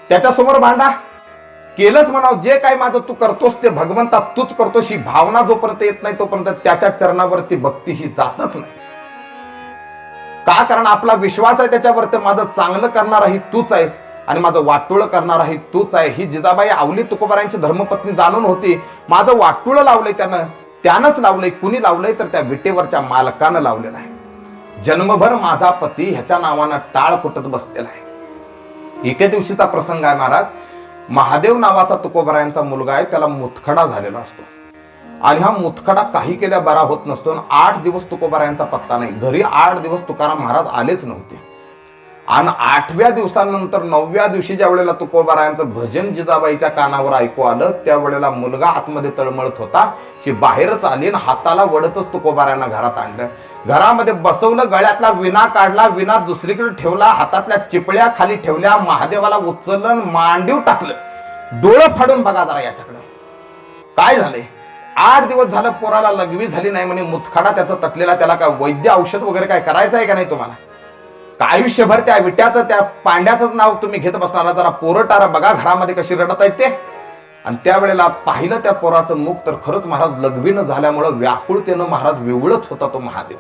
Speaker 1: त्याच्यासमोर भांडा. केलंच म्हणाव, जे काय माझं तू करतोस ते भगवंता तूच करतोस, ही भावना जोपर्यंत येत नाही तोपर्यंत त्याच्या चरणावरती भक्ती ही जातच नाही. का? कारण आपला विश्वास आहे त्याच्यावरती, माझं चांगलं करणार आहे तूच आहेस आणि माझं वाटोळं करणार आहे तूच आहे. ही जिजाबाई आवली तुकोबारायांची धर्मपत्नी जाणून होती. माझं वाटोळं लावलंय त्यानंच लावलंय. कुणी लावलंय? तर त्या विटेवरच्या मालकानं लावलेलं आहे. जन्मभर माझा पती ह्याच्या नावानं टाळ कुटत बसलेला आहे. एके दिवशीचा प्रसंग आहे महाराज. महादेव नावाचा तुकोबारायांचा मुलगा आहे, त्याला मुतखडा झालेला असतो आणि हा मुतखडा काही केल्या बरा होत नसतो. 8 दिवस तुकोबारायांचा पत्ता नाही. घरी 8 दिवस तुकाराम महाराज आलेच नव्हते. आणि 8व्या दिवसानंतर 9व्या दिवशी ज्या वेळेला तुकोबारायांचं भजन जिजाबाईच्या कानावर ऐकू आलं, त्यावेळेला मुलगा आतमध्ये तळमळत होता की बाहेरच आली आणि हाताला वडतच तुकोबारायांना घरात आणलं. घरामध्ये बसवलं, गळ्यातला विणा काढला, विणा दुसरीकडे ठेवला, हातातल्या चिपळ्या खाली ठेवल्या, महादेवाला उचललं, मांडीव टाकलं. डोळं फाडून बघा जरा याच्याकडे काय झालंय. 8 दिवस झालं पोराला लघवी झाली नाही म्हणे, मुतखडा त्याचा तटलेला, त्याला काय वैद्य औषध वगैरे काय करायचं आहे का नाही तुम्हाला? का आयुष्यभर त्या विट्याचं त्या पांड्याचंच नाव तुम्ही घेत बसणार? जरा पोरं टारा बघा घरामध्ये कशी रडत आहेत ते. आणि त्यावेळेला पाहिलं त्या पोराचं मुख तर खरंच महाराज लघवीनं झाल्यामुळं व्याकुळतेनं महाराज विवळत होता तो महादेव.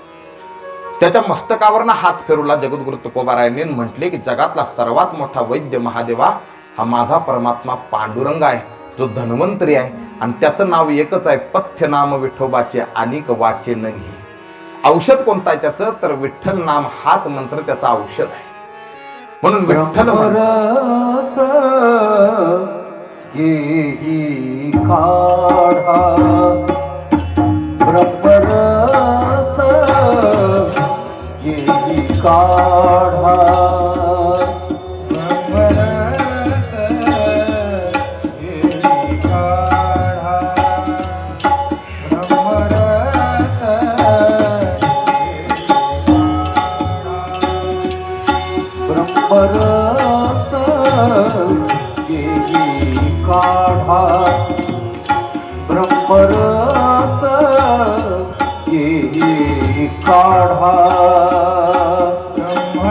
Speaker 1: त्याच्या मस्तकावरनं हात फिरवला जगद्गुरु तुकोबारायांनी, म्हटले की जगातला सर्वात मोठा वैद्य महादेवा हा माझा परमात्मा पांडुरंग आहे, जो धन्वंतरी आहे, आणि त्याचं नाव एकच आहे, पथ्य नाम विठोबाचे अनेक वाचे न घे. औषध कोणतं आहे त्याचं? तर विठ्ठल नाम हाच मंत्र त्याचं औषध आहे. म्हणून विठ्ठल
Speaker 2: ब्रह्मरस घेई काढा, ब्रह्मरस घेई काढा, ब्रह्मरस घेई काढा, ब्रह्मरस घेई काढा,
Speaker 4: ब्रह्मरस घेई काढा, ब्रह्मरस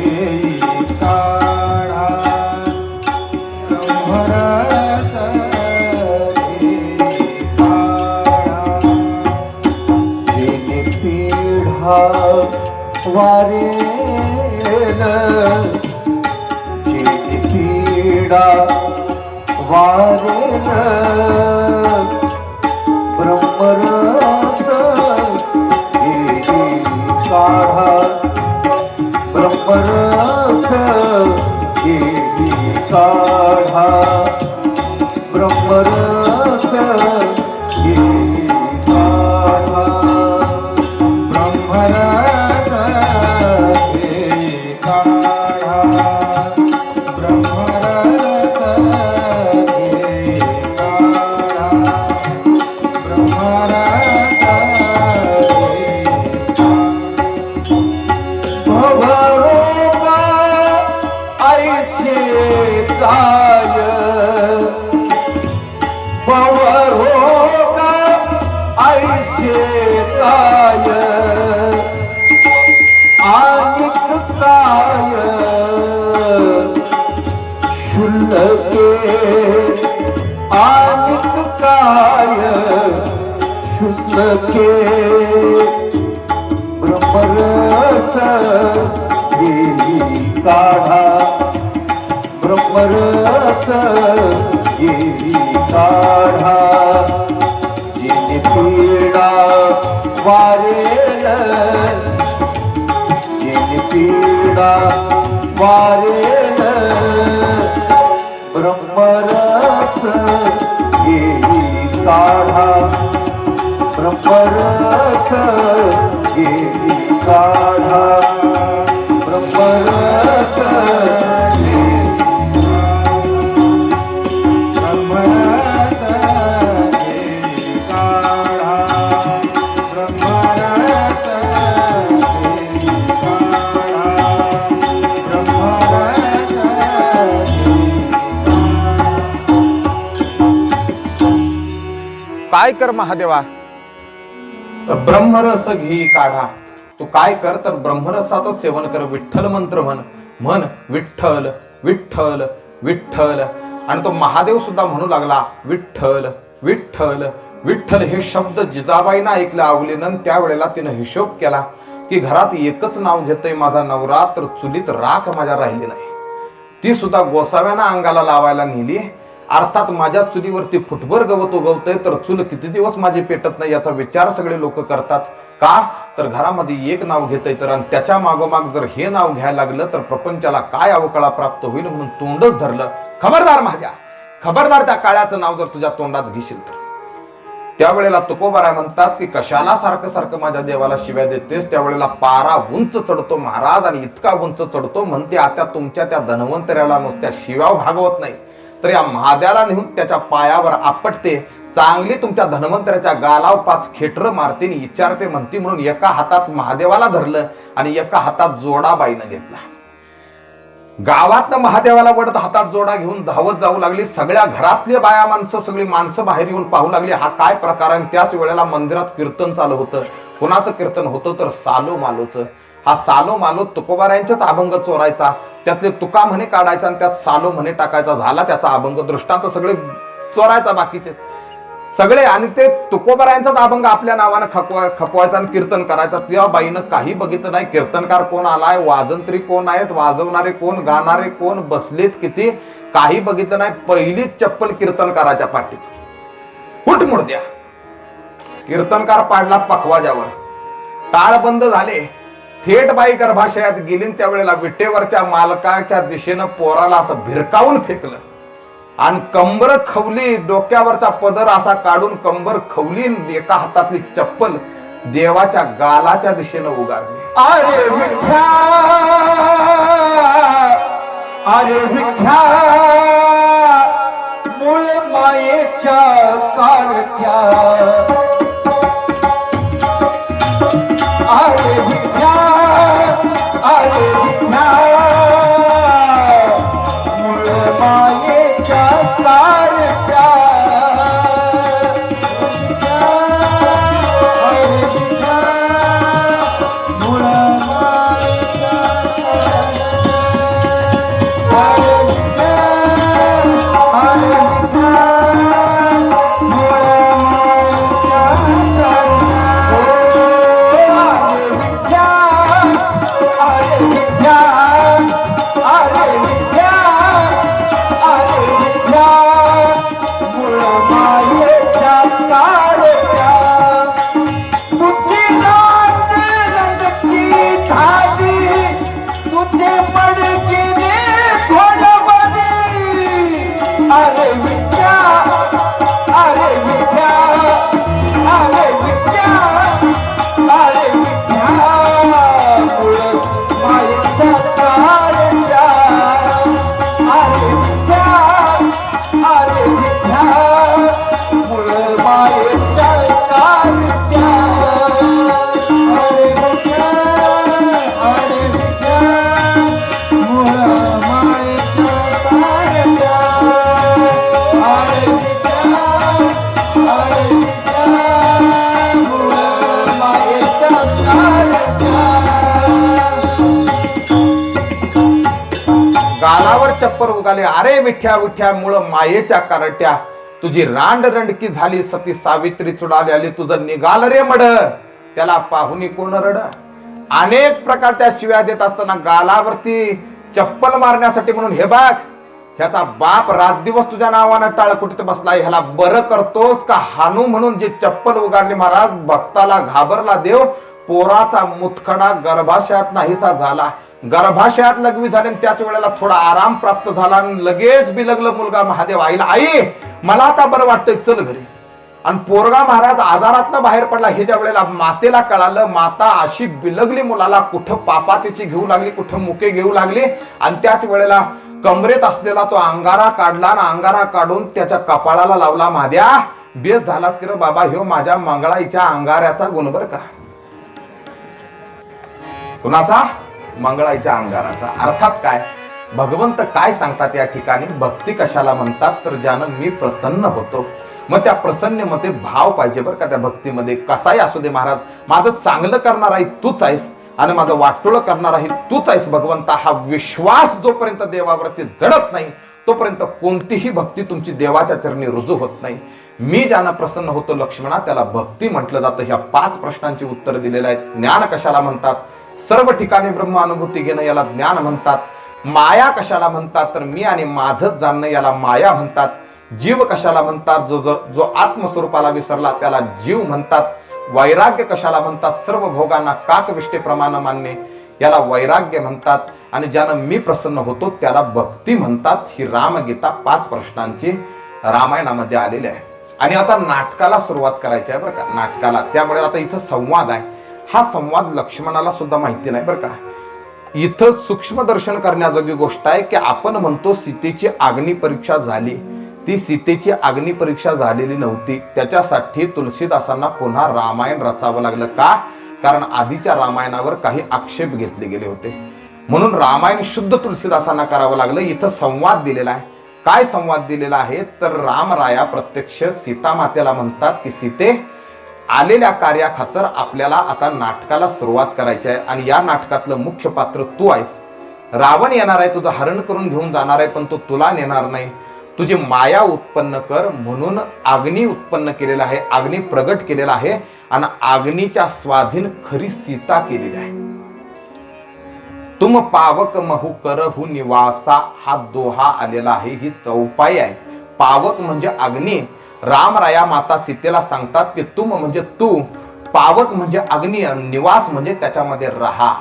Speaker 4: घेई काढा.
Speaker 2: जेने पीढा वारेल, जेने पीडा वारेल, ब्रह्मरस घेई काढा, ब्रह्मरस घेई काढा, ब्रह्मरस घेई काढा,
Speaker 4: ब्रह्मरस घेई काढा, ब्रह्मरस घेई काढा, ब्रह्मरस घेई
Speaker 2: भवरोगा ऐसे काय, भवरोगा ऐसे काय, आनिक काय शुल्लके, आनिक काय शुल्लके, ब्रह्मरस घेई काढा, ब्रह्मरस घेई काढा, जिने पीडा वारेल, जिने पीडा वारेल, ब्रह्मरस घेई काढा, ब्रह्मरस घेई काढा, ब्रह्मरस घेई
Speaker 4: ब्रह्मरस घेई काढा, ब्रह्मरस घेई काढा, ब्रह्मरस
Speaker 1: काय कर महादेवा? तर ब्रह्मरस घे काढा. तू काय कर तर ब्रह्मरसाचं सेवन कर, विठ्ठल मंत्र म्हण, म्हण विठ्ठल विठ्ठल विठ्ठल. आणि तो महादेव सुद्धा म्हणू लागला विठ्ठल विठ्ठल विठ्ठल. हे शब्द जिजाबाईनं ऐकलं आवलीनं. त्यावेळेला तिनं हिशोब केला की घरात एकच नाव घेतोय माझा नवरा, तर चुलीत राख माझ्या राहिली नाही. ती सुद्धा गोसाव्यानं अंगाला लावायला नेली. अर्थात माझ्या चुलीवरती फुटभर गवत उगवतंय, तर चूल किती दिवस माझी पेटत नाही याचा विचार सगळे लोक करतात. का तर घरामध्ये एक नाव घेतंय तर, आणि त्याच्या मागोमाग जर हे नाव घ्यायला लागलं तर प्रपंचाला काय अवकळा प्राप्त होईल म्हणून तोंडच धरलं. खबरदार महाद्या, खबरदार त्या काळ्याचं नाव जर तुझ्या तोंडात घेशील तर. त्यावेळेला तुकोबाराय म्हणतात की कशाला सारखं सारखं माझ्या देवाला शिव्या देतेस? त्यावेळेला पारा उंच चढतो महाराज, आणि इतका उंच चढतो म्हणते आता तुमच्या त्या धन्वंतऱ्याला नुसत्या शिव्या भागवत नाही, तर या महाद्याला नेऊन त्याच्या पायावर आपटते, चांगली तुमच्या धन्वंतऱ्याच्या गालाव 5 खेटर मारते आणि विचारते म्हणती. म्हणून एका हातात महादेवाला धरलं आणि एका हातात जोडाबाईनं घेतला. गावातनं महादेवाला वडत हातात जोडा घेऊन धावत जाऊ लागली. सगळ्या घरातली बाया माणसं सगळी माणसं बाहेर येऊन पाहू लागली हा काय प्रकार आहे. त्याच वेळेला मंदिरात कीर्तन चालू होतं. कोणाचं कीर्तन होतं तर सालो मालोचं. हा सालो मालो तुकोबारायांच्याच अभंग चोरायचा, त्यातले तुका म्हणे काढायचा आणि त्यात सालो म्हणे टाकायचा. झाला त्याचा अभंग. दृष्टांत सगळे चोरायचा बाकीचे सगळे, आणि ते तुकोबारायांचाच अभंग आपल्या नावानं खपवायचा आणि कीर्तन करायचा. त्या बाईनं काही बघितलं नाही. कीर्तनकार कोण आलाय, वाजंत्री कोण आहेत, वाजवणारे कोण, गाणारे कोण, बसलेत किती, काही बघितलं नाही. पहिलीच चप्पल कीर्तनकाराच्या पाठीत. फुट मुडद्या. कीर्तनकार पाडला पखवाजावर. टाळ बंद झाले. थेट बाई गर्भाशयात गेली. त्यावेळेला विटेवरच्या मालकाच्या दिशेनं पोराला असं भिरकावून फेकलं आणि कंबर खवली. डोक्यावरचा पदर असा काढून कंबर खवली. एका हातातली चप्पल देवाच्या गालाच्या दिशेनं उगारली.
Speaker 2: अरे विठ्ठा, अरे विठ्ठा, मूळ मायेच्या कारत्या. अरे विठ्ठा, अरे विठ्ठा, मूळ मायेच्या कारत्या. अरे विठ्ठा, मूळ मायेच्या कारत्या. अरे विठ्ठा, अरे विठ्ठा, मूळ मायेच्या कारत्या. अरे विठ्ठा, अरे विठ्ठा, अरे विठ्ठा, मूळ मायेच्या कारत्या. तुझी नाट रंगती झाली, तुझे मडकीने थोडबडी. अरे विठ्ठा, अरे विठ्ठा, अरे विठ्ठा, अरे विठ्ठा, मूळ मायेच्या कारत्या. अरे विठ्ठा, अरे विठ्ठा, मूळ मायेच्या कारत्या. अरे विठ्ठा, अरे विठ्ठा, मूळ मायेच्या कारत्या. अरे विठ्ठा, अरे विठ्ठा, मूळ मायेच्या कारत्या.
Speaker 1: गालावर चप्पर उगाले. अरे विठ्या विठ्या, मूळ मायेच्या कारट्या. तुझी रांड रंडकी झाली, सती सावित्री चुडाली आली. तुझं निघाल रे मड, त्याला पाहुनी कोण रड. अनेक प्रकारच्या शिव्या देत असताना गालावरती चप्पल मारण्यासाठी म्हणून हे बघ, ह्याचा बाप रात दिवस तुझ्या नावानं टाळकुटीत बसलाय, ह्याला बरं करतोस का हानू म्हणून जे चप्पल उगारली. महाराज भक्ताला घाबरला देव. पोराचा मुतखडा गर्भाशयात नाहीसा झाला. गर्भाशयात लघवी झाली. त्याच वेळेला थोडा आराम प्राप्त झाला आणि लगेच बिलगलं मुलगा महादेव आईला. आई, मला आता बरं वाटतंय, चल घरी. आणि पोरगा महाराज आजारातनं बाहेर पडला. हे ज्या वेळेला मातेला कळालं, माता अशी बिलगली मुलाला. कुठं पापातीची घेऊ लागली, कुठं मुके घेऊ लागली. आणि त्याच वेळेला कमरेत असलेला तो अंगारा काढला आणि अंगारा काढून त्याच्या कपाळाला लावला. महाद्या, बेस झालास की रे बाबा, ह्यो माझ्या मंगळाईच्या अंगाऱ्याचा गुणबर का. कुणाचा? मंगळाईच्या अंगाराचा. अर्थात काय, भगवंत काय सांगतात या ठिकाणी, भक्ती कशाला म्हणतात तर ज्यानं मी प्रसन्न होतो. मग त्या प्रसन्नमध्ये भाव पाहिजे बरं का त्या भक्तीमध्ये. कसाही असू दे महाराज, माझं चांगलं करणार आहे तूच आहेस आणि माझं वाटोळं करणार आहे तूच आहेस भगवंता. हा विश्वास जोपर्यंत देवावरती जडत नाही तोपर्यंत कोणतीही भक्ती तुमची देवाच्या चरणी रुजू होत नाही. मी ज्यानं प्रसन्न होतो लक्ष्मणा, त्याला भक्ती म्हटलं जातं. ह्या 5 प्रश्नांची उत्तर दिलेलं आहे. ज्ञान कशाला म्हणतात? सर्व ठिकाणी ब्रह्म अनुभूती घेणं याला ज्ञान म्हणतात. माया कशाला म्हणतात तर मी आणि माझंच जाणणं याला माया म्हणतात. जीव कशाला म्हणतात? जो आत्मस्वरूपाला विसरला त्याला जीव म्हणतात. वैराग्य कशाला म्हणतात? सर्व भोगांना काकविष्टेप्रमाणे मानणे याला वैराग्य म्हणतात. आणि ज्यानं मी प्रसन्न होतो त्याला भक्ती म्हणतात. ही रामगीता 5 प्रश्नांची रामायणामध्ये आलेली आहे. आणि आता नाटकाला सुरुवात करायची आहे बरं का, नाटकाला. त्यामुळे आता इथं संवाद आहे. हा संवाद लक्ष्मणाला सुद्धा माहिती नाही बरं का. इथं सूक्ष्म दर्शन करण्याजोगी गोष्ट आहे की आपण म्हणतो सीतेची अग्निपरीक्षा झाली. ती सीतेची अग्निपरीक्षा झालेली नव्हती. त्याच्यासाठी तुलसीदासांना पुन्हा रामायण रचावं लागलं. का? कारण आधीच्या रामायणावर काही आक्षेप घेतले गेले होते. म्हणून रामायण शुद्ध तुलसीदासांना करावं लागलं. इथं संवाद दिलेला आहे. काय संवाद दिलेला आहे तर रामराया प्रत्यक्ष सीता मातेला म्हणतात की सीते, आलेल्या कार्याखातर आपल्याला आता नाटकाला सुरुवात करायची आहे आणि या नाटकातलं मुख्य पात्र तू आहेस. रावण येणार आहे, तुझं हरण करून घेऊन जाणार आहे, पण तो तुला नेणार नाही. तुझी माया उत्पन्न कर म्हणून अग्नी उत्पन्न केलेला आहे, अग्नी प्रगट केलेला आहे आणि अग्नीच्या स्वाधीन खरी सीता केलेली आहे. तुम पावक महू करहु निवासा हा दोहा आलेला आहे. ही चौपाई आहे. पावक म्हणजे अग्नी. रामराया माता सीतेला सांगतात की तुम म्हणजे तू, पावक म्हणजे अग्नी, निवास म्हणजे त्याच्यामध्ये राहा.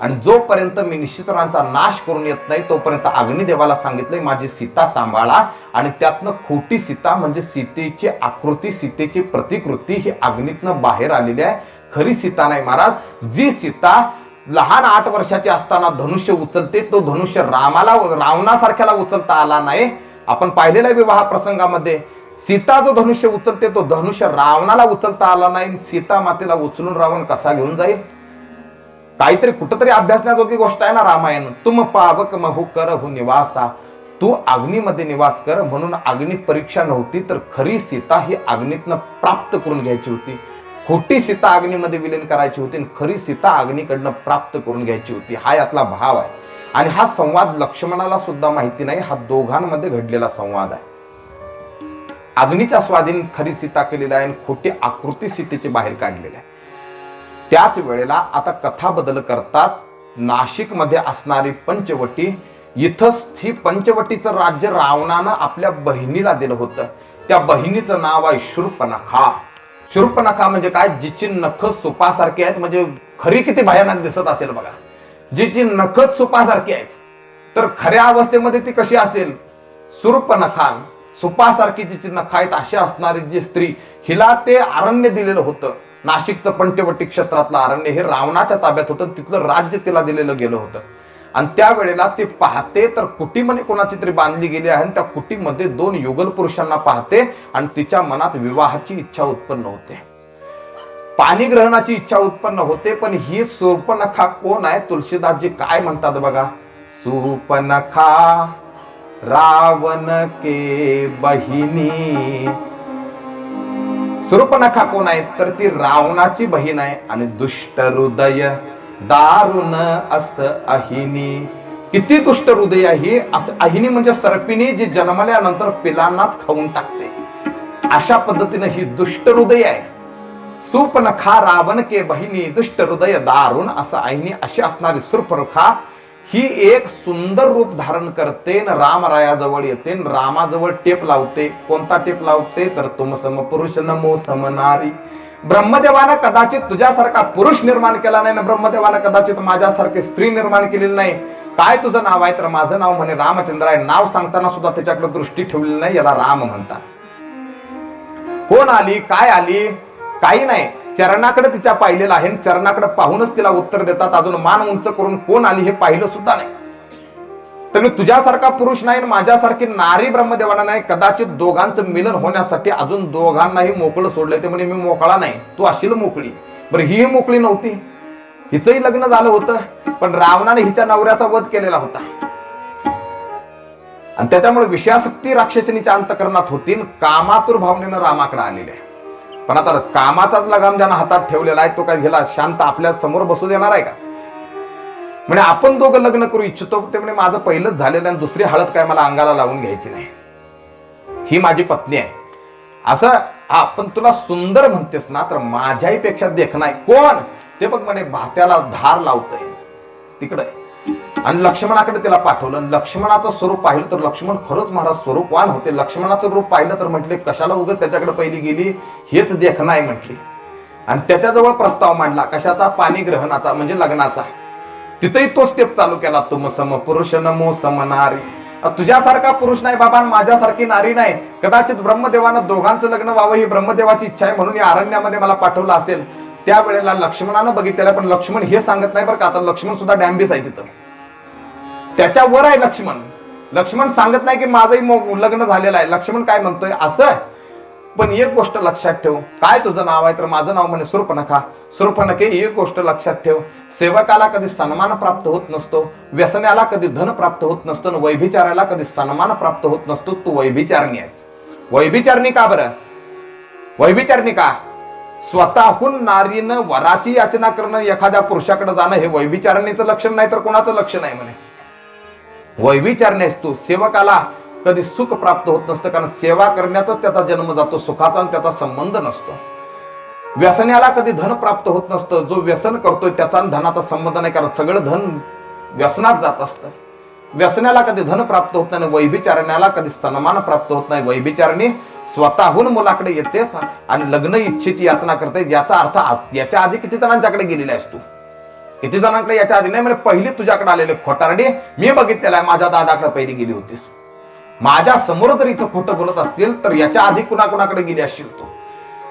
Speaker 1: आणि जोपर्यंत मी निश्चितरांचा नाश करून येत नाही तोपर्यंत अग्निदेवाला सांगितलंय माझी सीता सांभाळा. आणि त्यातनं खोटी सीता म्हणजे सीतेची आकृती, सीतेची प्रतिकृती ही अग्नीतनं बाहेर आलेली आहे. खरी सीता नाही महाराज. जी सीता लहान 8 वर्षाची असताना धनुष्य उचलते, तो धनुष्य रावणासारख्याला उचलता आला नाही. आपण पाहिलेल्या विवाह प्रसंगामध्ये सीता जो धनुष्य उचलते तो धनुष्य रावणाला उचलता आला नाही. सीता मातेला उचलून रावण कसा घेऊन जाईल? काहीतरी कुठंतरी अभ्यासण्याजोगी गोष्ट आहे ना रामायण. तुम पावक महू करहु निवासा, तू अग्नीमध्ये निवास कर. म्हणून अग्नी परीक्षा नव्हती तर खरी सीता ही अग्नीतनं प्राप्त करून घ्यायची होती. खोटी सीता अग्नीमध्ये विलीन करायची होती आणि खरी सीता अग्नीकडनं प्राप्त करून घ्यायची होती. हा यातला भाव आहे. आणि हा संवाद लक्ष्मणाला सुद्धा माहिती नाही. हा दोघांमध्ये घडलेला संवाद आहे. अग्नीच्या स्वाधीन खरी सीता केलेला आहे आणि खोटी आकृती सीतेची बाहेर काढलेली आहे. त्याच वेळेला आता कथा बदल करतात. नाशिक मध्ये असणारी पंचवटी, इथंच ही पंचवटीचं राज्य रावणानं आपल्या बहिणीला दिलं होतं. त्या बहिणीचं नाव आहे शूर्पणखा. शूर्पणखा म्हणजे काय? जिची नख सुपासारखी आहेत. म्हणजे खरी किती भयानक दिसत असेल बघा. जिची नखच सुपासारखी आहेत तर खऱ्या अवस्थेमध्ये ती कशी असेल? शूर्पणखा, सुपासारखी जिची नख आहेत अशी असणारी जी स्त्री, हिला ते अरण्य दिलेलं होतं. नाशिकचं पंचवटी क्षेत्रातलं अरण्य हे रावणाच्या ताब्यात होतं. तिथलं राज्य तिला दिलेलं गेलं होतं. आणि त्यावेळेला ती पाहते तर कुटीमध्ये कोणाची तरी बांधली गेली आहे. त्या कुटीमध्ये 2 युगल पुरुषांना पाहते आणि तिच्या मनात विवाहाची इच्छा उत्पन्न होते, पाणी ग्रहणाची इच्छा उत्पन्न होते. पण ही शूर्पणखा कोण आहे? तुलसीदासजी काय म्हणतात बघा. शूर्पणखा रावण के बहिणी. शूर्पणखा कोण आहे तर ती रावणाची बहीण आहे. आणि दुष्ट हृदय दारुण अस अहिनी. किती दुष्ट हृदय ही. असं अहिनी म्हणजे सर्पिणी, जी जन्मल्यानंतर पिलांनाच खाऊन टाकते. अशा पद्धतीने ही दुष्ट हृदय आहे. शूर्पणखा रावण के बहिणी, दुष्ट हृदय दारुण असं अहिनी. अशी असणारी शूर्पणखा ही एक सुंदर रूप धारण करते, रामरायाजवळ येते, रामाजवळ टेप लावते. कोणता टेप लावते तर तुम सम पुरुष नमो सम नारी. ब्रह्मदेवानं कदाचित तुझ्यासारखा पुरुष निर्माण केला नाही ना ब्रह्मदेवानं कदाचित माझ्यासारखी स्त्री निर्माण केलेली नाही. काय तुझं नाव आहे तर माझं नाव म्हणे रामचंद्र आहे. नाव सांगताना सुद्धा त्याच्याकडे दृष्टी ठेवलेली नाही. याला राम म्हणतात. कोण आली, काय आली, काही नाही. चरणाकडे तिच्या पाहिलेलं आहे. चरणाकडे पाहूनच तिला उत्तर देतात. अजून मान उंच करून कोण आली हे पाहिलं सुद्धा नाही. तर मी तुझ्यासारखा पुरुष नाही, माझ्यासारखी नारी ब्रह्मदेवाला नाही. कदाचित दोघांचं मिलन होण्यासाठी अजून दोघांनाही मोकळं सोडलंय. ते म्हणजे मी मोकळा नाही, तू अशील मोकळी. बरं, ही मोकळी नव्हती. हिचंही लग्न झालं होतं पण रावणाने हिच्या नवऱ्याचा वध केलेला होता. आणि त्याच्यामुळे विषयासक्ती राक्षसिणीच्या अंतकरणात होती. कामातुर भावनेनं रामाकडे आलेले आहे. पण आता कामाचाच लगाम ज्यानं हातात ठेवलेला आहे तो काय गेला शांत आपल्या समोर बसू देणार आहे का? म्हणजे आपण दोघं लग्न करू इच्छितो ते म्हणजे माझं पहिलंच झालेलं आणि दुसरी हळद काय मला अंगाला लावून घ्यायची नाही. ही माझी पत्नी आहे असं. हा, पण तुला सुंदर म्हणतेस ना तर माझ्याही पेक्षा देखणं आहे. कोण ते बघ म्हणे भात्याला धार लावतंय तिकडे. आणि लक्ष्मणाकडे तिला पाठवलं. लक्ष्मणाचं स्वरूप पाहिलं तर लक्ष्मण खरंच महाराज स्वरूपवान होते. लक्ष्मणाचं रूप पाहिलं तर म्हटले कशाला उगाच त्याच्याकडे पहिली गेली, हेच देखणं आहे म्हटली. आणि त्याच्याजवळ प्रस्ताव मांडला कशाचा? पाणी ग्रहणाचा म्हणजे लग्नाचा. तिथेही तो स्टेप चालू केला. तुम सम पुरुष नमो सम नारी. तुझ्यासारखा पुरुष नाही बाबा, माझ्यासारखी नारी नाही. कदाचित ब्रह्मदेवानं दोघांचं लग्न व्हावं ही ब्रह्मदेवाची इच्छा आहे म्हणून या अरण्यामध्ये मला पाठवलं असेल. त्यावेळेला लक्ष्मणानं बघितलेलं पण लक्ष्मण हे सांगत नाही बरं का. आता लक्ष्मण सुद्धा डॅम्बिस आहे तिथं, त्याच्यावर आहे लक्ष्मण. लक्ष्मण सांगत नाही की माझंही लग्न झालेलं आहे. लक्ष्मण काय म्हणतोय असं पण एक गोष्ट लक्षात ठेव, काय तुझं नाव आहे तर माझं नाव म्हणे शूर्पणखा. शूर्पणखे एक गोष्ट लक्षात ठेव, सेवकाला कधी सन्मान प्राप्त होत नसतो, व्यसनाला कधी धन प्राप्त होत नसतं, आणि वैभिचाराला कधी सन्मान प्राप्त होत नसतो. तू वैभिचारणी आहेस. वैभिचारणी का बरं? वैभिचारणी का? स्वतःहून नारीनं वराची याचना करणं, एखाद्या पुरुषाकडे जाणं हे वैभिचारणीचं लक्षण नाही तर कोणाचं लक्षण आहे म्हणे. वैभिचारणी आहेस तू. सेवकाला कधी सुख प्राप्त होत नसतं, कारण सेवा करण्यातच त्याचा जन्म जातो, सुखाचा आणि त्याचा संबंध नसतो. व्यसनाला कधी धन प्राप्त होत नसतं, जो व्यसन करतोय त्याचा आणि धनाचा संबंध नाही, कारण सगळं धन व्यसनात जात असतं. व्यसनाला कधी धन प्राप्त होत नाही, वैभिचारण्याला कधी सन्मान प्राप्त होत नाही. वैभिचारणी स्वतःहून मुलाकडे येतेस आणि लग्न इच्छेची यातना करते. याचा अर्थ याच्या आधी किती जणांच्याकडे गेलेला आहेस तू? किती जणांकडे याच्या आधी नाही म्हणजे पहिली तुझ्याकडे आलेले खोटारडी मी बघितलेला आहे. माझ्या दादाकडे पहिली गेली होतीस. माझ्या समोर जर इथं खोटं बोलत असतील तर याच्या आधी कुणाकुणाकडे गेली असशील तू?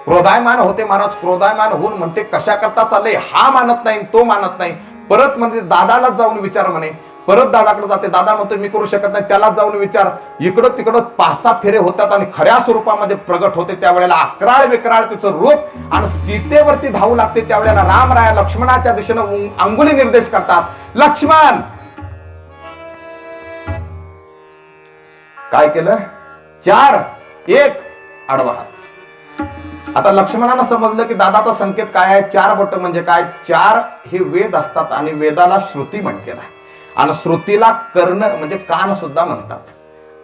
Speaker 1: क्रोधायमान होते महाराज. क्रोधायमान होऊन म्हणते कशा करता चाललंय, हा मानत नाही, तो मानत नाही. परत म्हणजे दादालाच जाऊन विचार म्हणे. परत दादाकडे जाते. दादा म्हणतो मी करू शकत नाही. त्यालाच जाऊन विचार. इकडं तिकडं 5-6 फेरे होतात आणि खऱ्या स्वरूपामध्ये प्रगट होते. त्यावेळेला अकराळ विकराळ तिचं रूप आणि सीतेवरती धावू लागते. त्यावेळेला रामराया लक्ष्मणाच्या दिशेनं अंगुली निर्देश करतात. लक्ष्मण काय केलं? 4-1 आडवा हात. आता लक्ष्मणानं समजलं की दादाचा संकेत काय आहे. 4 बोट म्हणजे काय? 4 हे वेद असतात आणि वेदाला श्रुती म्हटलेलं आहे. आणि श्रुतीला कर्ण म्हणजे कान सुद्धा म्हणतात.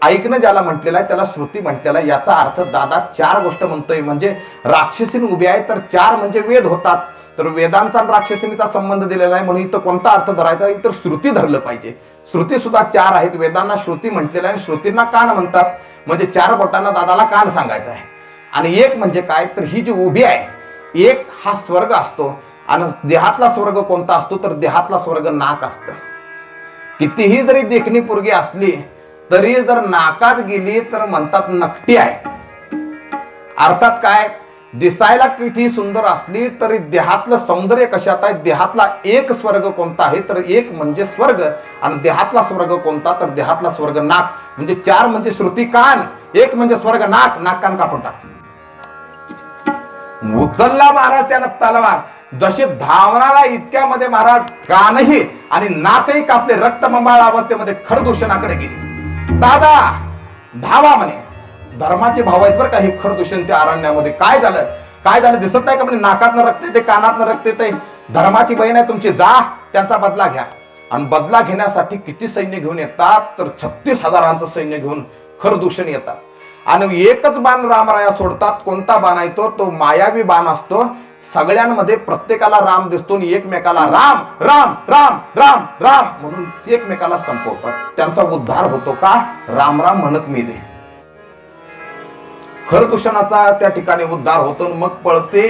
Speaker 1: ऐकणं ज्याला म्हटलेलं आहे त्याला श्रुती म्हटलेलं आहे. याचा अर्थ दादा 4 गोष्ट म्हणतोय. म्हणजे राक्षसीन उभी आहे तर 4 म्हणजे वेद होतात. तर वेदांचा आणि राक्षसीचा संबंध दिलेला आहे. म्हणून इथं कोणता अर्थ धरायचा तर श्रुती धरलं पाहिजे. श्रुती सुद्धा 4 आहेत. वेदांना श्रुती म्हटलेलं आहे. श्रुतींना कान म्हणतात. म्हणजे 4 बोटांना दादाला कान सांगायचा आहे. आणि 1 म्हणजे काय तर ही जी उभी आहे, 1 हा स्वर्ग असतो. आणि देहातला स्वर्ग कोणता असतो तर देहातला स्वर्ग नाक असतं. कितीही जरी देखणी पोरगी असली तरी जर नाकात गेली तर म्हणतात नकटी आहे. अर्थात काय, दिसायला किती सुंदर असली तरी देहातलं सौंदर्य कशात आहे? देहातला 1 स्वर्ग कोणता आहे तर 1 म्हणजे स्वर्ग. आणि देहातला स्वर्ग कोणता तर देहातला स्वर्ग नाक. म्हणजे 4 म्हणजे श्रुती कान, 1 म्हणजे स्वर्ग नाक. नाक कान कापून टाक. उचलला महाराज त्यानं तलवार. जसे धावणारा इतक्यामध्ये महाराज कानही आणि नाकही कापले. रक्तबंबाळ अवस्थेमध्ये खरदूषणाकडे गेली. दादा धावा म्हणे. धर्माचे भाव आहेत बरं का हे खरदूषण त्या अरण्यामध्ये. काय झालं? काय झालं दिसत नाही का म्हणे? नाकातनं रक्त येते, कानातनं रक्त येते. धर्माची बहीण आहे तुमची, जा त्यांचा बदला घ्या. आणि बदला घेण्यासाठी किती सैन्य घेऊन येतात तर 36,000 सैन्य घेऊन खरदूषण येतात. आणि एकच बाण रामराया सोडतात. कोणता बाण आहे तो मायावी बाण असतो. सगळ्यांमध्ये प्रत्येकाला राम दिसतो आणि एकमेकाला राम राम राम राम राम म्हणून एकमेकाला संपवतात. त्यांचा उद्धार होतो का? राम राम म्हणत मेले. खरदूषणाचा त्या ठिकाणी उद्धार होतो. मग पळते,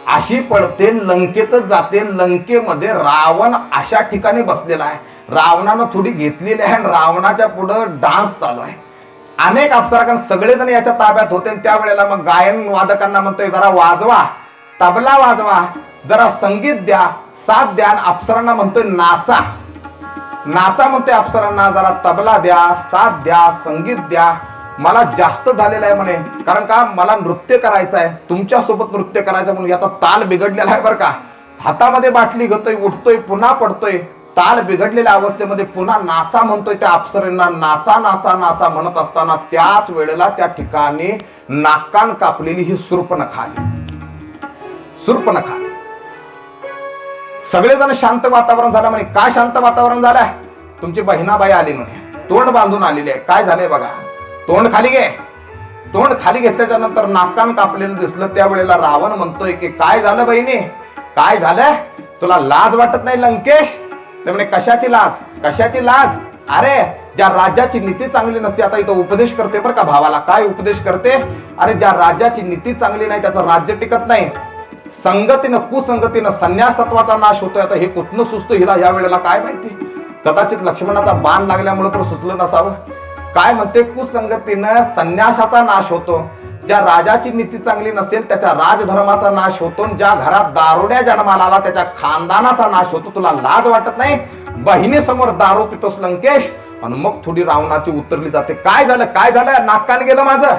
Speaker 1: अशी पळते, लंकेतच जाते. लंकेमध्ये रावण अशा ठिकाणी बसलेला आहे. रावणानं थोडी घेतलेली आहे आणि रावणाच्या पुढं डान्स चालू आहे. अनेक अप्सरा सगळेजण याच्या ताब्यात होते. त्यावेळेला मग गायन वादकांना म्हणतोय जरा वाजवा, तबला वाजवा, जरा संगीत द्या, साथ द्या. अप्सरांना म्हणतोय नाचा, नाचा म्हणतोय अप्सरांना, जरा तबला द्या, साथ द्या, संगीत द्या. मला जास्त झालेलं आहे म्हणे, कारण का मला नृत्य करायचं आहे, तुमच्यासोबत नृत्य करायचं म्हणून. आता ताल बिघडलेला आहे बरं का. हातामध्ये बाटली घेतोय, उठतोय, पुन्हा पडतोय. ताल बिघडलेल्या अवस्थेमध्ये पुन्हा नाचा म्हणतोय त्या अप्सरेंना. नाचा नाचा नाचा म्हणत असताना त्याच वेळेला त्या ठिकाणी नाकान कापलेली ही शूर्पणखा आली. शूर्पणखा आली. सगळेजण शांत वातावरण झालं म्हणे. काय शांत वातावरण झालंय? तुमची बहिणाबाई आली म्हणे, तोंड बांधून आलेली आहे. काय झालंय बघा, तोंड खाली घे. तोंड खाली घेतल्याच्या नंतर नाकान कापलेलं दिसलं. त्यावेळेला रावण म्हणतोय की काय झालं बहिणी, काय झालं? तुला लाज वाटत नाही लंकेश? ते म्हणे कशाची लाज, कशाची लाज? अरे ज्या राज्याची नीती चांगली नसते, आता इथं उपदेश करते बरं का भावाला. काय उपदेश करते? अरे ज्या राज्याची नीती चांगली नाही त्याचं राज्य टिकत नाही. संगतीनं कुसंगतीनं संन्यास तत्वाचा नाश होतोय. आता हे कुठनं सुचतं हिला या वेळेला काय माहिती? कदाचित लक्ष्मणाचा बाण लागल्यामुळे तर सुचलं नसावं. काय म्हणते? कुसंगतीनं संन्यासाचा नाश होतो. ज्या राजाची नीती चांगली नसेल त्याच्या राजधर्माचा नाश होतो. ज्या घरात दारुड्या जन्माला आला त्याच्या खानदानाचा नाश होतो. तुला लाज वाटत नाही? बहिणीसमोर दारू पितोस लंकेश? आणि मग थोडी रावणाची उतरली जाते. काय झालं, काय झालं? नाकान गेलं माझं.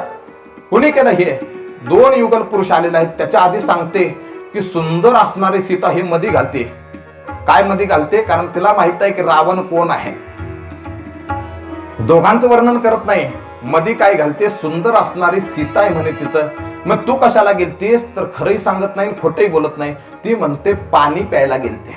Speaker 1: कुणी केलं हे? 2 युगल पुरुष आलेले आहेत. त्याच्या आधी सांगते की सुंदर असणारी सीता हे मध्ये घालते. काय मध्ये घालते? कारण तिला माहित आहे की रावण कोण आहे. दोघांचं वर्णन करत नाही, मध्ये काय घालते? सुंदर असणारी सीता आहे म्हणे तिथं. मग तू कशाला गेलतीस? तर खरंही सांगत नाही, खोटंही बोलत नाही. ती म्हणते पाणी प्यायला गेलते.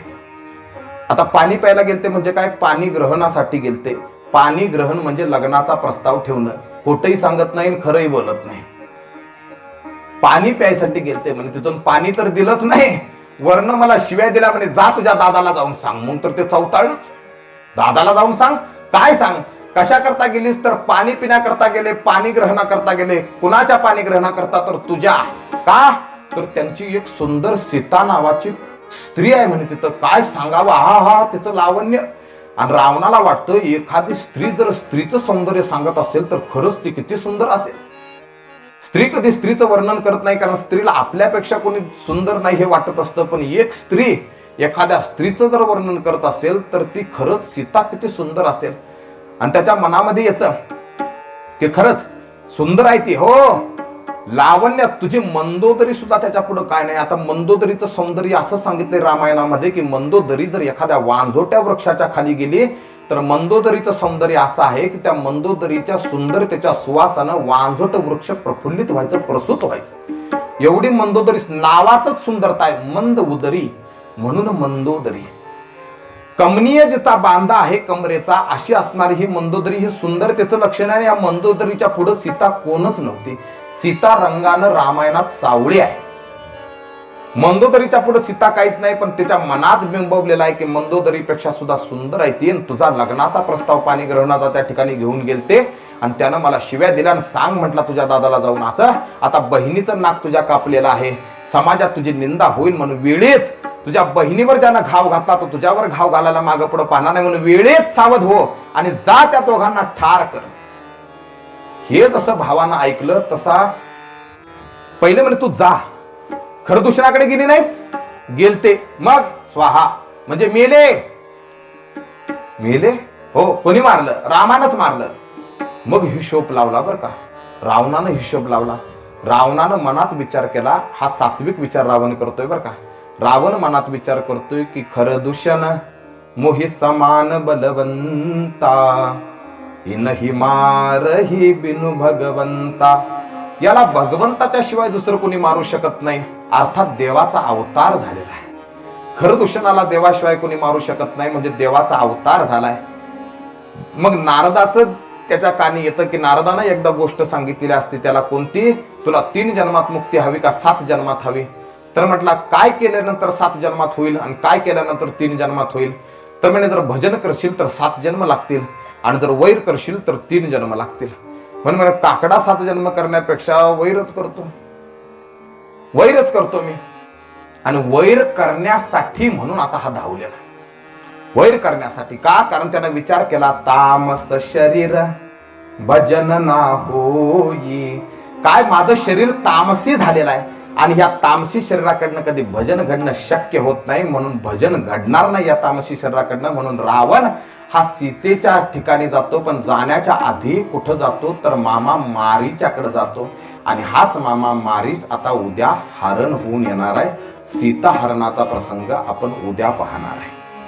Speaker 1: आता पाणी प्यायला गेलते म्हणजे काय? पाणी ग्रहणासाठी गेलते. पाणी ग्रहण म्हणजे लग्नाचा प्रस्ताव ठेवणं. खोटंही सांगत नाही, खरंही बोलत नाही. पाणी प्यायसाठी गेलते म्हणे. तिथून पाणी तर दिलंच नाही, वर्ण मला शिव्या दिल्या म्हणे. जा तुझ्या दादाला जाऊन सांग. मग तर ते चौताळ, दादाला जाऊन सांग. काय सांग? कशा करता गेलीस? तर पाणी पिण्याकरता गेले, पाणी ग्रहणा करता गेले. कुणाच्या पाणी ग्रहणा करता? तर तुझ्या. का? तर त्यांची एक सुंदर सीता नावाची स्त्री आहे म्हणे तिथं. काय सांगावं, हा हा तिचं लावण्य. आणि रावणाला वाटतं एखादी स्त्री जर स्त्रीचं सौंदर्य सांगत असेल तर खरंच ती किती सुंदर असेल. स्त्री कधी स्त्रीचं वर्णन करत नाही, कारण स्त्रीला आपल्यापेक्षा कोणी सुंदर नाही हे वाटत असतं. पण एक स्त्री एखाद्या स्त्रीचं जर वर्णन करत असेल तर ती खरंच सीता किती सुंदर असेल. आणि त्याच्या मनामध्ये येतं की खरंच सुंदर आहे ती. हो, लावण्य, तुझी मंदोदरी सुद्धा त्याच्या पुढे काय नाही. आता मंदोदरीचं सौंदर्य असं सांगितलंय रामायणामध्ये की मंदोदरी जर एखाद्या वांझोट्या वृक्षाच्या खाली गेली तर मंदोदरीचं सौंदर्य असं आहे की त्या मंदोदरीच्या सुंदरतेच्या सुवासानं वांझोट वृक्ष प्रफुल्लित व्हायचं, प्रसूत व्हायचं. एवढी मंदोदरी, नावातच सुंदरता आहे, मंद उदरी म्हणून मंदोदरी. कमनीय जिचा बांधा आहे कमरेचा, अशी असणारी ही मंदोदरी ही सुंदरतेचं लक्षण आहे. या मंदोदरीच्या पुढे सीता कोणच नव्हती. सीता रंगानं रामायणात सावळी आहे. मंदोदरीच्या पुढे सीता काहीच नाही, पण तिच्या मनात बिंबवलेला आहे की मंदोदरीपेक्षा सुद्धा सुंदर आहे ती. तुझा लग्नाचा प्रस्ताव पाणी ग्रहणाचा त्या ठिकाणी घेऊन गेलते आणि त्यानं मला शिव्या दिल्या आणि सांग म्हटला तुझ्या दादाला जाऊन असं. आता बहिणीचं नाक तुझ्या कापलेलं आहे, समाजात तुझी निंदा होईल म्हणून वेळेच तुझ्या बहिणीवर ज्यानं घाव घातला तो तुझ्यावर घाव घालायला मागं पुढं पाहणार नाही, म्हणून वेळेत सावध हो आणि जा त्या दोघांना ठार कर. हे जसं भावानं ऐकलं तसा पहिले म्हणे तू जा. खरं दुसऱ्याकडे गेली नाहीस? गेलते. मग स्वाहा म्हणजे मेले. मेले? हो. कोणी मारलं? रामानंच मारलं. मग हिशोब लावला बरं का, रावणानं हिशोब लावला. रावणानं मनात विचार केला, हा सात्विक विचार रावण करतोय बरं का. रावण मनात विचार करतोय की खरं दूषण मोही समान बलवंता, इनही मारही बिनु भगवंता. याला भगवंताच्या शिवाय दुसरं कोणी मारू शकत नाही. अर्थात देवाचा अवतार झालेला आहे. खरं दूषणाला देवाशिवाय कोणी मारू शकत नाही, म्हणजे देवाचा अवतार झालाय. मग नारदाचं त्याच्या कानी येतं की नारदानं एकदा गोष्ट सांगितलेली असते त्याला. कोणती? तुला 3 जन्मात मुक्ती हवी का 7 जन्मात हवी? तर म्हटला काय केल्यानंतर 7 जन्मात होईल आणि काय केल्यानंतर 3 जन्मात होईल? तर म्हणे जर भजन करशील तर 7 जन्म लागतील आणि जर वैर करशील तर 3 जन्म लागतील. म्हणून काकडा 7 जन्म करण्यापेक्षा वैरच करतो, वैरच करतो मी. आणि वैर करण्यासाठी म्हणून आता हा धावलेला. वैर करण्यासाठी का? कारण त्यानं विचार केला तामस शरीर भजन ना होई. काय माझं शरीर तामसी झालेलं आहे आणि ह्या तामसी शरीराकडनं कधी भजन घडणं शक्य होत नाही, म्हणून भजन घडणार नाही या तामसी शरीराकडनं. म्हणून रावण हा सीतेच्या ठिकाणी जातो, पण जाण्याच्या आधी कुठं जातो तर मामा मारीच्याकडे जातो. आणि हाच मामा मारीच आता उद्या हरण होऊन येणार आहे. सीता हरणाचा प्रसंग आपण उद्या पाहणार आहे.